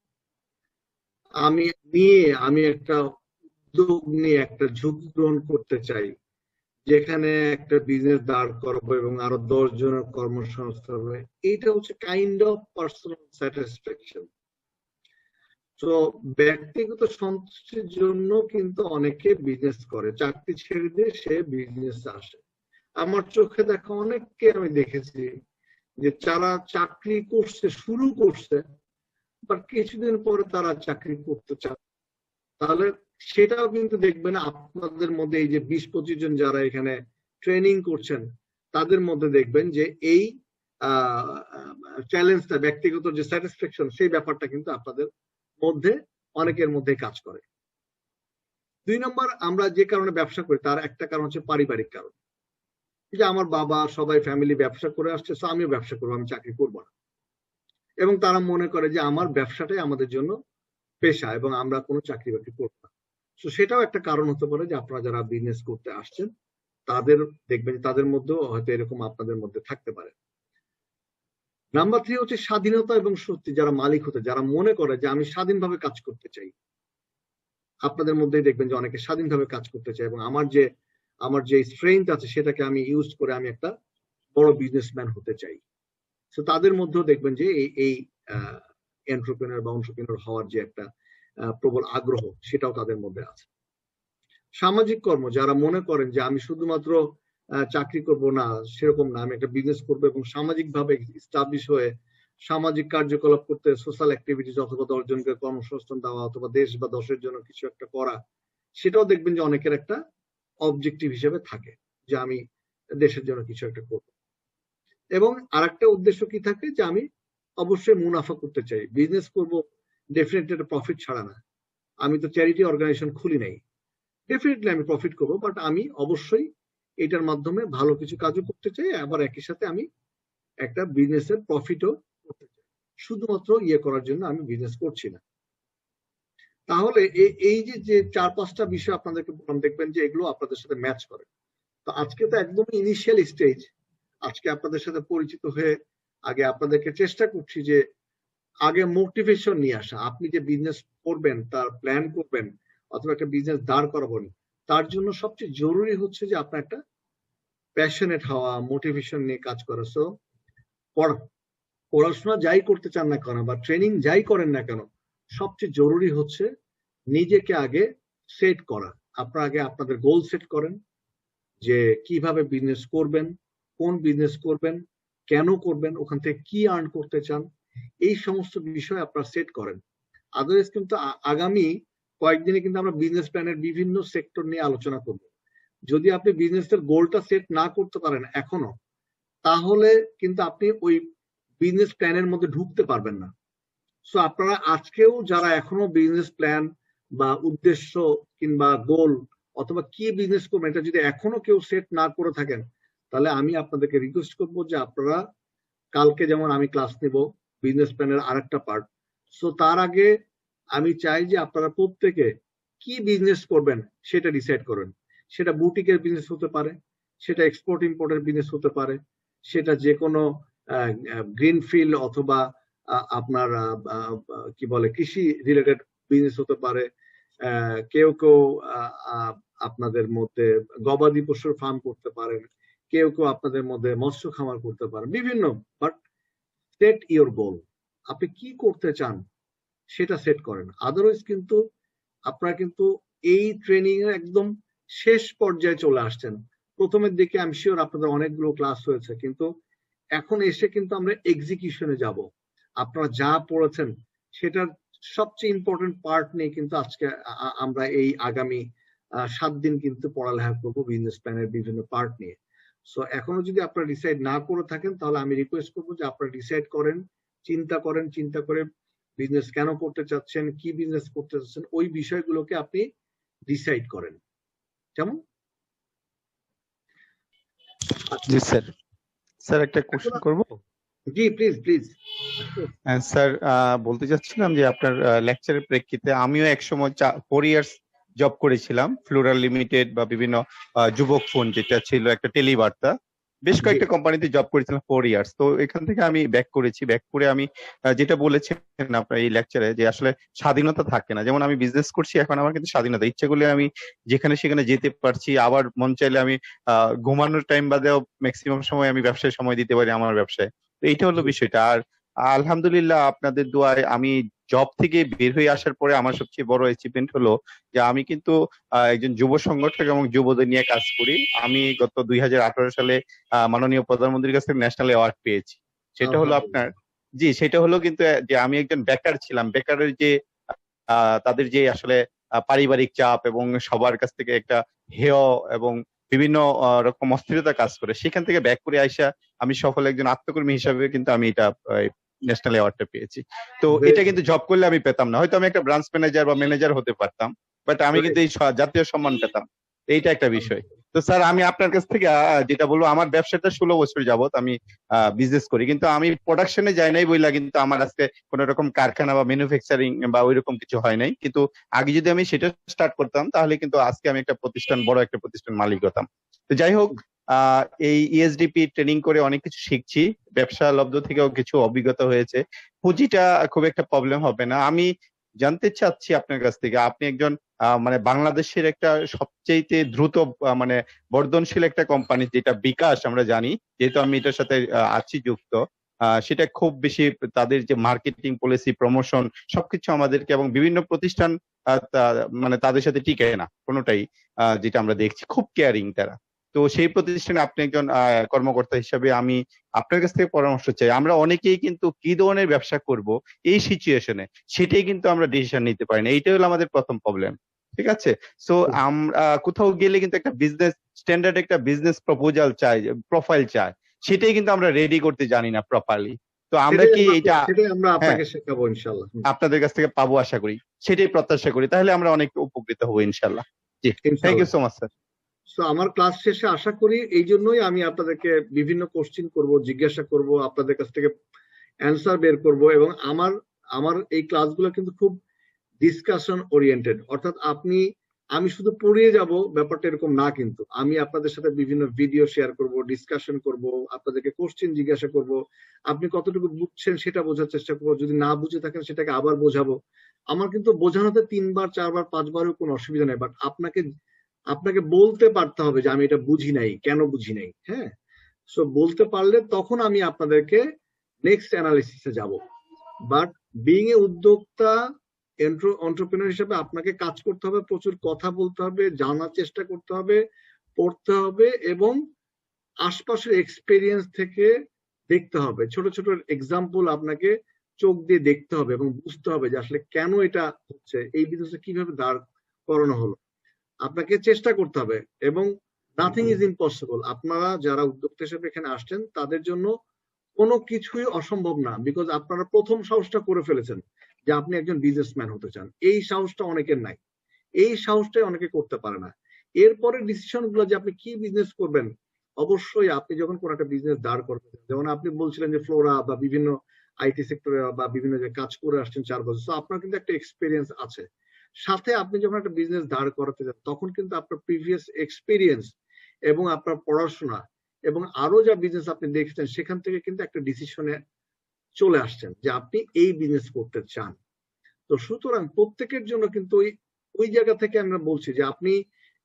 আমি একটা উদ্যোগ নিয়ে একটা ঝুঁকি গ্রহণ করতে চাই, যেখানে একটা বিজনেস দাঁড় করাবো এবং আরো 10 জনের কর্মসংস্থান হবে। এইটা হচ্ছে কাইন্ড অফ পার্সোনাল স্যাটিসফ্যাকশন। তো ব্যক্তিগত সন্তুষ্টির জন্য কিন্তু অনেকে বিজনেস করে, চাকরি ছেড়ে দিয়ে সে বিজনেস আসে। আমার চোখে দেখা অনেককে আমি দেখেছি যে যারা চাকরি করছে, শুরু করছে, বাট কিছুদিন পরে তারা চাকরি করতে চায়। তাহলে সেটাও কিন্তু দেখবেন আপনাদের মধ্যে এই যে 20-25 জন যারা এখানে ট্রেনিং করছেন, তাদের মধ্যে দেখবেন যে এই চ্যালেঞ্জটা, ব্যক্তিগত যে স্যাটিসফ্যাকশন, সেই ব্যাপারটা কিন্তু আপনাদের মধ্যে অনেকের মধ্যে কাজ করে। 2 নম্বর, আমরা যে কারণে ব্যবসা করি তার একটা কারণ হচ্ছে পারিবারিক কারণ, যে আমার বাবা সবাই ফ্যামিলি ব্যবসা করে আসছে, তো আমিও ব্যবসা করবো, আমি চাকরি করবো না। এবং তারা মনে করে যে আমার ব্যবসাটাই আমাদের জন্য পেশা এবং আমরা কোনো চাকরি বাকরি করবো না। তো সেটাও একটা কারণ হতে পারে যে আপনারা যারা বিজনেস করতে আসছেন তাদের দেখবেন তাদের মধ্যেও হয়তো এরকম আপনাদের মধ্যে থাকতে পারে। নাম্বার 3 হচ্ছে স্বাধীনতা এবং শক্তি। যারা মালিক হতে, যারা মনে করে যে আমি স্বাধীনভাবে কাজ করতে চাই, আপনাদের মধ্যেই দেখবেন যে অনেকে স্বাধীনভাবে কাজ করতে চায় এবং আমার যে স্ট্রেংথ আছে সেটাকে আমি ইউজ করে আমি একটা বড় বিজনেসম্যান হতে চাই। তো তাদের মধ্যেও দেখবেন যে এই এন্টারপ্রেনার বা এন্টারপ্রেনার হওয়ার যে একটা প্রবল আগ্রহ, সেটাও তাদের মধ্যে আছে। সামাজিক কর্ম, যারা মনে করেন যে আমি শুধুমাত্র চাকরি করব না, সেরকম না, আমি একটা বিজনেস করবো এবং সামাজিকভাবে এস্টাবলিশ হয়ে সামাজিক কার্যকলাপ করতে, সোশ্যাল অ্যাক্টিভিটিস অথবা 10 জনকে কর্মসংস্থান দেওয়া অথবা দেশ বা দশের জন্য কিছু একটা করা, সেটাও দেখবেন যে অনেকের একটা অবজেক্টিভ হিসেবে থাকে যে আমি দেশের জন্য কিছু একটা করব। এবং আরেকটা উদ্দেশ্য কি থাকে, যে আমি অবশ্যই মুনাফা করতে চাই, বিজনেস করব ডেফিনেটলি একটা প্রফিট ছাড়া না। আমি তো চ্যারিটি অর্গানাইজেশন খুলি নাই, ডেফিনেটলি আমি প্রফিট করবো, বাট আমি অবশ্যই এটার মাধ্যমে ভালো কিছু কাজও করতে চাই, আবার একই সাথে আমি একটা বিজনেসের প্রফিটও করতে চাই। শুধুমাত্র করার জন্য আমি বিজনেস করছি না। তাহলে এই যে 4-5টা বিষয় আপনাদেরকে বললাম, দেখবেন যে এগুলো আপনাদের সাথে ম্যাচ করে। তো আজকে তো একদম ইনিশিয়াল স্টেজ, আজকে আপনাদের সাথে পরিচিত হয়ে আগে আপনাদেরকে চেষ্টা করছি যে আগে মোটিভেশন নিয়ে আসা। আপনি যে বিজনেস করবেন, তার প্ল্যান করবেন অথবা একটা বিজনেস দাঁড় করাবেন, তার জন্য সবচেয়ে জরুরি হচ্ছে যে আপনার একটা প্যাশনেট হওয়া, মোটিভেশন নিয়ে কাজ করা। সো পড়াশোনা যাই করতে চান না কেন বা ট্রেনিং যাই করেন না কেন, সবচেয়ে জরুরি হচ্ছে নিজেকে আগে সেট করা। আপনারা আগে আপনাদের গোল সেট করেন, যে কিভাবে বিজনেস করবেন, কোন বিজনেস করবেন, কেন করবেন, ওখান থেকে কি আর্ন করতে চান, এই সমস্ত বিষয় আপনারা সেট করেন। আদারওয়াইজ কিন্তু আগামী কয়েকদিনে কিন্তু আমরা বিজনেস প্ল্যানের বিভিন্ন সেক্টর নিয়ে আলোচনা করব। যদি আপনি বিজনেসের গোলটা সেট না করতে পারেন এখনো, তাহলে কিন্তু আপনি ওই বিজনেস প্ল্যানের মধ্যে ঢুকতে পারবেন না। সো আপনারা আজকেও যারা এখনো বিজনেস প্ল্যান বা উদ্দেশ্য কিংবা গোল অথবা কি বিজনেস করবেন, এটা যদি এখনো কেউ সেট না করে থাকেন, তাহলে আমি আপনাদেরকে রিকোয়েস্ট করবো যে আপনারা কালকে যেমন আমি ক্লাস নেব বিজনেস প্ল্যানের আরেকটা পার্ট। সো তার আগে আমি চাই যে আপনারা প্রত্যেকে কি বিজনেস করবেন সেটা ডিসাইড করেন। সেটা বুটিকের বিজনেস হতে পারে, সেটা এক্সপোর্ট ইম্পোর্টের বিজনেস হতে পারে, সেটা যে কোনো গ্রিনফিল্ড অথবা আপনার কি বলে কৃষি রিলেটেড বিজনেস হতে পারে। কেউ আপনাদের মধ্যে গবাদি পশুর ফার্ম করতে পারেন, কেউ আপনাদের মধ্যে মৎস্য খামার করতে পারেন, বিভিন্ন। বাট সেট ইওর গোল, আপনি কি করতে চান সেটা সেট করেন। আদারওয়াইজ কিন্তু আপনারা কিন্তু এই ট্রেনিং এর একদম শেষ পর্যায়ে চলে আসছেন। প্রথমের দিকে আমি শিওর আপনাদের অনেকগুলো ক্লাস হয়েছে, কিন্তু এখন এসে কিন্তু আমরা এক্সিকিউশনে যাব। আপনারা যা পড়েছেন সেটার সবচেয়ে ইম্পর্টেন্ট পার্ট নিয়ে কিন্তু আজকে আমরা এই আগামী 7 দিন কিন্তু পড়ালেখা করবো বিজনেস প্ল্যানের বিভিন্ন পার্ট নিয়ে। সো এখনো যদি আপনারা ডিসাইড না করে থাকেন, তাহলে আমি রিকোয়েস্ট করবো যে আপনারা ডিসাইড করেন, চিন্তা করে বিজনেস কেন করতে চাচ্ছেন, কি বিজনেস করতে চাচ্ছেন, ওই বিষয়গুলোকে আপনি ডিসাইড করেন। যেমন জি স্যার। স্যার একটা কোশ্চেন করব? জি প্লিজ প্লিজ। স্যার বলতে চাচ্ছিলাম যে আপনার লেকচারের প্রেক্ষিতে আমিও একসময় 4 ইয়ার্স জব করেছিলাম ফ্লোরাল লিমিটেড বা বিভিন্ন যুবক ফোন, যেটা ছিল একটা টেলিবার্তা। বেশ কয়েকটা কোম্পানিতে জব করেছিলাম 4 ইয়ার্স। তো এখান থেকে আমি ব্যাক করেছি। ব্যাক করে আমি যেটা বলেছেন আপনার এই লেকচারে, যে আসলে স্বাধীনতা থাকে না। যেমন আমি বিজনেস করছি এখন, আমার কিন্তু স্বাধীনতা, ইচ্ছে করলে আমি যেখানে সেখানে যেতে পারছি। আবার মন চাইলে আমি ঘুমানোর টাইম বাদেও ম্যাক্সিমাম সময় আমি ব্যবসায় সময় দিতে পারি আমার ব্যবসায়। তো এইটা হলো বিষয়টা। আর আলহামদুলিল্লাহ আপনাদের দোয়ায় আমি জব থেকে বের হয়ে আসার পরে আমার সবচেয়ে বড় অ্যাচিভমেন্ট হলো যে আমি কিন্তু একজন যুব সংগঠক এবং যুবদের নিয়ে কাজ করি। আমি গত 2018 সালে মাননীয় প্রধানমন্ত্রীর কাছ থেকে ন্যাশনাল অ্যাওয়ার্ড পেয়েছি। সেটা হলো আপনার, জি সেটা হলো কিন্তু যে আমি একজন বেকার ছিলাম। বেকারের যে তাদের যে আসলে পারিবারিক চাপ এবং সবার কাছ থেকে একটা হেয় এবং বিভিন্ন রকম অস্থিরতা কাজ করে, সেখান থেকে ব্যাক করে আইসা আমি সফল একজন আত্মকর্মী হিসাবে কিন্তু আমি এটা ন্যাশনাল অ্যাওয়ার্ডটা পেয়েছি। তো এটা কিন্তু জব করলে আমি পেতাম না। হয়তো আমি একটা ব্রাঞ্চ ম্যানেজার বা ম্যানেজার হতে পারতাম, বাট আমি কিন্তু এই জাতীয় সম্মান পেতাম। এইটা একটা বিষয়। তো স্যার আমি আপনার কাছ থেকে যেটা বলবো, আমার ব্যবসাটা 16 বছর যাবত আমি বিজনেস করি, কিন্তু আমি প্রোডাকশনে যাই নাই বইলা কিন্তু আমার আজকে কোনো রকম কারখানা বা ম্যানুফ্যাকচারিং বা ওইরকম কিছু হয় নাই। কিন্তু আগে যদি আমি সেটা স্টার্ট করতাম তাহলে কিন্তু আজকে আমি একটা প্রতিষ্ঠান, বড় একটা প্রতিষ্ঠান মালিক হতাম। তো যাই হোক, এই ইএসডিপি ট্রেনিং করে অনেক কিছু শিখছি, ব্যবসা লব্ধ থেকেও কিছু অভিজ্ঞতা হয়েছে। পুঁজিটা খুব একটা প্রবলেম হবে না। আমি জানতে চাচ্ছি আপনার কাছ থেকে, আপনি একজন মানে বাংলাদেশের একটা সবচেয়ে দ্রুত মানে বর্ধনশীল একটা কোম্পানি যেটা বিকাশ, আমরা জানি, যেহেতু আমি এটার সাথে আছি যুক্ত, সেটা খুব বেশি তাদের যে মার্কেটিং পলিসি, প্রমোশন সবকিছু আমাদেরকে, এবং বিভিন্ন প্রতিষ্ঠান মানে তাদের সাথে টিকে না কোনোটাই, যেটা আমরা দেখছি, খুব কেয়ারিং তারা। তো সেই প্রতিষ্ঠানে আপনি একজন কর্মকর্তা হিসাবে আমি আপনার কাছ থেকে পরামর্শ চাই। আমরা অনেকেই কিন্তু কি ধরনের ব্যবসা করব এই সিচুয়েশনে, সেটাই কিন্তু আমরা ডিসিশন নিতে পারি না। এইটাই হলো আমাদের প্রথম প্রবলেম। ঠিক আছে? সো আমরা কোথাও গেলে কিন্তু একটা বিজনেস স্ট্যান্ডার্ড, একটা বিজনেস প্রপোজাল চাই, প্রোফাইল চাই, সেটাই কিন্তু আমরা রেডি করতে জানি না প্রপারলি। তো আমরা কি এটা আমরা আপনাকে শেখাবো ইনশাআল্লাহ, আপনাদের কাছ থেকে পাবো আশা করি, সেটাই প্রত্যাশা করি। তাহলে আমরা অনেক উপকৃত হবো ইনশাআল্লাহ। জি, thank you so much sir. So আমার ক্লাস শেষে আশা করি, এই জন্যই আমি আপনাদেরকে বিভিন্ন কোশ্চেন করব, জিজ্ঞাসা করব, আপনাদের কাছ থেকে অ্যান্সার বের করব, এবং আমার এই ক্লাসগুলো কিন্তু খুব ডিসকাশন ওরিয়েন্টেড। অর্থাৎ আমি শুধু পড়িয়ে যাব ব্যাপারটা এরকম না, কিন্তু আমি আপনাদের সাথে বিভিন্ন ভিডিও শেয়ার করব, ডিসকাশন করব, আপনাদেরকে কোশ্চেন জিজ্ঞাসা করব, আপনি কতটুকু বুঝছেন সেটা বোঝার চেষ্টা করবো, যদি না বুঝে থাকেন সেটাকে আবার বোঝাবো। আমার কিন্তু বোঝানোতে 3 বার 4 বার 5 বারেও কোনো অসুবিধা নেই, বাট আপনাকে বলতে পারতে হবে যে আমি এটা বুঝি নাই, কেন বুঝি নাই। হ্যাঁ, সো বলতে পারলে তখন আমি আপনাদেরকে নেক্সট অ্যানালিসিসে যাব। বাট বিইং এ উদ্যোক্তা, এন্টারপ্রেনার হিসেবে আপনাকে কাজ করতে হবে, প্রচুর কথা বলতে হবে, জানার চেষ্টা করতে হবে, পড়তে হবে, এবং আশপাশের এক্সপেরিয়েন্স থেকে দেখতে হবে। ছোট ছোট এক্সাম্পল আপনাকে চোখ দিয়ে দেখতে হবে এবং বুঝতে হবে যে আসলে কেন এটা হচ্ছে, এই বিজনেসে কিভাবে দাঁড় করানো হলো। আপনাকে চেষ্টা করতে হবে, এবং নাথিং ইজ ইম্পসিবল। আপনারা যারা উদ্যোক্তা হিসেবে এখানে আসছেন তাদের জন্য কোনো কিছুই অসম্ভব না, বিকজ আপনারা প্রথম সাহসটা করে ফেলেছেন যে আপনি একজন বিজনেসম্যান হতে চান। এই সাহসটা অনেকের নাই, এই সাহসটাই অনেকে করতে পারে না। এরপরে ডিসিশন গুলো যে আপনি কি বিজনেস করবেন, অবশ্যই আপনি যখন কোনো একটা বিজনেস দাঁড় করবেন, যেমন আপনি বলছিলেন যে ফ্লোরা বা বিভিন্ন আইটি সেক্টরে বা বিভিন্ন জায়গায় কাজ করে আসছেন 4 বছর, তো আপনার কিন্তু একটা এক্সপিরিয়েন্স আছে। সাথে আপনি যখন একটা বিজনেস দাঁড় করাতে যান, তখন কিন্তু আপনার প্রিভিয়াস এক্সপিরিয়েন্স এবং আপনার পড়াশোনা এবং আরো যা বিজনেস আপনি দেখছেন, সেখান থেকে কিন্তু একটা ডিসিশনে চলে আসছেন যে আপনি এই বিজনেস করতে চান। তো সুতরাং প্রত্যেকের জন্য কিন্তু ওই জায়গা থেকে আমরা বলছি যে আপনি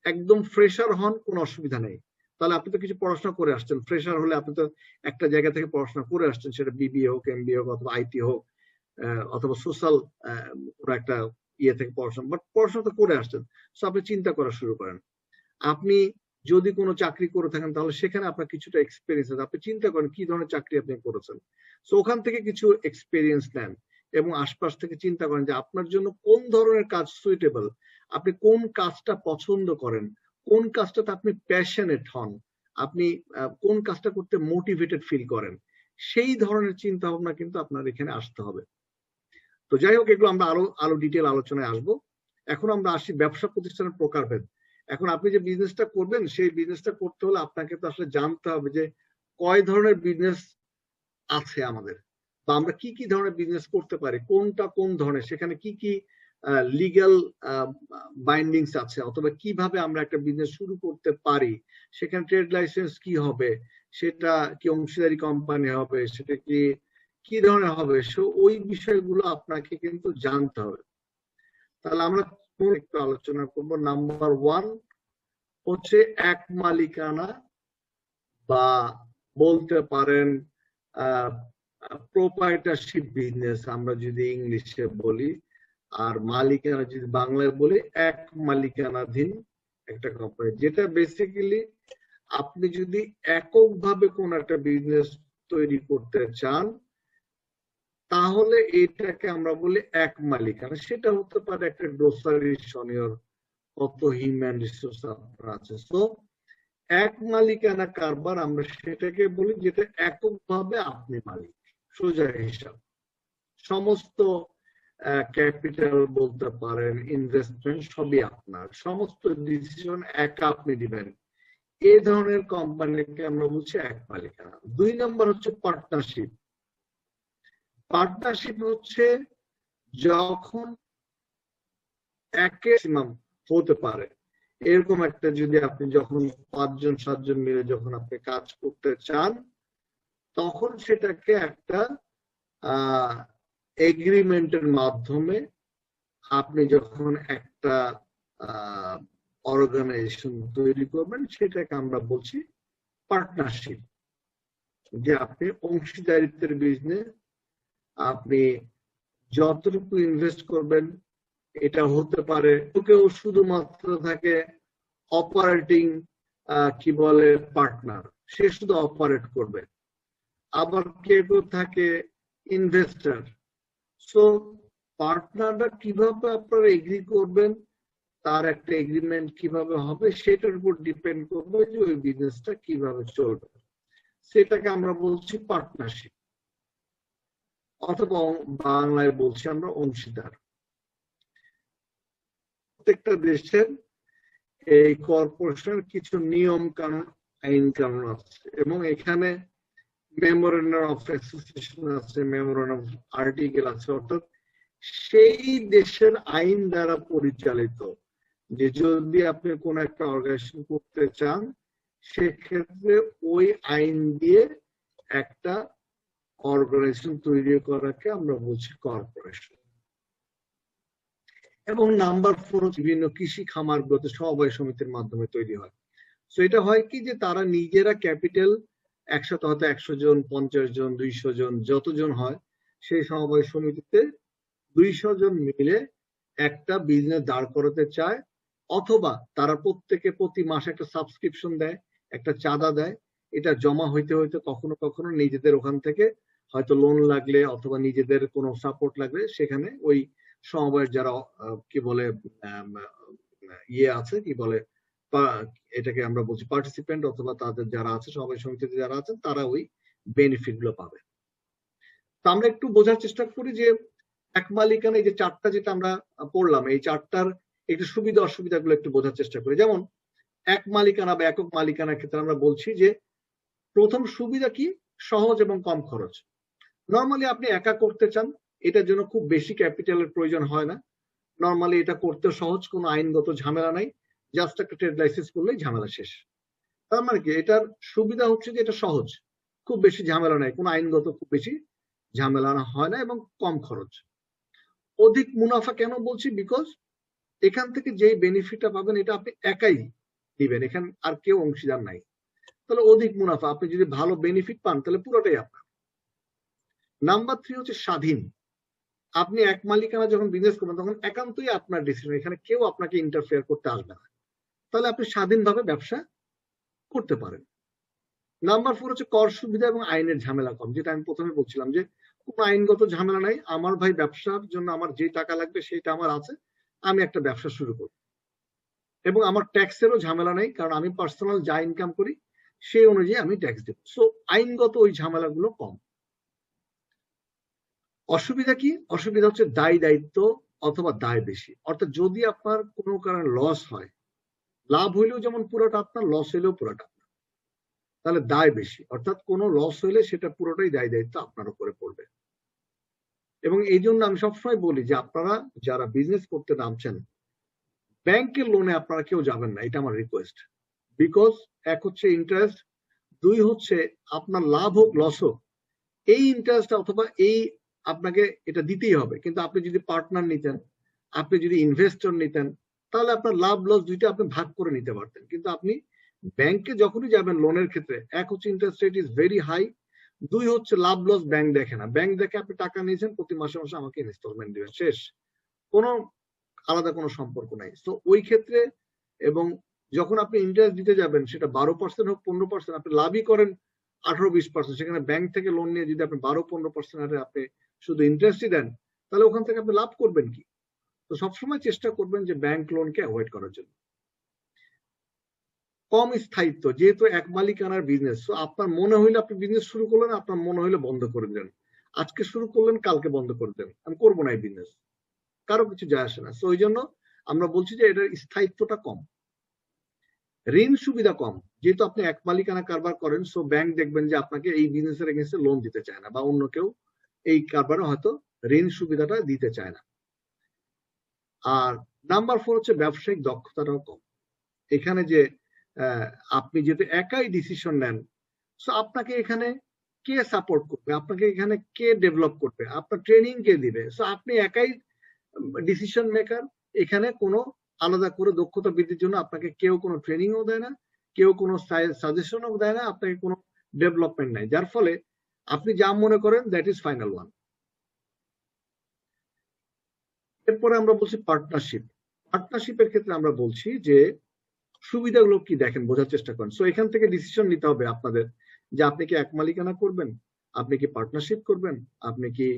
একদম ফ্রেশার হন, কোনো অসুবিধা নেই। তাহলে আপনি তো কিছু পড়াশোনা করে আসছেন। ফ্রেশার হলে আপনি তো একটা জায়গা থেকে পড়াশোনা করে আসছেন, সেটা বিবিএ হোক, এমবিএ হোক, অথবা আইটি হোক, অথবা সোশ্যাল কোনো একটা ইয়ে থেকে পড়াশোনা, বাট পড়াশোনা তো করে আসছেন। সো আপনি চিন্তা করা শুরু করেন। আপনি যদি কোনো চাকরি করে থাকেন তাহলে সেখানে আপনার কিছুটা এক্সপিরিয়েন্স আছে, আপনি চিন্তা করেন কি ধরনের চাকরি আপনি করেছেন। সো ওখান থেকে কিছু এক্সপিরিয়েন্স নেন এবং আশপাশ থেকে চিন্তা করেন যে আপনার জন্য কোন ধরনের কাজ সুইটেবল, আপনি কোন কাজটা পছন্দ করেন, কোন কাজটাতে আপনি প্যাশনেট হন, আপনি কোন কাজটা করতে মোটিভেটেড ফিল করেন। সেই ধরনের চিন্তা ভাবনা কিন্তু আপনার এখানে আসতে হবে। তো যাই হোক, এগুলো আমরা আরো ডিটেল আলোচনায় আসবো। এখন আমরা আসি ব্যবসা প্রতিষ্ঠানের প্রকারভেদ। এখন আপনি যে বিজনেসটা করবেন সেই বিজনেসটা করতে হলে আপনাকে তো আসলে জানতে হবে যে কয় ধরনের বিজনেস আছে আমাদের, বা আমরা কি কি ধরনের বিজনেস করতে পারি, কোনটা কোন ধরনের, সেখানে কি কি লিগ্যাল বাইন্ডিংস আছে, অথবা কিভাবে আমরা একটা বিজনেস শুরু করতে পারি, সেখানে ট্রেড লাইসেন্স কি হবে, সেটা কি অংশীদারি কোম্পানি হবে, সেটা কি কি ধরনের হবে, ওই বিষয়গুলো আপনাকে কিন্তু জানতে হবে। তাহলে আমরা একটু আলোচনা করব। নাম্বার 1 হচ্ছে এক মালিকানা, বা বলতে পারেন প্রোপ্রাইটারশিপ বিজনেস আমরা যদি ইংলিশে বলি, আর মালিকানা যদি বাংলায় বলি এক মালিকানাধীন একটা কোম্পানি, যেটা বেসিক্যালি আপনি যদি এককভাবে কোন একটা বিজনেস তৈরি করতে চান তাহলে এটাকে আমরা বলি এক মালিকানা। সেটা হতে পারে একটা গ্রোসারি শনিয়র, কত হিউম্যান রিসোর্স আপনার আছে। সো এক মালিকানা কারবার আমরা সেটাকে বলি যেটা এককভাবে আপনি মালিক, সোজা হিসাব। সমস্ত ক্যাপিটাল বলতে পারেন, ইনভেস্টমেন্ট সবই আপনার, সমস্ত ডিসিশন একা আপনি দিবেন, এই ধরনের কোম্পানিকে আমরা বলছি এক মালিকানা। 2 নম্বর হচ্ছে পার্টনারশিপ। পার্টনারশিপ হচ্ছে যখন ম্যাক্সিমাম হতে পারে এরকম একটা, যদি আপনি যখন 5-7 জন মিলে যখন আপনি কাজ করতে চান তখন সেটাকে একটা এগ্রিমেন্টের মাধ্যমে আপনি যখন একটা অর্গানাইজেশন তৈরি করবেন সেটাকে আমরা বলছি পার্টনারশিপ। যে আপনি অংশীদারিত্বের বিজনেস, আপনি যতটুকু ইনভেস্ট করবেন এটা হতে পারে, কেউ শুধুমাত্র থাকে অপারেটিং কি বলে পার্টনার, সে শুধু অপারেট করবে, আবার কেউ থাকে ইনভেস্টর। সো পার্টনাররা কিভাবে আপনারা এগ্রি করবেন, তার একটা এগ্রিমেন্ট কিভাবে হবে সেটার উপর ডিপেন্ড করবে যে ওই বিজনেসটা কিভাবে চলবে, সেটাকে আমরা বলছি পার্টনারশিপ, অথবা বাংলায় বলছি আমরা অংশীদার। প্রত্যেকটা দেশের এই কর্পোরেশনের কিছু নিয়ম কানুন, আইন কানুন আছে, এবং এখানে মেমোরেন্ডাম অফ অ্যাসোসিয়েশন আছে, মেমোরেন্ডাম অফ আর্টিকেল আছে, অর্থাৎ সেই দেশের আইন দ্বারা পরিচালিত যে যদি আপনি কোন একটা অর্গানাইজেশন করতে চান সেক্ষেত্রে ওই আইন দিয়ে একটা অর্গানাইজেশন তৈরি করাকে আমরা বলছি কর্পোরেশন। এবং নাম্বার 4 বিভিন্ন কৃষি খামারগুলোতে সমবায় সমিতির মাধ্যমে তৈরি হয়। সো এটা হয় কি যে তারা নিজেরা ক্যাপিটাল একসাথে হয়তো 100 জন, 50 জন, 200 জন, যতজন হয় সেই সমবায় সমিতিতে 200 জন মিলে একটা বিজনেস দাঁড় করাতে চায়, অথবা তারা প্রত্যেকে প্রতি মাসে একটা সাবস্ক্রিপশন দেয়, একটা চাঁদা দেয়, এটা জমা হইতে হইতে কখনো কখনো নিজেদের ওখান থেকে হয়তো লোন লাগলে অথবা নিজেদের কোনো সাপোর্ট লাগলে সেখানে ওই সমবায়ের যারা কি বলে ইয়ে আছে, কি বলে এটাকে আমরা বলছি পার্টিসিপেন্ট, অথবা তাদের যারা আছে সমবায় সমিতিতে যারা আছেন তারা ওই বেনিফিট গুলো পাবে। তো আমরা একটু বোঝার চেষ্টা করি যে এক মালিকানা, এই যে 4টা যেটা আমরা পড়লাম, এই 4টার একটু সুবিধা অসুবিধা গুলো একটু বোঝার চেষ্টা করি। যেমন এক মালিকানা বা একক মালিকানার ক্ষেত্রে আমরা বলছি যে প্রথম সুবিধা কি, সহজ এবং কম খরচ। নর্মালি আপনি একা করতে চান, এটার জন্য খুব বেশি ক্যাপিটালের প্রয়োজন হয় না, নর্মালি এটা করতে সহজ, কোনো আইনগত ঝামেলা নাই, জাস্ট একটা ট্রেড লাইসেন্স করলেই ঝামেলা শেষ। তার মানে কি এটার সুবিধা হচ্ছে যে এটা সহজ, খুব বেশি ঝামেলা নাই, কোনো আইনগত খুব বেশি ঝামেলা হয় না, এবং কম খরচ। অধিক মুনাফা কেন বলছি, বিকজ এখান থেকে যেই বেনিফিটটা পাবেন এটা আপনি একাই দিবেন, এখানে আর কেউ অংশীদার নাই, তাহলে অধিক মুনাফা, আপনি যদি ভালো বেনিফিট পান তাহলে পুরোটাই আপনার। নাম্বার 3 হচ্ছে স্বাধীন। আপনি এক মালিকানা যখন বিজনেস করবেন তখন একান্তই আপনার ডিসিশন, এখানে কেউ আপনাকে ইন্টারফেয়ার করতে আসবে না, তাহলে আপনি স্বাধীনভাবে ব্যবসা করতে পারেন। নাম্বার 4 হচ্ছে কর সুবিধা এবং আইনের ঝামেলা কম, যেটা আমি প্রথমে বলছিলাম যে কোনো আইনগত ঝামেলা নাই, আমার ভাই ব্যবসার জন্য আমার যে টাকা লাগবে সেটা আমার আছে, আমি একটা ব্যবসা শুরু করি, এবং আমার ট্যাক্সেরও ঝামেলা নেই, কারণ আমি পার্সোনাল যা ইনকাম করি সেই অনুযায়ী আমি ট্যাক্স দেব। সো আইনগত ওই ঝামেলাগুলো কম। অসুবিধা কি, অসুবিধা হচ্ছে দায় দায়িত্ব অথবা দায় বেশি, অর্থাৎ যদি আপনার কোনো কারণে লস হয় লাভ হইলেও যেমন পুরোটা আপনার, লস হইলেও পুরোটা আপনার। তাহলে দায় বেশি, অর্থাৎ কোনো লস হইলে সেটা পুরোটাই দায় দায়িত্ব আপনার উপরে পড়বে। এবং এই জন্য আমি সবসময় বলি যে আপনারা যারা বিজনেস করতে নামছেন, ব্যাংকের লোনে আপনারা কেউ যাবেন না, এটা আমার রিকোয়েস্ট। বিকজ এক হচ্ছে ইন্টারেস্ট, দুই হচ্ছে আপনার লাভ হোক লস হোক, এই ইন্টারেস্ট অথবা এই আপনাকে এটা দিতেই হবে। কিন্তু আপনি যদি পার্টনার নিতেন, আপনি যদি ইনভেস্টর নিতেন, তাহলে আপনার লাভ লস দুইটা আপনি ভাগ করে নিতে পারতেন। কিন্তু আপনি ব্যাংকে যখনই যাবেন লোনের ক্ষেত্রে, এক হচ্ছে interest rate is very high, দুই হচ্ছে লাভ লস ব্যাংক দেখে না। ব্যাংক দেখে আপনি টাকা নিয়েছেন, প্রতি মাসে মাসে আমাকে ইনস্টলমেন্ট দিবেন, শেষ, কোনো আলাদা কোনো সম্পর্ক নাই। তো ওই ক্ষেত্রে, এবং যখন আপনি ইন্টারেস্ট দিতে যাবেন সেটা 12% হোক 15%, আপনি লাভই করেন 18-20%, সেখানে ব্যাংক থেকে লোন নিয়ে যদি আপনি 12-15% হারে আপনি শুধু ইন্টারেস্টই দেন, তাহলে ওখান থেকে আপনি লাভ করবেন কি? তো সবসময় চেষ্টা করবেন যে ব্যাংক লোনকে অ্যাভয়েড করার জন্য। কম স্থায়িত্ব, যেহেতু এক মালিকানার বিজনেস, তো আপনার মনে হইলে আপনি বিজনেস শুরু করলেন, আপনার মনে হইলে বন্ধ করে দিলেন, আজকে শুরু করলেন কালকে বন্ধ করে দেন, আমি করবো না এই বিজনেস, কারো কিছু যায় আসে না। তো ওই জন্য আমরা বলছি যে এটার স্থায়িত্বটা কম, ঋণ সুবিধা কম। যেহেতু আপনি এক মালিকানা কারবার করেন, সো ব্যাংক দেখবেন যে আপনাকে এই বিজনেসের এগেইনস্টে লোন দিতে চায় না, বা অন্য কেউ এই কারবারে হয়তো ঋণ সুবিধাটা দিতে চায় না। আর নাম্বার 4 হচ্ছে ব্যবসায়িক দক্ষতাটাও কম। এখানে যে আপনি যেহেতু একাই ডিসিশন নেন, সো আপনাকে এখানে কে সাপোর্ট করবে, আপনাকে এখানে কে ডেভেলপ করবে, আপনার ট্রেনিং কে দিবে? সো আপনি একাই ডিসিশন মেকার, এখানে কোনো আলাদা করে দক্ষতা বৃদ্ধির জন্য আপনাকে কেউ কোনো ট্রেনিংও দেয় না, কেউ কোনো সাজেশনও দেয় না, আপনাকে কোনো ডেভেলপমেন্ট নাই, যার ফলে আপনি যা মনে করেন দ্যাট ইজ ফাইনাল ওয়ান। এরপরে আমরা বলছি পার্টনারশিপ। পার্টনারশিপের ক্ষেত্রে আমরা বলছি যে সুবিধাগুলো কি দেখেন, বোঝার চেষ্টা করেন। সো এখান থেকে ডিসিশন নিতে হবে আপনাদের যে আপনি কি এক মালিকানা করবেন, আপনি কি পার্টনারশিপ করবেন, আপনি কি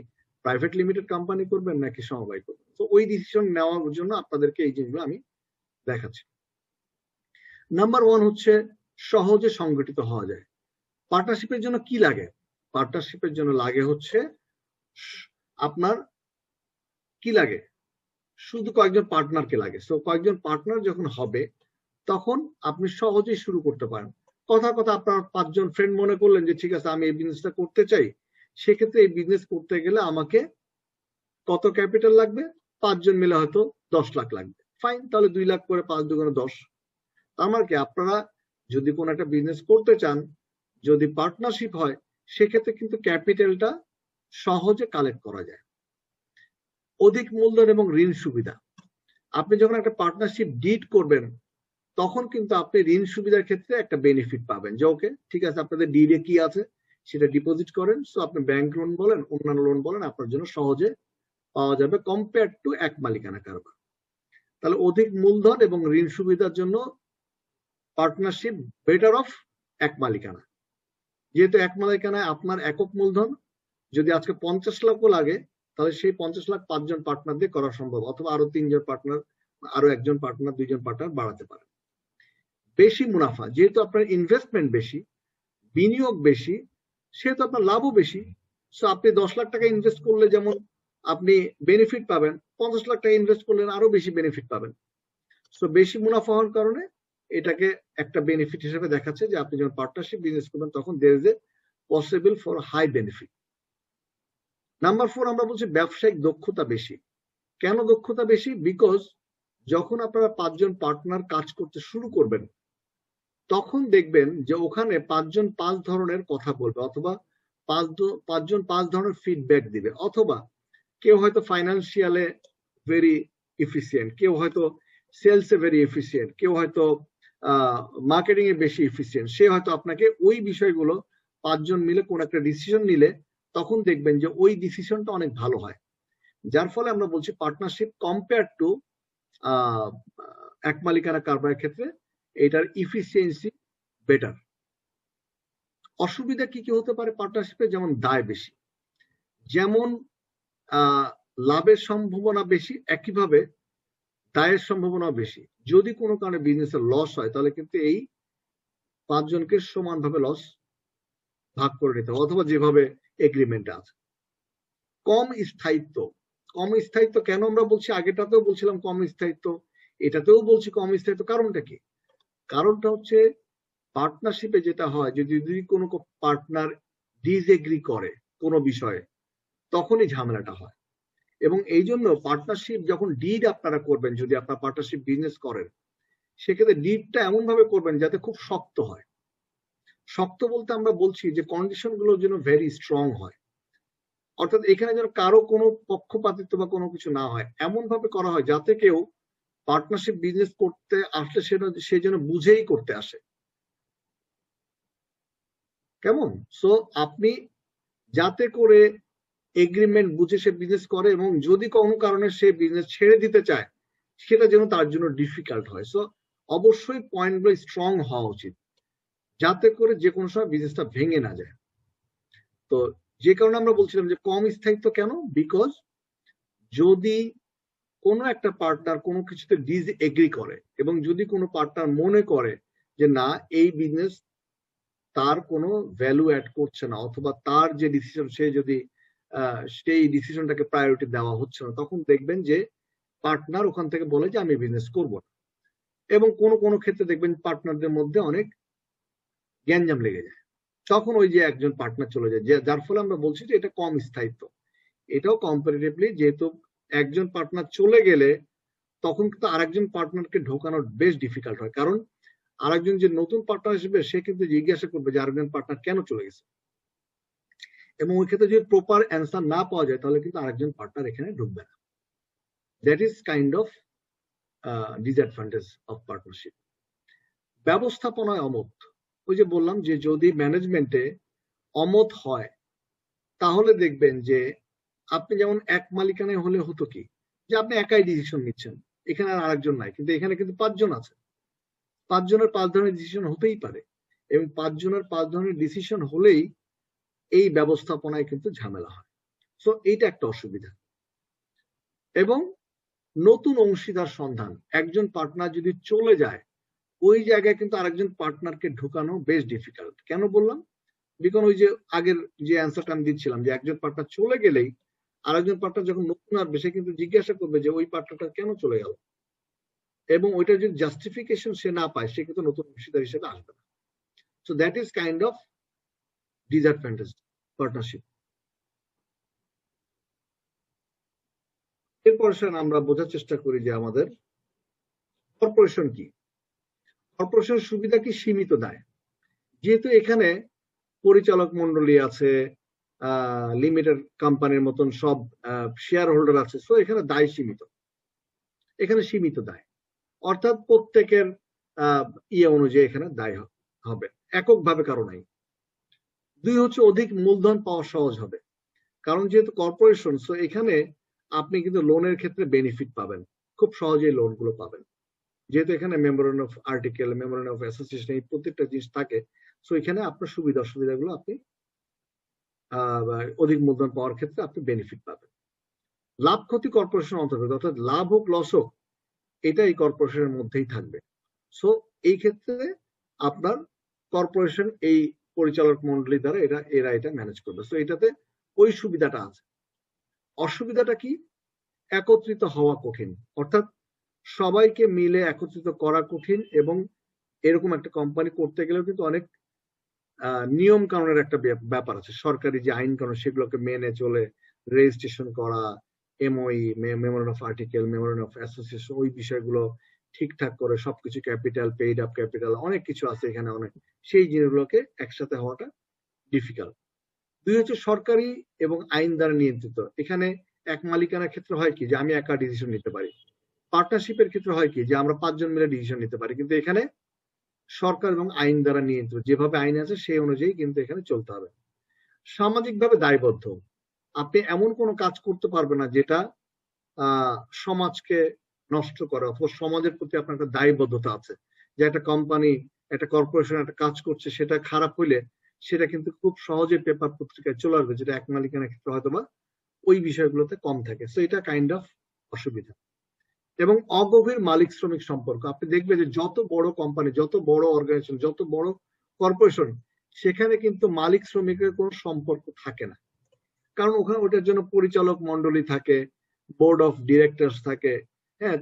প্রাইভেট লিমিটেড কোম্পানি করবেন, নাকি সমবায় করবেন। তো ওই ডিসিশন নেওয়ার জন্য আপনাদেরকে এই জিনিসগুলো আমি দেখাচ্ছি। নাম্বার 1 হচ্ছে সহজে সংগঠিত হওয়া যায়। পার্টনারশিপের জন্য কি লাগে? পার্টনারশিপের জন্য লাগে হচ্ছে আপনার কি লাগে, শুধু কয়েকজন পার্টনারকে লাগে। সো কয়েকজন পার্টনার যখন হবে তখন আপনি সহজেই শুরু করতে পারেন। কথা আপনার 5 জন ফ্রেন্ড মনে করলেন যে ঠিক আছে আমি এই বিজনেসটা করতে চাই, সেক্ষেত্রে এই বিজনেস করতে গেলে আমাকে কত ক্যাপিটাল লাগবে? 5 জন মিলে হয়তো 10 লাখ লাগবে, ফাইন, তাহলে 2 লাখ করে 5 দুগুণে 10। আমার কি, আপনারা যদি কোনো একটা বিজনেস করতে চান, যদি পার্টনারশিপ হয়, সেক্ষেত্রে কিন্তু ক্যাপিটালটা সহজে কালেক্ট করা যায়। অধিক মূলধন এবং ঋণ সুবিধা, আপনি যখন একটা পার্টনারশিপ ডিড করবেন তখন কিন্তু আপনি ঋণ সুবিধার ক্ষেত্রে একটা বেনিফিট পাবেন, যে ওকে ঠিক আছে আপনাদের ডিডে কি আছে সেটা ডিপোজিট করেন, সো আপনি ব্যাংক লোন বলেন অন্যান্য লোন বলেন আপনার জন্য সহজে পাওয়া যাবে কম্পেয়ার টু এক মালিকানা কারবার। তাহলে অধিক মূলধন এবং ঋণ সুবিধার জন্য পার্টনারশিপ বেটার অফ এক মালিকানা। যেহেতু এক মালিকানায় আপনার একক মূলধন যদি আজকে 50 লাখও লাগে, তাহলে সেই 50 লাখ 5 জন পার্টনার দিয়ে করা সম্ভব, অথবা আরো 3 জন পার্টনার, আরো 1 জন পার্টনার, 2 জন পার্টনার বাড়াতে পারে। বেশি মুনাফা, যেহেতু আপনার ইনভেস্টমেন্ট বেশি, বিনিয়োগ বেশি, সেহেতু আপনার লাভও বেশি। সো আপনি 10 লাখ টাকা ইনভেস্ট করলে যেমন আপনি বেনিফিট পাবেন, 50 লাখ টাকা ইনভেস্ট করলে আরো বেশি বেনিফিট পাবেন। সো বেশি মুনাফা হওয়ার কারণে এটাকে একটা বেনিফিট হিসেবে দেখাচ্ছে যে আপনি যখন পার্টনারশিপ বিজনেস করবেন তখন there is a possible for high benefit. Number 4 আমরা বলছি ব্যবসায়িক দক্ষতা বেশি। কেন দক্ষতা বেশি? বিকজ যখন আপনারা 5 জন পার্টনার কাজ করতে শুরু করবেন তখন দেখবেন যে ওখানে 5 জন 5 ধরনের কথা বলবে, অথবা 5 জন 5 ধরনের ফিডব্যাক দিবে, অথবা কেউ হয়তো ফাইন্যান্সিয়ালে ভেরি এফিসিয়েন্ট, কেউ হয়তো সেলসে ভেরি এফিসিয়েন্ট, কেউ হয়তো মার্কেটিং এ বেশি এফিসিয়েন্ট। সে হয়তো আপনাকে ওই বিষয়গুলো 5 জন মিলে কোন একটা ডিসিশন নিলে তখন দেখবেন যে ওই ডিসিশনটা অনেক ভালো হয়, যার ফলে আমরা বলছি পার্টনারশিপ কম্পেয়ার টু এক মালিকানা কারবারের ক্ষেত্রে এটার ইফিসিয়েন্সি বেটার। অসুবিধা কি কি হতে পারে পার্টনারশিপে? যেমন দায় বেশি, যেমন লাভের সম্ভাবনা বেশি, একইভাবে দায়ের সম্ভাবনা বেশি। যদি কোনো কারণে বিজনেসের লস হয় তাহলে কিন্তু এই 5 জনকে সমানভাবে লস ভাগ করে নিতে হবে, অথবা যেভাবে এগ্রিমেন্ট আছে। কম স্থায়িত্ব, কম স্থায়িত্ব কেন আমরা বলছি? আগেটাতেও বলছিলাম কম স্থায়িত্ব, এটাতেও বলছি কম স্থায়িত্ব। কারণটা কি? কারণটা হচ্ছে পার্টনারশিপে যেটা হয় যে যদি কোনো পার্টনার ডিসএগ্রি করে কোনো বিষয়ে তখনই ঝামেলাটা হয়। এবং এই জন্য পার্টনারশিপ যখন ডিড আপনারা করবেন, যদি আপনার পার্টনারশিপ বিজনেস করেন, সেক্ষেত্রে ডিডটা এমন ভাবে করবেন যাতে খুব শক্ত হয়। শক্ত বলতে আমরা বলছি যে কন্ডিশন গুলো যেন ভেরি স্ট্রং হয়, অর্থাৎ এখানে যেন কারো কোনো পক্ষপাতিত্ব বা কোনো কিছু না হয়, এমন ভাবে করা হয় যাতে কেউ পার্টনারশিপ বিজনেস করতে আসলে সে যেন বুঝেই করতে আসে। কেমন? সো আপনি যাতে করে এগ্রিমেন্ট বুঝে সে বিজনেস করে, এবং যদি কোনো কারণে সে বিজনেস ছেড়ে দিতে চায় সেটা যেন তার জন্য ডিফিকাল্ট হয়। সো অবশ্যই পয়েন্টগুলো স্ট্রং হওয়া উচিত যাতে করে যে কোনো সময় বিজনেসটা ভেঙে না যায়। তো যে কারণে আমরা বলছিলাম যে কম স্থায়িত্ব কেন, বিকজ যদি কোনো একটা পার্টনার কোনো কিছুতে ডিসএগ্রি করে এবং যদি কোনো পার্টনার মনে করে যে না এই বিজনেস তার কোনো ভ্যালু অ্যাড করছে না, অথবা তার যে ডিসিশন সে যদি সেই ডিসিশনটাকে প্রায়োরিটি দেওয়া হচ্ছে না, তখন দেখবেন যে পার্টনার ওখান থেকে বলে যে আমি বিজনেস করব না। এবং কোনো কোনো ক্ষেত্রে দেখবেন পার্টনারদের মধ্যে অনেক গ্যাঞ্জাম লেগে যায়, তখন ওই যে একজন পার্টনার চলে যায়, যার ফলে আমরা বলছি যে এটা কম স্থায়িত্ব। এটাও কম্পারেটিভলি যেহেতু একজন পার্টনার চলে গেলে তখন কিন্তু আরেকজন পার্টনারকে ঢোকানো বেশ ডিফিকাল্ট হয়, কারণ আরেকজন যে নতুন পার্টনার হিসেবে সে কিন্তু জিজ্ঞাসা করবে যে আরেকজন পার্টনার কেন চলে গেছে, এবং ওই ক্ষেত্রে যদি প্রপার অ্যান্সার না পাওয়া যায় তাহলে কিন্তু আরেকজন পার্টনার এখানে ঢুকবে না। That is kind of disadvantage of partnership. ব্যবস্থাপনায় অমত, ওই যে বললাম যে যদি ম্যানেজমেন্টে অমত হয় তাহলে দেখবেন যে আপনি যেমন এক মালিকানায় হলে হতো কি যে আপনি একাই ডিসিশন নিচ্ছেন, এখানে আর আরেকজন নাই, কিন্তু এখানে কিন্তু 5 জন আছে, 5 জনের 5 ধরনের ডিসিশন হতেই পারে, এবং 5 জনের 5 ধরনের ডিসিশন হলেই এই ব্যবস্থাপনায় কিন্তু ঝামেলা হয়। সো এইটা একটা অসুবিধা। এবং নতুন অংশীদার সন্ধান, একজন পার্টনার যদি চলে যায় ওই জায়গায় কিন্তু আরেকজন পার্টনারকে ঢুকানো বেশ ডিফিকাল্ট। কেন বললাম? বিকজ ওই যে আগের যে অ্যান্সারটা আমি দিচ্ছিলাম যে একজন পার্টনার চলে গেলেই আরেকজন পার্টনার যখন নতুন আসবে সে কিন্তু জিজ্ঞাসা করবে যে ওই পার্টনারটা কেন চলে গেল, এবং ওইটা যদি জাস্টিফিকেশন সে না পায় সে কিন্তু নতুন অংশীদার হিসেবে আসবে না। So that is kind of disadvantage partnership. এরপর আমরা বোঝার চেষ্টা করি যে আমাদের কর্পোরেশন কি। কর্পোরেশনের সুবিধা কি? সীমিত দায়। যেহেতু এখানে পরিচালক মন্ডলী আছে, লিমিটেড কোম্পানির মতন সব শেয়ার হোল্ডার আছে, সো এখানে দায় সীমিত, এখানে সীমিত দায়, অর্থাৎ প্রত্যেকের অনুযায়ী এখানে দায় হবে, এককভাবে কারো নাই। 2 হচ্ছে অধিক মূলধন পাওয়া সহজ হবে, কারণ যেহেতু কর্পোরেশন, সো এখানে আপনি কিন্তু লোনের ক্ষেত্রে বেনিফিট পাবেন, খুব সহজেই লোনগুলো পাবেন, যেহেতু এখানে memorandum of article, memorandum of association এই প্রত্যেকটা জিনিস থাকে। সো এখানে আপনার সুবিধা অসুবিধাগুলো আপনি অধিক মূলধন পাওয়ার ক্ষেত্রে আপনি বেনিফিট পাবেন। লাভ ক্ষতি কর্পোরেশন অন্তর্গত, অর্থাৎ লাভ হোক লস হোক এটা এই কর্পোরেশনের মধ্যেই থাকবে। সো এই ক্ষেত্রে আপনার কর্পোরেশন এই পরিচালক মন্ডলী দ্বারা এরা এটা ম্যানেজ করবে। সো এটাতে ওই সুবিধাটা আছে। অসুবিধাটা কি? একত্রিত হওয়া কঠিন, অর্থাৎ সবাইকে মিলে একত্রিত করা কঠিন, এবং এরকম একটা কোম্পানি করতে গেলেও কিন্তু অনেক নিয়ম কানুনের একটা ব্যাপার আছে, সরকারি যে আইন কানুন সেগুলোকে মেনে চলে রেজিস্ট্রেশন করা, MOE, memorandum of article, memorandum of association, ওই বিষয়গুলো ঠিকঠাক করে সবকিছু ক্যাপিটাল, পেইড আপ ক্যাপিটাল, অনেক কিছু আছে এখানে, অনেক সেই জিনিসগুলোকে একসাথে হওয়াটা ডিফিকাল্ট। 2 হচ্ছে সরকারি এবং আইন দ্বারা নিয়ন্ত্রিত। এখানে এক মালিকানার ক্ষেত্রে হয় কি যে আমি একা ডিসিশন নিতে পারি, পার্টনারশিপের ক্ষেত্রে হয় কি যে আমরা 5 জন মিলে ডিসিশন নিতে পারি, কিন্তু এখানে সরকার এবং আইন দ্বারা নিয়ন্ত্রিত, যেভাবে আইন আছে সেই অনুযায়ী কিন্তু এখানে চলতে হবে। সামাজিকভাবে দায়বদ্ধ, আপনি এমন কোনো কাজ করতে পারবেন না যেটা সমাজকে নষ্ট করে, অথবা সমাজের প্রতি আপনার একটা দায়বদ্ধতা আছে, যে একটা কোম্পানি, একটা কর্পোরেশন একটা কাজ করছে, সেটা খারাপ হইলে সেটা কিন্তু খুব সহজে পেপার পত্রিকায় চলে আসবে, যেটা এক মালিকানার ক্ষেত্রে হয়তো বা ওই বিষয়গুলোতে কম থাকে। সো এটা কাইন্ড অফ অসুবিধা। এবং অগভীর মালিক শ্রমিক সম্পর্ক, আপনি দেখবেন যে যত বড় কোম্পানি, যত বড় অর্গানাইজেশন, যত বড় কর্পোরেশন, সেখানে কিন্তু মালিক শ্রমিকের কোনো সম্পর্ক থাকে না, কারণ ওখানে ওটার জন্য পরিচালক মন্ডলী থাকে, বোর্ড অফ ডিরেক্টরস থাকে, হ্যাঁ,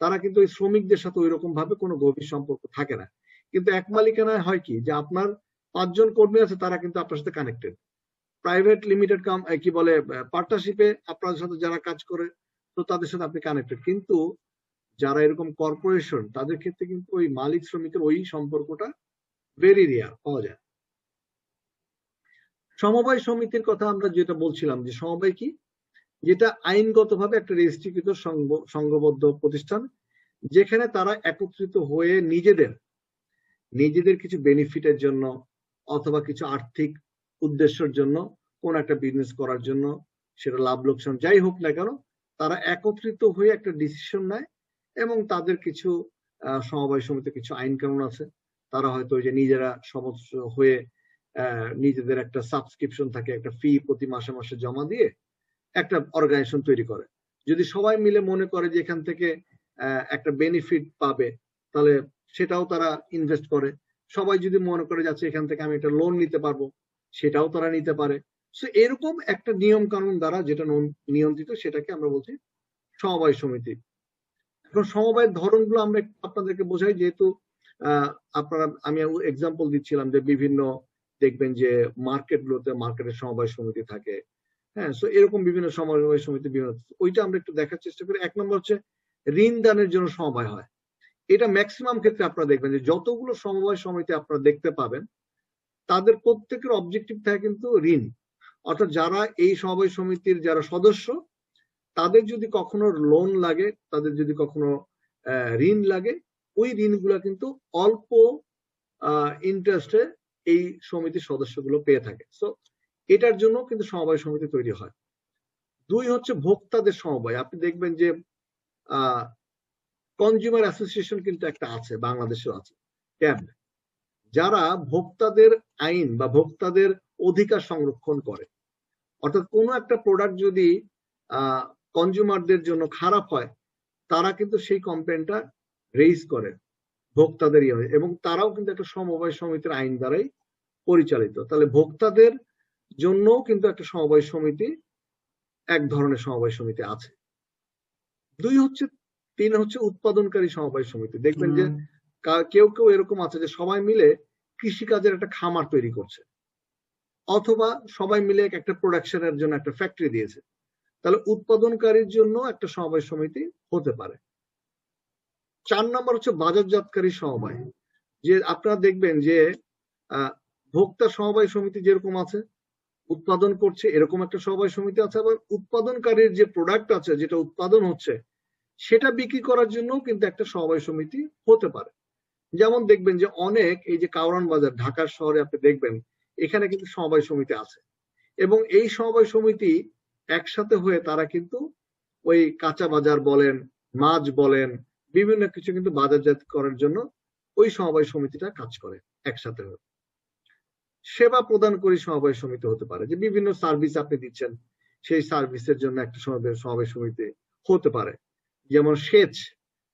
তারা কিন্তু ওই শ্রমিকদের সাথে ওই রকম ভাবে কোনো গভীর সম্পর্ক থাকে না। কিন্তু এক মালিকানায় হয় কি, যে আপনার 5 জন কর্মী আছে, তারা কিন্তু আপনার সাথে কানেক্টেড। প্রাইভেট লিমিটেড কি বলে পার্টনারশিপে আপনার সাথে যারা কাজ করে, তো তাদের সাথে আপনি কানেক্টেড। কিন্তু যারা এরকম কর্পোরেশন, তাদের ক্ষেত্রে কিন্তু ওই মালিক শ্রমিকের ওই সম্পর্কটা ভেরি রেয়ার পাওয়া যায়। সমবায় সমিতির কথা আমরা যেটা বলছিলাম, যে সমবায় কি, যেটা আইনগতভাবে একটা রেজিস্ট্রিকৃত সংঘবদ্ধ প্রতিষ্ঠান, যেখানে তারা একত্রিত হয়ে নিজেদের কিছু বেনিফিটের জন্য অথবা কিছু আর্থিক উদ্দেশ্যের জন্য কোন একটা বিজনেস করার জন্য, সেটা লাভ লোকসান যাই হোক না কেন, তারা একত্রিত হয়ে একটা ডিসিশন নেয়। এবং তাদের কিছু সমবায় সমিতির কিছু আইন কানুন আছে। তারা হয়তো ওই যে নিজেরা সমস্ত হয়ে নিজেদের একটা সাবস্ক্রিপশন থাকে, একটা ফি প্রতি মাসে মাসে জমা দিয়ে একটা অর্গানাইজেশন তৈরি করে। যদি সবাই মিলে মনে করে যে এখান থেকে একটা বেনিফিট পাবে, তাহলে সেটাও তারা ইনভেস্ট করে। সবাই যদি মনে করে যাচ্ছে এখান থেকে আমি একটা লোন নিতে পারবো, সেটাও তারা নিতে পারে। সো এরকম একটা নিয়ম কানুন দ্বারা যেটা নিয়ন্ত্রিত, সেটাকে আমরা বলছি সমবায় সমিতি। এখন সমবায়ের ধরনগুলো আমরা আপনাদেরকে বোঝাই, যেহেতু আপনারা, আমি এক্সাম্পল দিচ্ছিলাম যে বিভিন্ন দেখবেন যে মার্কেটের সমবায় সমিতি থাকে। হ্যাঁ, সো এরকম বিভিন্ন সমবায় সমিতি বিভিন্ন, ওইটা আমরা একটু দেখার চেষ্টা করি। 1 নম্বর হচ্ছে ঋণ দানের জন্য সমবায় হয়। এটা ম্যাক্সিমাম ক্ষেত্রে আপনারা দেখবেন যে যতগুলো সমবায় সমিতি আপনারা দেখতে পাবেন, তাদের প্রত্যেকের অবজেক্টিভ থাকে কিন্তু ঋণ। অর্থাৎ যারা এই সমবায় সমিতির যারা সদস্য, তাদের যদি কখনো লোন লাগে, তাদের যদি কখনো ঋণ লাগে, ওই ঋণগুলো কিন্তু অল্প ইন্টারেস্টে এই সমিতির সদস্যগুলো পেয়ে থাকে। সো এটার জন্য কিন্তু সমবায় সমিতি তৈরি হয়। 2 হচ্ছে ভোক্তাদের সমবায়। আপনি দেখবেন যে কনজিউমার অ্যাসোসিয়েশন কিন্তু একটা আছে, বাংলাদেশেও আছে, ক্যাব, যারা ভোক্তাদের আইন বা ভোক্তাদের অধিকার সংরক্ষণ করে। অর্থাৎ কোনো একটা প্রোডাক্ট যদি কনজিউমারদের জন্য খারাপ হয়, তারা কিন্তু সেই কমপ্লেনটা রেইজ করে ভোক্তাদের এবং তারাও কিন্তু একটা সমবায় সমিতির আইন দ্বারাই পরিচালিত। তাহলে ভোক্তাদের জন্যও কিন্তু একটা সমবায় সমিতি, এক ধরনের সমবায় সমিতি আছে। 3 হচ্ছে উৎপাদনকারী সমবায় সমিতি। দেখবেন যে কেউ এরকম আছে যে সবাই মিলে কৃষিকাজের একটা খামার তৈরি করছে, অথবা সবাই মিলে একটা প্রোডাকশনের জন্য একটা ফ্যাক্টরি দিয়েছে। তাহলে উৎপাদনকারীর জন্য একটা সমবায় সমিতি হতে পারে। 4 নম্বর হচ্ছে বাজারজাতকারী সমবায়। যে আপনারা দেখবেন যে ভোক্তা সমবায় সমিতি যেরকম আছে, উৎপাদন করছে এরকম একটা সমবায় সমিতি আছে। আবার উৎপাদনকারীর যে প্রোডাক্ট আছে, যেটা উৎপাদন হচ্ছে, সেটা বিক্রি করার জন্য কিন্তু একটা সমবায় সমিতি হতে পারে। যেমন দেখবেন যে অনেক, এই যে কাউরান বাজার ঢাকার শহরে আপনি দেখবেন, এখানে কিন্তু সমবায় সমিতি আছে। এবং এই সমবায় সমিতি একসাথে হয়ে তারা কিন্তু ওই কাঁচা বাজার বলেন, মাছ বলেন, বিভিন্ন কিছু কিন্তু বাজারজাত করার জন্য ওই সমবায় সমিতিটা কাজ করে একসাথে হয়ে। সেবা প্রদানকারী সমবায় সমিতি হতে পারে, যে বিভিন্ন সার্ভিস আপনি দিচ্ছেন, সেই সার্ভিসের জন্য একটা সমবায় সমিতি হতে পারে। যেমন সেচ,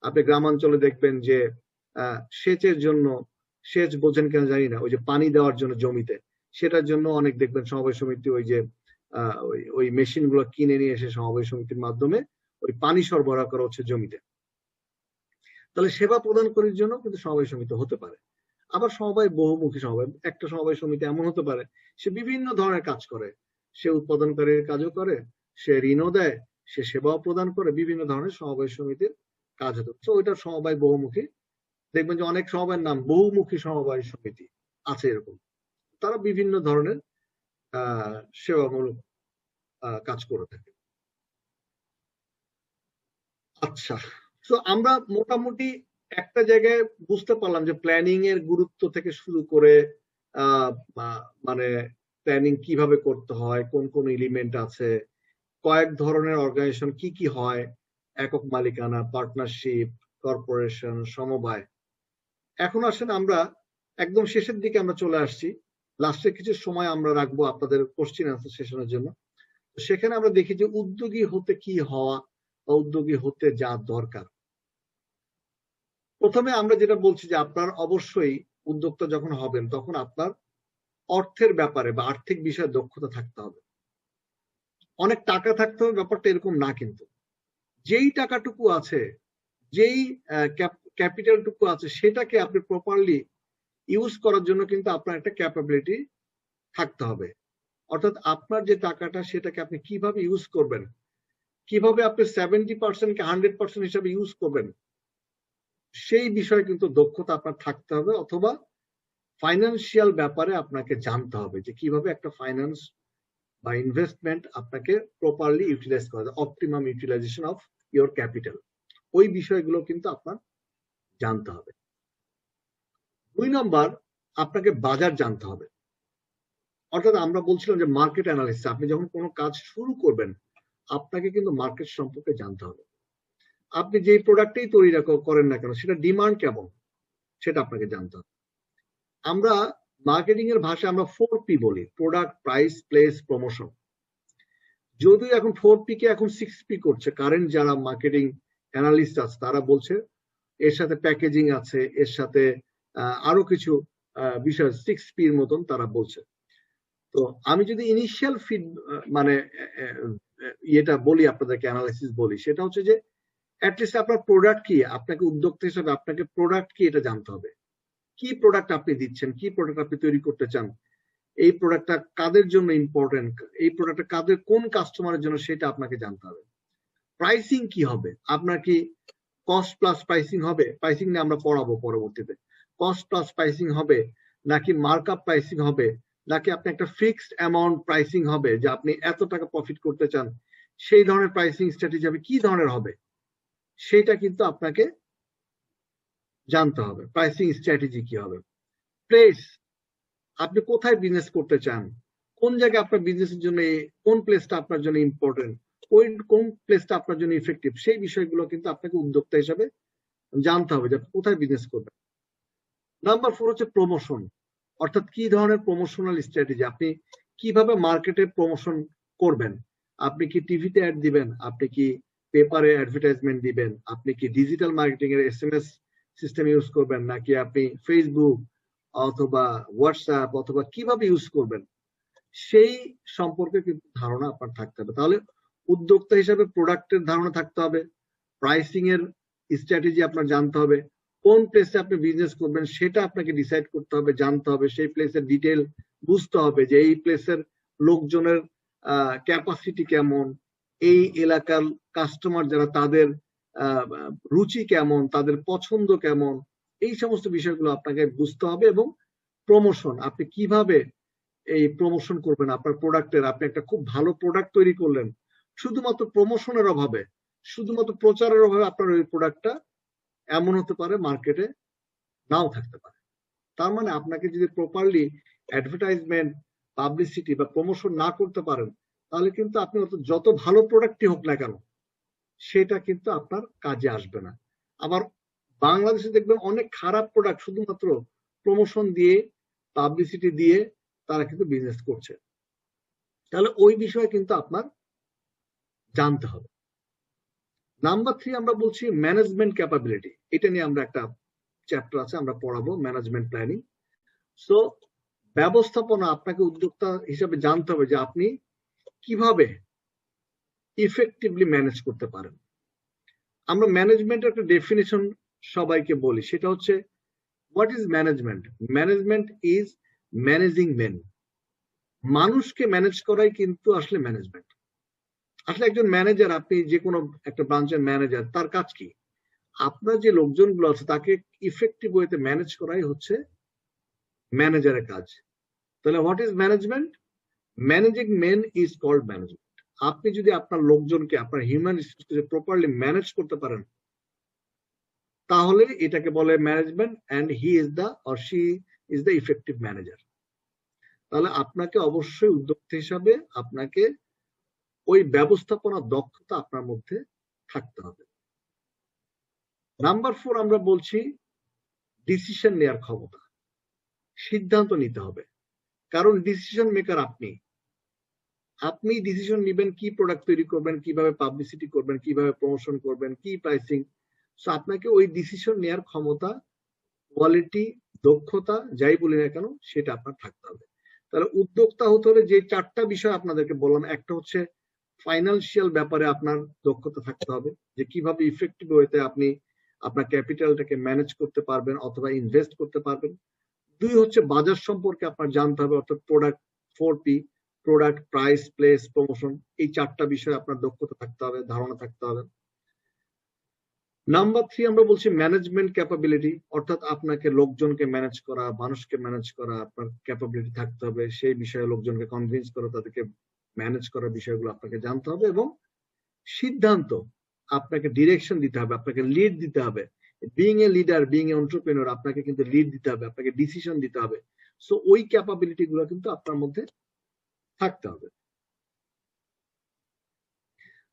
আপনি গ্রামাঞ্চলে দেখবেন যে সেচের জন্য, সেচ বোঝেন কেন জানি না, ওই যে পানি দেওয়ার জন্য জমিতে, সেটার জন্য অনেক দেখবেন সমবায় সমিতি ওই যে ওই মেশিন গুলো কিনে নিয়ে এসে সমবায় সমিতির মাধ্যমে ওই পানি সরবরাহ করা হচ্ছে জমিতে। তাহলে সেবা প্রদানকারীর জন্য কিন্তু সমবায় সমিতি হতে পারে। আবার সমবায় বহুমুখী সমবায়, একটা সমবায় সমিতি এমন হতে পারে সে বিভিন্ন ধরনের কাজ করে, সে উৎপাদনকারীর কাজও করে, সে ঋণও দেয়, সে সেবাও প্রদান করে, বিভিন্ন ধরনের সমবায় সমিতির কাজ হতে পারে। ওইটা সমবায় বহুমুখী। দেখবেন যে অনেক সমবায়ের নাম বহুমুখী সমবায় সমিতি আছে এরকম, তারা বিভিন্ন ধরনের সেবামূলক কাজ করে থাকে। আচ্ছা, তো আমরা মোটামুটি একটা জায়গায় বুঝতে পারলাম যে প্ল্যানিং এর গুরুত্ব থেকে শুরু করে মানে প্ল্যানিং কিভাবে করতে হয়, কোন কোন এলিমেন্ট আছে, কয়েক ধরনের অর্গানাইজেশন কি কি হয়, একক মালিকানা, পার্টনারশিপ, কর্পোরেশন, সমবায়। এখন আসেন আমরা একদম শেষের দিকে আমরা চলে আসছি, লাস্টে কিছু সময় আমরা রাখবো আপনাদের কোশ্চেন আনসার সেশনের জন্য। সেখানে আমরা দেখি যে উদ্যোগী হতে কি হওয়া বা উদ্যোগী হতে যা দরকার। প্রথমে আমরা যেটা বলছি যে আপনার অবশ্যই উদ্যোক্তা যখন হবেন, তখন আপনার অর্থের ব্যাপারে বা আর্থিক বিষয়ে দক্ষতা থাকতে হবে। অনেক টাকা থাকতে হবে ব্যাপারটা এরকম না, কিন্তু যেই টাকাটুকু আছে, যেই ক্যাপিটালটুকু আছে সেটাকে আপনি প্রপারলি ইউজ করার জন্য কিন্তু আপনার একটা ক্যাপাবিলিটি থাকতে হবে। অর্থাৎ আপনার যে টাকাটা সেটাকে আপনি কিভাবে ইউজ করবেন, কিভাবে আপনি 70%কে 100% হিসাবে ইউজ করবেন, সেই বিষয়ে কিন্তু দক্ষতা আপনার থাকতে হবে, অথবা ফাইন্যান্সিয়াল ব্যাপারে আপনাকে জানতে হবে যে কিভাবে একটা ফাইন্যান্স বা ইনভেস্টমেন্ট আপনাকে প্রপারলি ইউটিলাইজ করা যায়, optimum utilisation of your capital, ওই বিষয়গুলো কিন্তু আপনার জানতে হবে। 2 নম্বর, আপনাকে বাজার জানতে হবে। অর্থাৎ আমরা বলছিলাম যে মার্কেট অ্যানালিসিস, আপনি যখন কোনো কাজ শুরু করবেন আপনাকে কিন্তু মার্কেট সম্পর্কে জানতে হবে। আপনি যে প্রোডাক্টই তৈরি করেন না কেন সেটা ডিমান্ড কেমন সেটা আপনাকে জানতে হবে। আমরা মার্কেটিং এর ভাষায় আমরা 4P বলি, প্রোডাক্ট, প্রাইস, প্লেস, প্রমোশন। যদিও এখন 4P কে এখন 6P করছে, কারেন্ট যারা মার্কেটিং অ্যানালিস্ট আছে তারা বলছে এর সাথে প্যাকেজিং আছে, এর সাথে আরো কিছু বিষয় 6P এর মতন তারা বলছে। তো আমি যদি ইনিশিয়াল মানে এটা বলি আপনাদেরকে, অ্যানালাইসিস বলি, সেটা হচ্ছে যে অ্যাটলিস্ট আপনার প্রোডাক্ট কি, আপনাকে উদ্যোক্তা হিসেবে আপনাকে প্রোডাক্ট কি এটা জানতে হবে। কি প্রোডাক্ট আপনি দিচ্ছেন, কি প্রোডাক্ট আপনি তৈরি করতে চান, এই প্রোডাক্টটা কাদের জন্য ইম্পর্টেন্ট, এই প্রোডাক্টটা কাদের, কোন কাস্টমারের জন্য, সেটা আপনাকে জানতে হবে। প্রাইসিং কি হবে, আপনার কি কস্ট প্লাস প্রাইসিং হবে, প্রাইসিং নিয়ে আমরা পড়াবো পরবর্তীতে, কস্ট প্লাস প্রাইসিং হবে নাকি মার্কআপ প্রাইসিং হবে, নাকি আপনি একটা ফিক্সড অ্যামাউন্ট প্রাইসিং হবে যে আপনি এত টাকা প্রফিট করতে চান, সেই ধরনের প্রাইসিং স্ট্র্যাটেজি হবে, কি ধরনের হবে সেটা কিন্তু আপনাকে জানতে হবে। প্রাইসিং স্ট্র্যাটেজি কি হবে। প্লেস, আপনি কোথায় বিজনেস করতে চান, কোন জায়গায় আপনার বিজনেসের জন্য, কোন প্লেসটা আপনার জন্য ইম্পর্টেন্ট, কোন প্লেসটা আপনার জন্য ইফেক্টিভ, সেই বিষয়গুলো কিন্তু আপনাকে উদ্যোক্তা হিসাবে জানতে হবে যে কোথায় বিজনেস করবেন। নাম্বার 4 হচ্ছে প্রমোশন, অর্থাৎ কি ধরনের প্রমোশনাল স্ট্র্যাটেজি, আপনি কিভাবে মার্কেটে প্রমোশন করবেন। আপনি কি টিভিতে অ্যাড দিবেন, আপনি কি পেপারে অ্যাডভার্টাইজমেন্ট দিবেন, আপনি কি ডিজিটাল মার্কেটিং এর SMS সিস্টেম ইউজ করবেন, নাকি আপনি ফেসবুক অথবা হোয়াটসঅ্যাপ অথবা কিভাবে ইউজ করবেন, সেই সম্পর্কে কিন্তু ধারণা আপনার থাকতে হবে। তাহলে উদ্যোক্তা হিসাবে প্রোডাক্টের ধারণা থাকতে হবে, প্রাইসিং এর স্ট্র্যাটেজি আপনার জানতে হবে, কোন প্লেসে আপনি বিজনেস করবেন সেটা আপনাকে ডিসাইড করতে হবে, জানতে হবে, সেই প্লেসের ডিটেল বুঝতে হবে যে এই প্লেসের লোকজনের ক্যাপাসিটি কেমন, এই এলাকার কাস্টমার যারা তাদের রুচি কেমন, তাদের পছন্দ কেমন, এই সমস্ত বিষয়গুলো আপনাকে বুঝতে হবে। এবং প্রমোশন, আপনি কিভাবে এই প্রমোশন করবেন আপনার প্রোডাক্টের। আপনি একটা খুব ভালো প্রোডাক্ট তৈরি করলেন, শুধুমাত্র প্রমোশনের অভাবে, শুধুমাত্র প্রচারের অভাবে আপনার ওই প্রোডাক্টটা এমন হতে পারে মার্কেটে নাও থাকতে পারে। তার মানে আপনাকে যদি প্রপারলি অ্যাডভার্টাইজমেন্ট, পাবলিসিটি বা প্রমোশন না করতে পারেন, তাহলে কিন্তু আপনি যত ভালো প্রোডাক্টই হোক না কেন সেটা কিন্তু আপনার কাজে আসবে না। আবার বাংলাদেশে দেখবেন অনেক খারাপ প্রোডাক্ট শুধুমাত্র প্রমোশন দিয়ে, পাবলিসিটি দিয়ে তারা কিন্তু বিজনেস করছে। তাহলে ওই বিষয়ে কিন্তু আপনার জানতে হবে। নাম্বার 3 আমরা বলছি ম্যানেজমেন্ট ক্যাপাবিলিটি। এটা নিয়ে আমরা একটা চ্যাপ্টার আছে, আমরা পড়াবো ম্যানেজমেন্ট প্ল্যানিং। সো ব্যবস্থাপনা, আপনাকে উদ্যোক্তা হিসাবে জানতে হবে যে আপনি কিভাবে ইফেক্টিভলি ম্যানেজ করতে পারেন। আমরা ম্যানেজমেন্টের একটা ডেফিনিশন সবাইকে বলি, সেটা হচ্ছে what is management. Management is managing men. মানুষকে ম্যানেজ করাই কিন্তু আসলে ম্যানেজমেন্ট। আসলে একজন ম্যানেজার, আপনি যে কোনো একটা ব্রাঞ্চের ম্যানেজার, তার কাজ কি? আপনার যে লোকজনগুলো আছে তাকে ইফেক্টিভ ওয়েতে ম্যানেজ করাই হচ্ছে ম্যানেজারের কাজ। তাহলে what is management? Managing men is called management. আপনি যদি আপনার লোকজনকে, আপনার হিউম্যান রিসোর্সকে প্রপারলি ম্যানেজ করতে পারেন, তাহলে এটাকে বলে management, and he is the or she is the effective manager. তাহলে আপনাকে অবশ্যই উদ্যোক্তা হিসাবে আপনাকে ওই ব্যবস্থাপনা দক্ষতা আপনার মধ্যে থাকতে হবে। নাম্বার 4 আমরা বলছি ডিসিশন নেওয়ার ক্ষমতা, সিদ্ধান্ত নিতে হবে। কারণ ডিসিশন মেকার আপনি ডিসিশন নেবেন কি প্রোডাক্ট তৈরি করবেন, কিভাবে পাবলিসিটি করবেন, কিভাবে প্রমোশন করবেন, কি প্রাইসিং। সো আপনাকে ওই ডিসিশন নেওয়ার ক্ষমতা, কোয়ালিটি, দক্ষতা, যাই বলি না কেন, সেটা আপনার থাকতে হবে। তাহলে উদ্যোক্তা হতে হলে যে 4টা বিষয় আপনাদেরকে বললাম, একটা হচ্ছে ফাইন্যান্সিয়াল ব্যাপারে আপনার দক্ষতা থাকতে হবে, যে কিভাবে ইফেক্টিভ ওয়েতে আপনি আপনার ক্যাপিটালটাকে ম্যানেজ করতে পারবেন অথবা ইনভেস্ট করতে পারবেন। 2 হচ্ছে বাজার সম্পর্কে আপনার জানতে হবে, অর্থাৎ product 4P, product, price, place, promotion, এই 4টা বিষয়ে আপনার দক্ষতা থাকতে হবে, ধারণা থাকতে হবে। নাম্বার 3 আমরা বলছি ম্যানেজমেন্ট ক্যাপাবিলিটি, অর্থাৎ আপনাকে লোকজনকে ম্যানেজ করা, মানুষকে ম্যানেজ করা আপনার ক্যাপাবিলিটি থাকতে হবে, সেই বিষয়ে লোকজনকে কনভিন্স করা, তাদেরকে ম্যানেজ করার বিষয়গুলো আপনাকে জানতে হবে। এবং সিদ্ধান্ত, আপনাকে ডিরেকশন দিতে হবে, আপনাকে লিড দিতে হবে। Being a leader, being a entrepreneur, আপনাকে কিন্তু লিড দিতে হবে, আপনাকে ডিসিশন দিতে হবে। সো ওই ক্যাপাবিলিটি গুলো কিন্তু আপনার মধ্যে থাকতে হবে।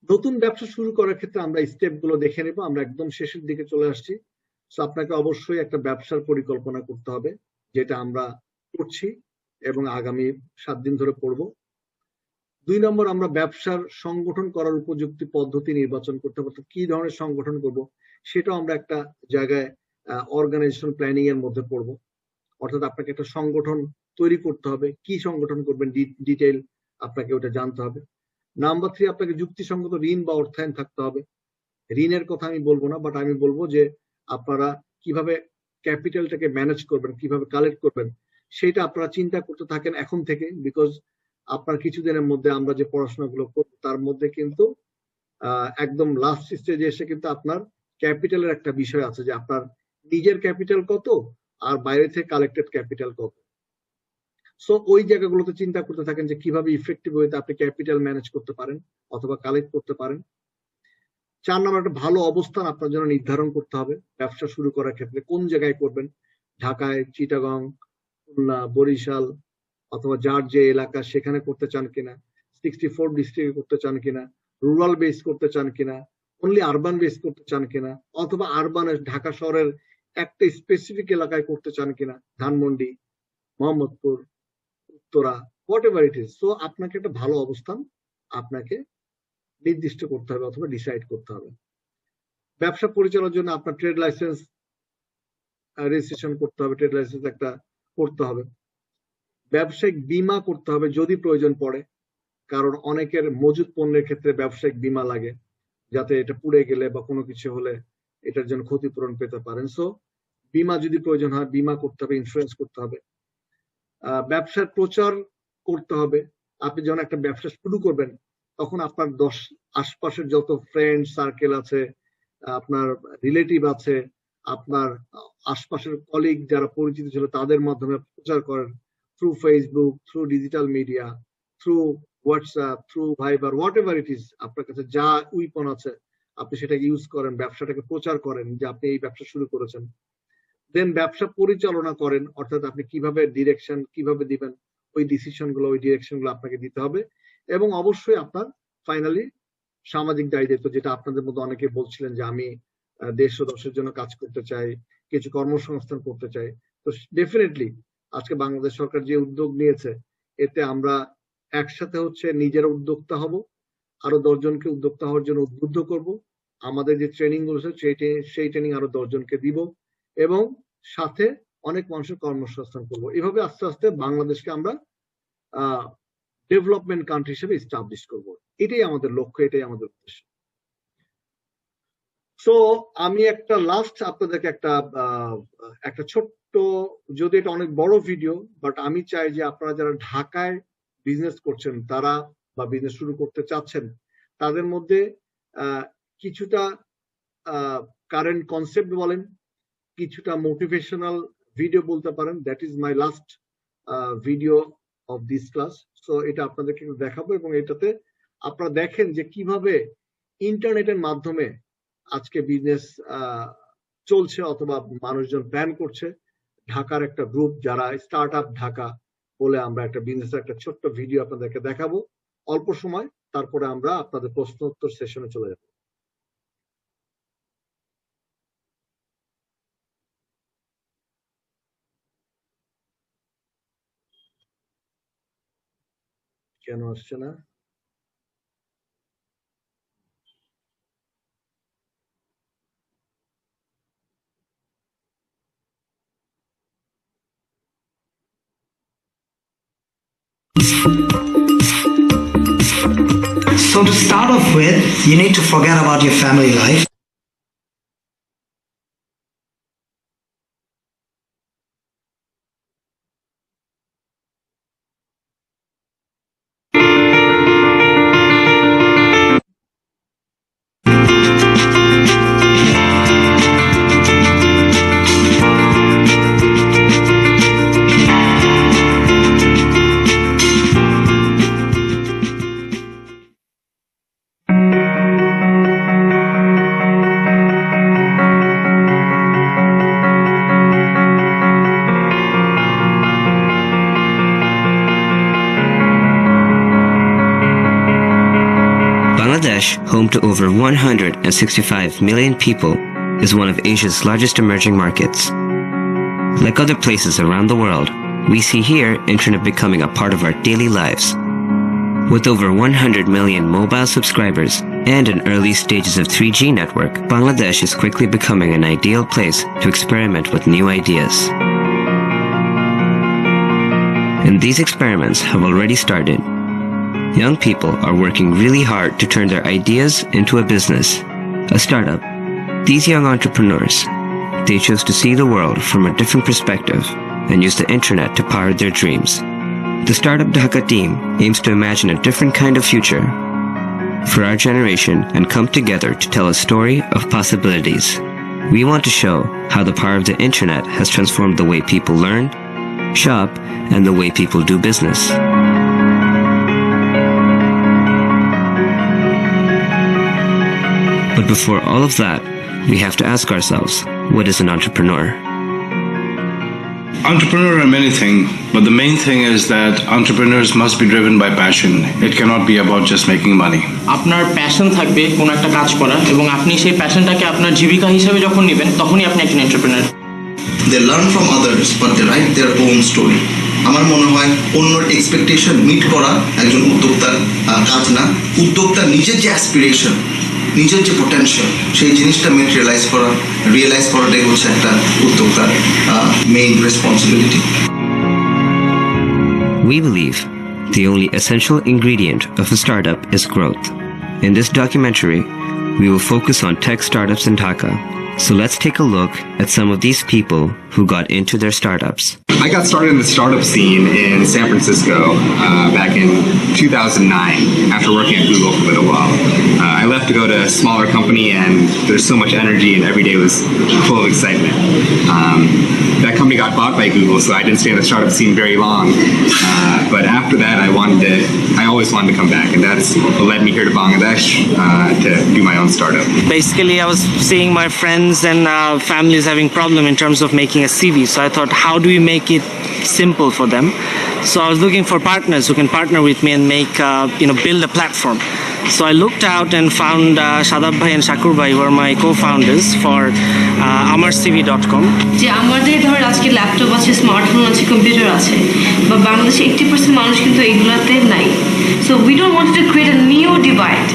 নতুন ব্যবসা শুরু করার ক্ষেত্রে আমরা স্টেপ গুলো দেখে নেব, আমরা একদম শেষের দিকে চলে আসছি। সো আপনাকে অবশ্যই একটা ব্যবসার পরিকল্পনা করতে হবে, যেটা আমরা করছি এবং আগামী 7 দিন ধরে করব। 2 নম্বর, আমরা ব্যবসার সংগঠন করার উপযুক্ত পদ্ধতি নির্বাচন করতে হবে, কি ধরনের সংগঠন করব সেটাও আমরা একটা জায়গায় অর্গানাইজেশন প্ল্যানিং এর মধ্যে পড়ব। অর্থাৎ আপনাকে একটা সংগঠন তৈরি করতে হবে, কি সংগঠন করবেন ডিটেইল আপনাকে ওটা জানতে হবে। নাম্বার 3, আপনাকে যুক্তিসঙ্গত ঋণ বা অর্থায়ন থাকতে হবে। ঋণের কথা আমি বলবো না, বাট আমি বলবো যে আপনারা কিভাবে ক্যাপিটালটাকে ম্যানেজ করবেন, কিভাবে কালেক্ট করবেন, সেটা আপনারা চিন্তা করতে থাকেন এখন থেকে। বিকজ আপনার কিছুদিনের মধ্যে আমরা যে পড়াশোনাগুলো করবো তার মধ্যে কিন্তু একদম লাস্ট স্টেজে এসে কিন্তু আপনার ক্যাপিটালের একটা বিষয় আছে, যে আপনার নিজের ক্যাপিটাল কত আর বাইরে থেকে কালেক্টেড ক্যাপিটাল কত। সো ওই জায়গাগুলোতে চিন্তা করতে থাকেন যে কিভাবে ইফেক্টিভ ওয়েতে আপনি ক্যাপিটাল ম্যানেজ করতে পারেন অথবা কালেক্ট করতে পারেন। 4 নম্বর, একটা ভালো অবস্থান আপনার জন্য নির্ধারণ করতে হবে ব্যবসা শুরু করার ক্ষেত্রে। কোন জায়গায় করবেন, ঢাকায়, চিটাগং, খুলনা, বরিশাল অথবা যার যে এলাকা সেখানে করতে চান কিনা, 64 ডিস্ট্রিক্টে করতে চান কিনা, রুরাল বেস করতে চান কিনা, অনলি আরবান বেস করতে চান কিনা, অথবা আরবান ঢাকা শহরের একটা স্পেসিফিক এলাকায় করতে চান কিনা, Dhanmondi, Mohammadpur, Uttara, what ever it is. So আপনাকে একটা ভালো অবস্থান আপনাকে নির্দিষ্ট করতে হবে অথবা ডিসাইড করতে হবে। ব্যবসা পরিচালনার জন্য আপনার ট্রেড লাইসেন্স রেজিস্ট্রেশন করতে হবে, ট্রেড লাইসেন্স একটা করতে হবে। ব্যবসায়িক বীমা করতে হবে যদি প্রয়োজন পড়ে, কারণ অনেকের মজুদ পণ্যের ক্ষেত্রে ব্যবসায়িক বীমা লাগে, যাতে এটা পুড়ে গেলে বা কোনো কিছু হলে এটার জন্য ক্ষতিপূরণ পেতে পারেন। সো বীমা যদি প্রয়োজন হয় বীমা করতে হবে, ইন্স্যুরেন্স করতে হবে। ব্যবসার প্রচার করতে হবে। আপনি যখন একটা ব্যবসা শুরু করবেন তখন আপনার আশপাশের যত ফ্রেন্ড সার্কেল আছে, আপনার রিলেটিভ আছে, আপনার আশপাশের কলিগ যারা পরিচিত ছিল তাদের মাধ্যমে প্রচার করেন, through Facebook, through digital media, through WhatsApp, through Viber, whatever it is, আপনার কাছে যা উইপন আছে আপনি সেটাকে ইউজ করেন, ব্যবসাটাকে প্রচার করেন যে আপনি এই ব্যবসা শুরু করেছেন। দেন ব্যবসা পরিচালনা করেন, অর্থাৎ আপনি কিভাবে ডিরেকশন কিভাবে দিবেন, ওই ডিসিশন গুলো, ওই ডিরেকশন গুলো আপনাকে দিতে হবে। এবং অবশ্যই আপনার ফাইনালি সামাজিক দায়িত্ব, যেটা আপনাদের মধ্যে অনেকে বলছিলেন যে আমি দেশ ও দশের জন্য কাজ করতে চাই, কিছু কর্মসংস্থান করতে চাই। তো ডেফিনেটলি আজকে বাংলাদেশ সরকার যে উদ্যোগ নিয়েছে, এতে আমরা একসাথে হচ্ছে নিজেরা উদ্যোক্তা হব, আরো 10 জনকে উদ্যোক্তা হওয়ার জন্য উদ্বুদ্ধ করব। আমাদের যে ট্রেনিং গুলো সেই ট্রেনিং আরো 10 জনকে দিব এবং সাথে অনেক মানুষের কর্মসংস্থান করব। এভাবে আস্তে আস্তে বাংলাদেশকে আমরা ডেভেলপমেন্ট কান্ট্রি হিসেবে এস্টাবলিশ করব। এটাই আমাদের লক্ষ্য, এটাই আমাদের উদ্দেশ্য। সো আমি একটা লাস্ট আপনাদেরকে একটা ছোট্ট, যদি এটা অনেক বড় ভিডিও, বাট আমি চাই যে আপনারা যারা ঢাকায় বিজনেস করছেন তারা বা বিজনেস শুরু করতে চাচ্ছেন তাদের মধ্যে কিছুটা কারেন্ট কনসেপ্ট বলেন, কিছুটা মোটিভেশনাল ভিডিও বলতে পারেন। That is my last video of this class. So এটা আপনাদেরকে দেখাবো এবং এটাতে আপনারা দেখেন যে কিভাবে ইন্টারনেটের মাধ্যমে আজকে বিজনেস চলছে অথবা মানুষজন প্ল্যান করছে। ঢাকার একটা গ্রুপ যারা স্টার্ট আপ ঢাকা বলে আমরা একটা বিজনেসের একটা ছোট্ট ভিডিও আপনাদেরকে দেখাবো অল্প সময়, তারপরে আমরা আপনাদের প্রশ্ন উত্তর সেশনে চলে যাব। কেন আসছে না? So to start off with, you need to forget about your family life. home to over 165 million people, is one of Asia's largest emerging markets. Like other places around the world, we see here internet becoming a part of our daily lives. With over 100 million mobile subscribers and in early stages of 3G network, Bangladesh is quickly becoming an ideal place to experiment with new ideas. And these experiments have already started. Young people are working really hard to turn their ideas into a business, a startup. These young entrepreneurs, they chose to see the world from a different perspective and use the internet to power their dreams. The Startup Dhaka team aims to imagine a different kind of future for our generation and come together to tell a story of possibilities. We want to show how the power of the internet has transformed the way people learn, shop, and the way people do business. But before all of that, we have to ask ourselves, what is an entrepreneur? Entrepreneur are many things, but the main thing is that entrepreneurs must be driven by passion. It cannot be about just making money. আপনার passion থাকবে কোন একটা কাজ করার এবং আপনি সেই প্যাশনটাকে আপনার জীবিকা হিসেবে যখন নেবেন তখনই আপনি একজন entrepreneur. They learn from others, but they write their own story. আমার মনে হয় অন্যর এক্সপেকটেশন মিট করা একজন উদ্যোক্তার কাজ না। উদ্যোক্তা নিজের যে অ্যাসপিরেশন, নিজের যে পোটেনশিয়াল, সেই জিনিসটা রিয়েলাইজ করাটাই হচ্ছে একটা উদ্যোক্তার main responsibility. We believe the only essential ingredient of a startup is growth. In this documentary, we will focus on tech startups in Dhaka. So let's take a look at some of these people who got into their startups. I got started in the startup scene in San Francisco back in 2009 after working at Google for a little while. I left to go to a smaller company and there's so much energy and every day was full of excitement. That company got bought by Google, so I didn't stay in the startup scene very long. But after that, I always wanted to come back, and that's what led me here to Bangladesh to do my own startup. Basically, I was seeing my friends and families having problem in terms of making a CV. So I thought, how do we make it simple for them? So I was looking for partners who can partner with me and make, build a platform. So I looked out and found Shadab Bhai and Shakur Bhai were my co-founders for amarcv.com. যে আমাদের ধর আজকে laptop আছে, smartphone আছে, computer আছে, বা বাংলাদেশে 80% মানুষ কিন্তু এগুলাতে নাই। So we don't want to create a new divide.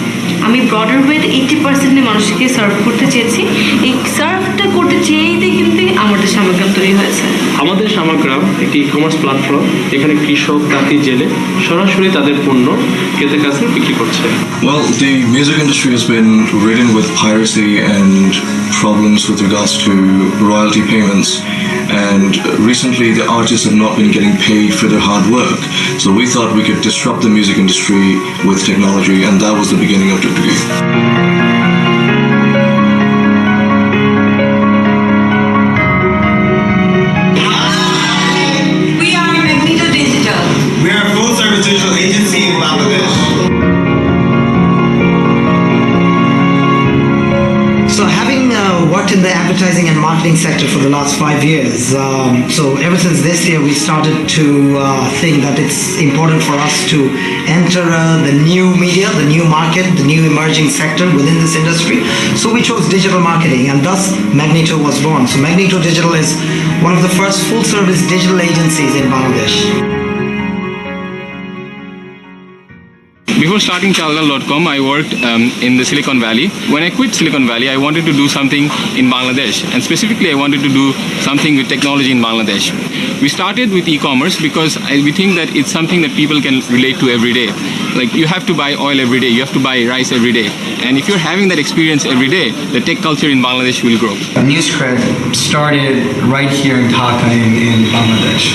আমি ব্রডার ওয়েতে 80% মানুষকে সার্ভ করতে চেয়েছি। এই সার্ভটা করতে চেয়েই কিন্তু আমাদের সামগ্রাম তৈরি হয়েছে। আমাদের সামগ্রাম একটি ই-কমার্স প্ল্যাটফর্ম। এখানে কৃষক তাঁতি জেলে সরাসরি তাদের পণ্য ক্রেতার কাছে বিক্রি করছে। Well, the music industry has been ridden with piracy and problems with regards to royalty payments. And recently the artists have not been getting paid for their hard work. So we thought we could disrupt the music industry with technology, and that was the beginning of Tuk-Tuki. We are Magneto Digital. We are a full-service digital agency in Bangladesh. So having worked in the advertising and marketing sector for the last 5 years, so ever since this year we started to think that it's important for us to enter the new media, the new market, the new emerging sector within this industry. So we chose digital marketing, and thus Magneto was born. So Magneto Digital is one of the first full-service digital agencies in Bangladesh. Before starting Chalgal.com, I worked in the Silicon Valley. When I quit Silicon Valley, I wanted to do something in Bangladesh, and specifically I wanted to do something with technology in Bangladesh. We started with e-commerce because we think that it's something that people can relate to every day. Like, you have to buy oil every day, you have to buy rice every day. And if you're having that experience every day, the tech culture in Bangladesh will grow. Newscred started right here in Dhaka in Bangladesh.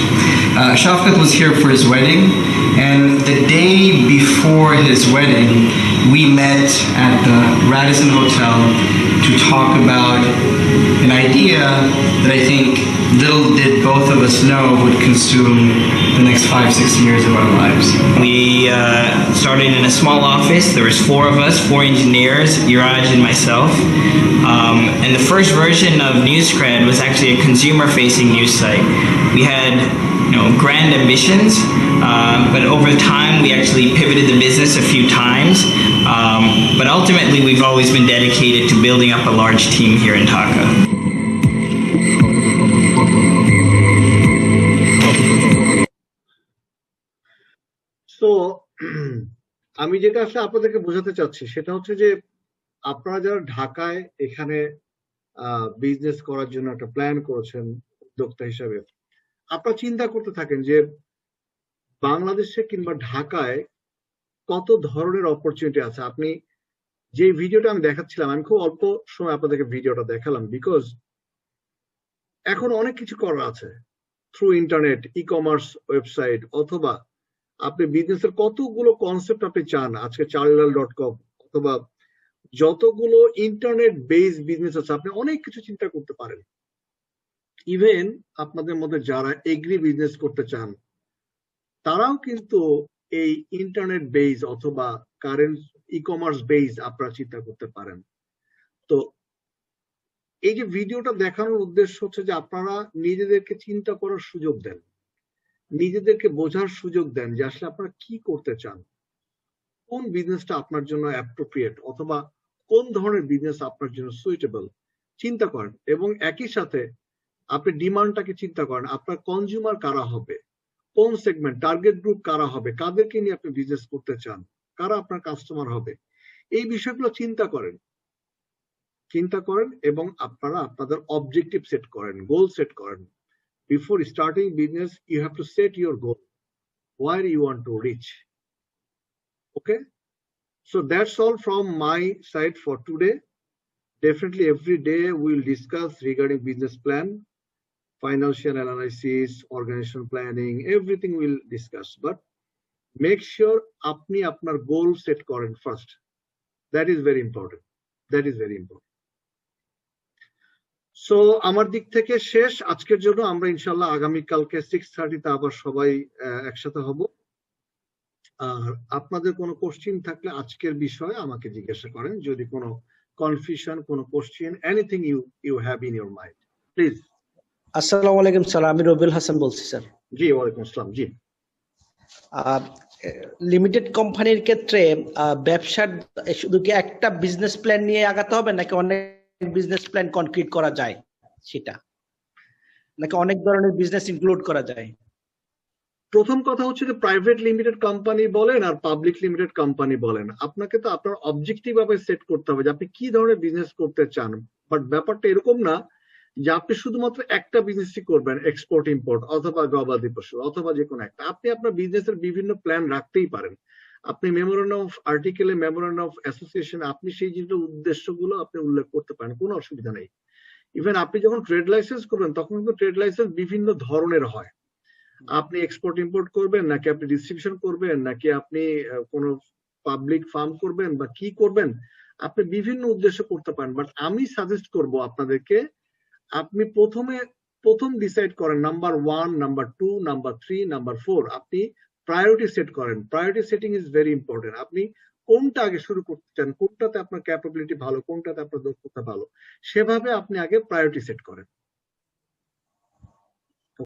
Shafkat was here for his wedding, and the day before his wedding, we met at the Radisson Hotel to talk about an idea that I think little did both of us know would consume the next 5-6 years of our lives. We started in a small office. There was 4 of us, 4 engineers, Iraj and myself. And the first version of Newscred was actually a consumer-facing news site. We had grand ambitions, but over time we actually pivoted the business a few times. But ultimately, we've always been dedicated to building up a large team here in Dhaka. So, আমি যেটা আসলে আপনাদেরকে বোঝাতে চাচ্ছি সেটা হচ্ছে যে আপনারা যারা ঢাকায় এখানে বিজনেস করার জন্য একটা প্ল্যান করেছেন উদ্যোক্তা হিসাবে, আপনারা চিন্তা করতে থাকেন যে বাংলাদেশে কিংবা ঢাকায় কত ধরনের অপরচুনিটি আছে। আপনি যে ভিডিওটা আমি দেখাচ্ছিলাম, আমি খুব অল্প সময় আপনাদেরকে ভিডিওটা দেখালাম, বিকজ এখন অনেক কিছু করা আছে through internet, e commerce website, অথবা আপনি বিজনেসের কতগুলো কনসেপ্ট আপনি চান, আজকে চার্লাল.com অথবা যতগুলো ইন্টারনেট বেস বিজনেস আছে, আপনি অনেক কিছু চিন্তা করতে পারেন। ইভেন আপনাদের মধ্যে যারা এগ্রি বিজনেস করতে চান তারাও কিন্তু এই ইন্টারনেট বেস অথবা কারেন্ট ই কমার্স বেস আপনারা চিন্তা করতে পারেন। তো এই যে ভিডিওটা দেখানোর উদ্দেশ্য হচ্ছে যে আপনারা নিজেদেরকে চিন্তা করার সুযোগ দেন, নিজেদেরকে বোঝার সুযোগ দেন যে আসলে আপনারা কি করতে চান, কোন বিজনেসটা আপনার জন্য অ্যাপ্রোপ্রিয়েট অথবা কোন ধরনের বিজনেস আপনার জন্য সুইটেবল চিন্তা করেন, এবং একই সাথে আপনি ডিমান্ডটাকে চিন্তা করেন, আপনার কনজিউমার কারা হবে, কোন সেগমেন্ট, টার্গেট গ্রুপ কারা হবে, কাদেরকে নিয়ে আপনি বিজনেস করতে চান, কারা আপনার কাস্টমার হবে, এই বিষয়গুলো চিন্তা করেন এবং আপনারা আপনাদের অবজেক্টিভ সেট করেন, গোল সেট করেন। Before starting business, you have to set your goal, where you want to reach. Okay, so that's all from my side for today. Definitely every day we'll discuss regarding business plan, financial analysis, organizational planning, everything we'll discuss, but make sure apni apnar goal set karen first. That is very important. So আমার দিক থেকে শেষ আজকের জন্য। আমরা ইনশাল্লাহ আগামীকালকে 6:30 আবার সবাই একসাথে হব। আর আপনাদের কোনো কোশ্চেন থাকলে আজকের বিষয়ে আমাকে জিজ্ঞাসা করেন, যদি কোনো কনফিউশন, কোনো question, anything you have in your mind, please. আসসালামু আলাইকুম স্যার, আমি রবিউল হাসান বলছি স্যার। জি, ওয়ালাইকুম আসসালাম। জি, লিমিটেড কোম্পানির ক্ষেত্রে ব্যবসার শুধু কি একটা বিজনেস প্ল্যান নিয়ে আগাতে হবে নাকি অনেক বিজনেস প্ল্যান কনক্রিট করা যায় সেটা, নাকি অনেক ধরনের বিজনেস ইনক্লুড করা যায়? প্রথম কথা হচ্ছে যে প্রাইভেট লিমিটেড কোম্পানি বলেন আর পাবলিক লিমিটেড কোম্পানি বলেন, আপনাকে তো আপনার অবজেক্টিভ ভাবে সেট করতে হবে যে আপনি কি ধরনের বিজনেস করতে চান। বাট ব্যাপারটা এরকম না যে আপনি শুধুমাত্র একটা বিজনেসই করবেন, এক্সপোর্ট ইম্পোর্ট অথবা গবাদি পশু অথবা যে কোনো একটা। আপনি আপনার বিজনেসের বিভিন্ন প্ল্যান রাখতেই পারেন। আপনি মেমোরেন্ডাম অফ আর্টিকেলে, মেমোরেন্ডাম অফ অ্যাসোসিয়েশন আপনি সেই জিনিসের উদ্দেশ্যগুলো আপনি উল্লেখ করতে পারেন, কোনো অসুবিধা নেই। ইভেন আপনি যখন ট্রেড লাইসেন্স করবেন তখন কিন্তু ট্রেড লাইসেন্স বিভিন্ন ধরনের হয়। আপনি এক্সপোর্ট ইম্পোর্ট করবেন, নাকি আপনি ডিস্ট্রিবিউশন করবেন, নাকি আপনি কোনো পাবলিক ফার্ম করবেন, বা কি করবেন, আপনি বিভিন্ন উদ্দেশ্য করতে পারেন। বাট আমি সাজেস্ট করব আপনাদেরকে, আপনি প্রথম ডিসাইড করেন নাম্বার 1, নাম্বার 2, নাম্বার 3, নাম্বার 4, আপনি প্রায়োরিটি সেট করেন। Priority setting is very important. আপনি কোনটা আগে শুরু করতে চান, কোনটাতে আপনার ক্যাপাবিলিটি ভালো, কোনটাতে আপনার দক্ষতা ভালো, সেভাবে আপনি আগে প্রায়োরিটি সেট করেন।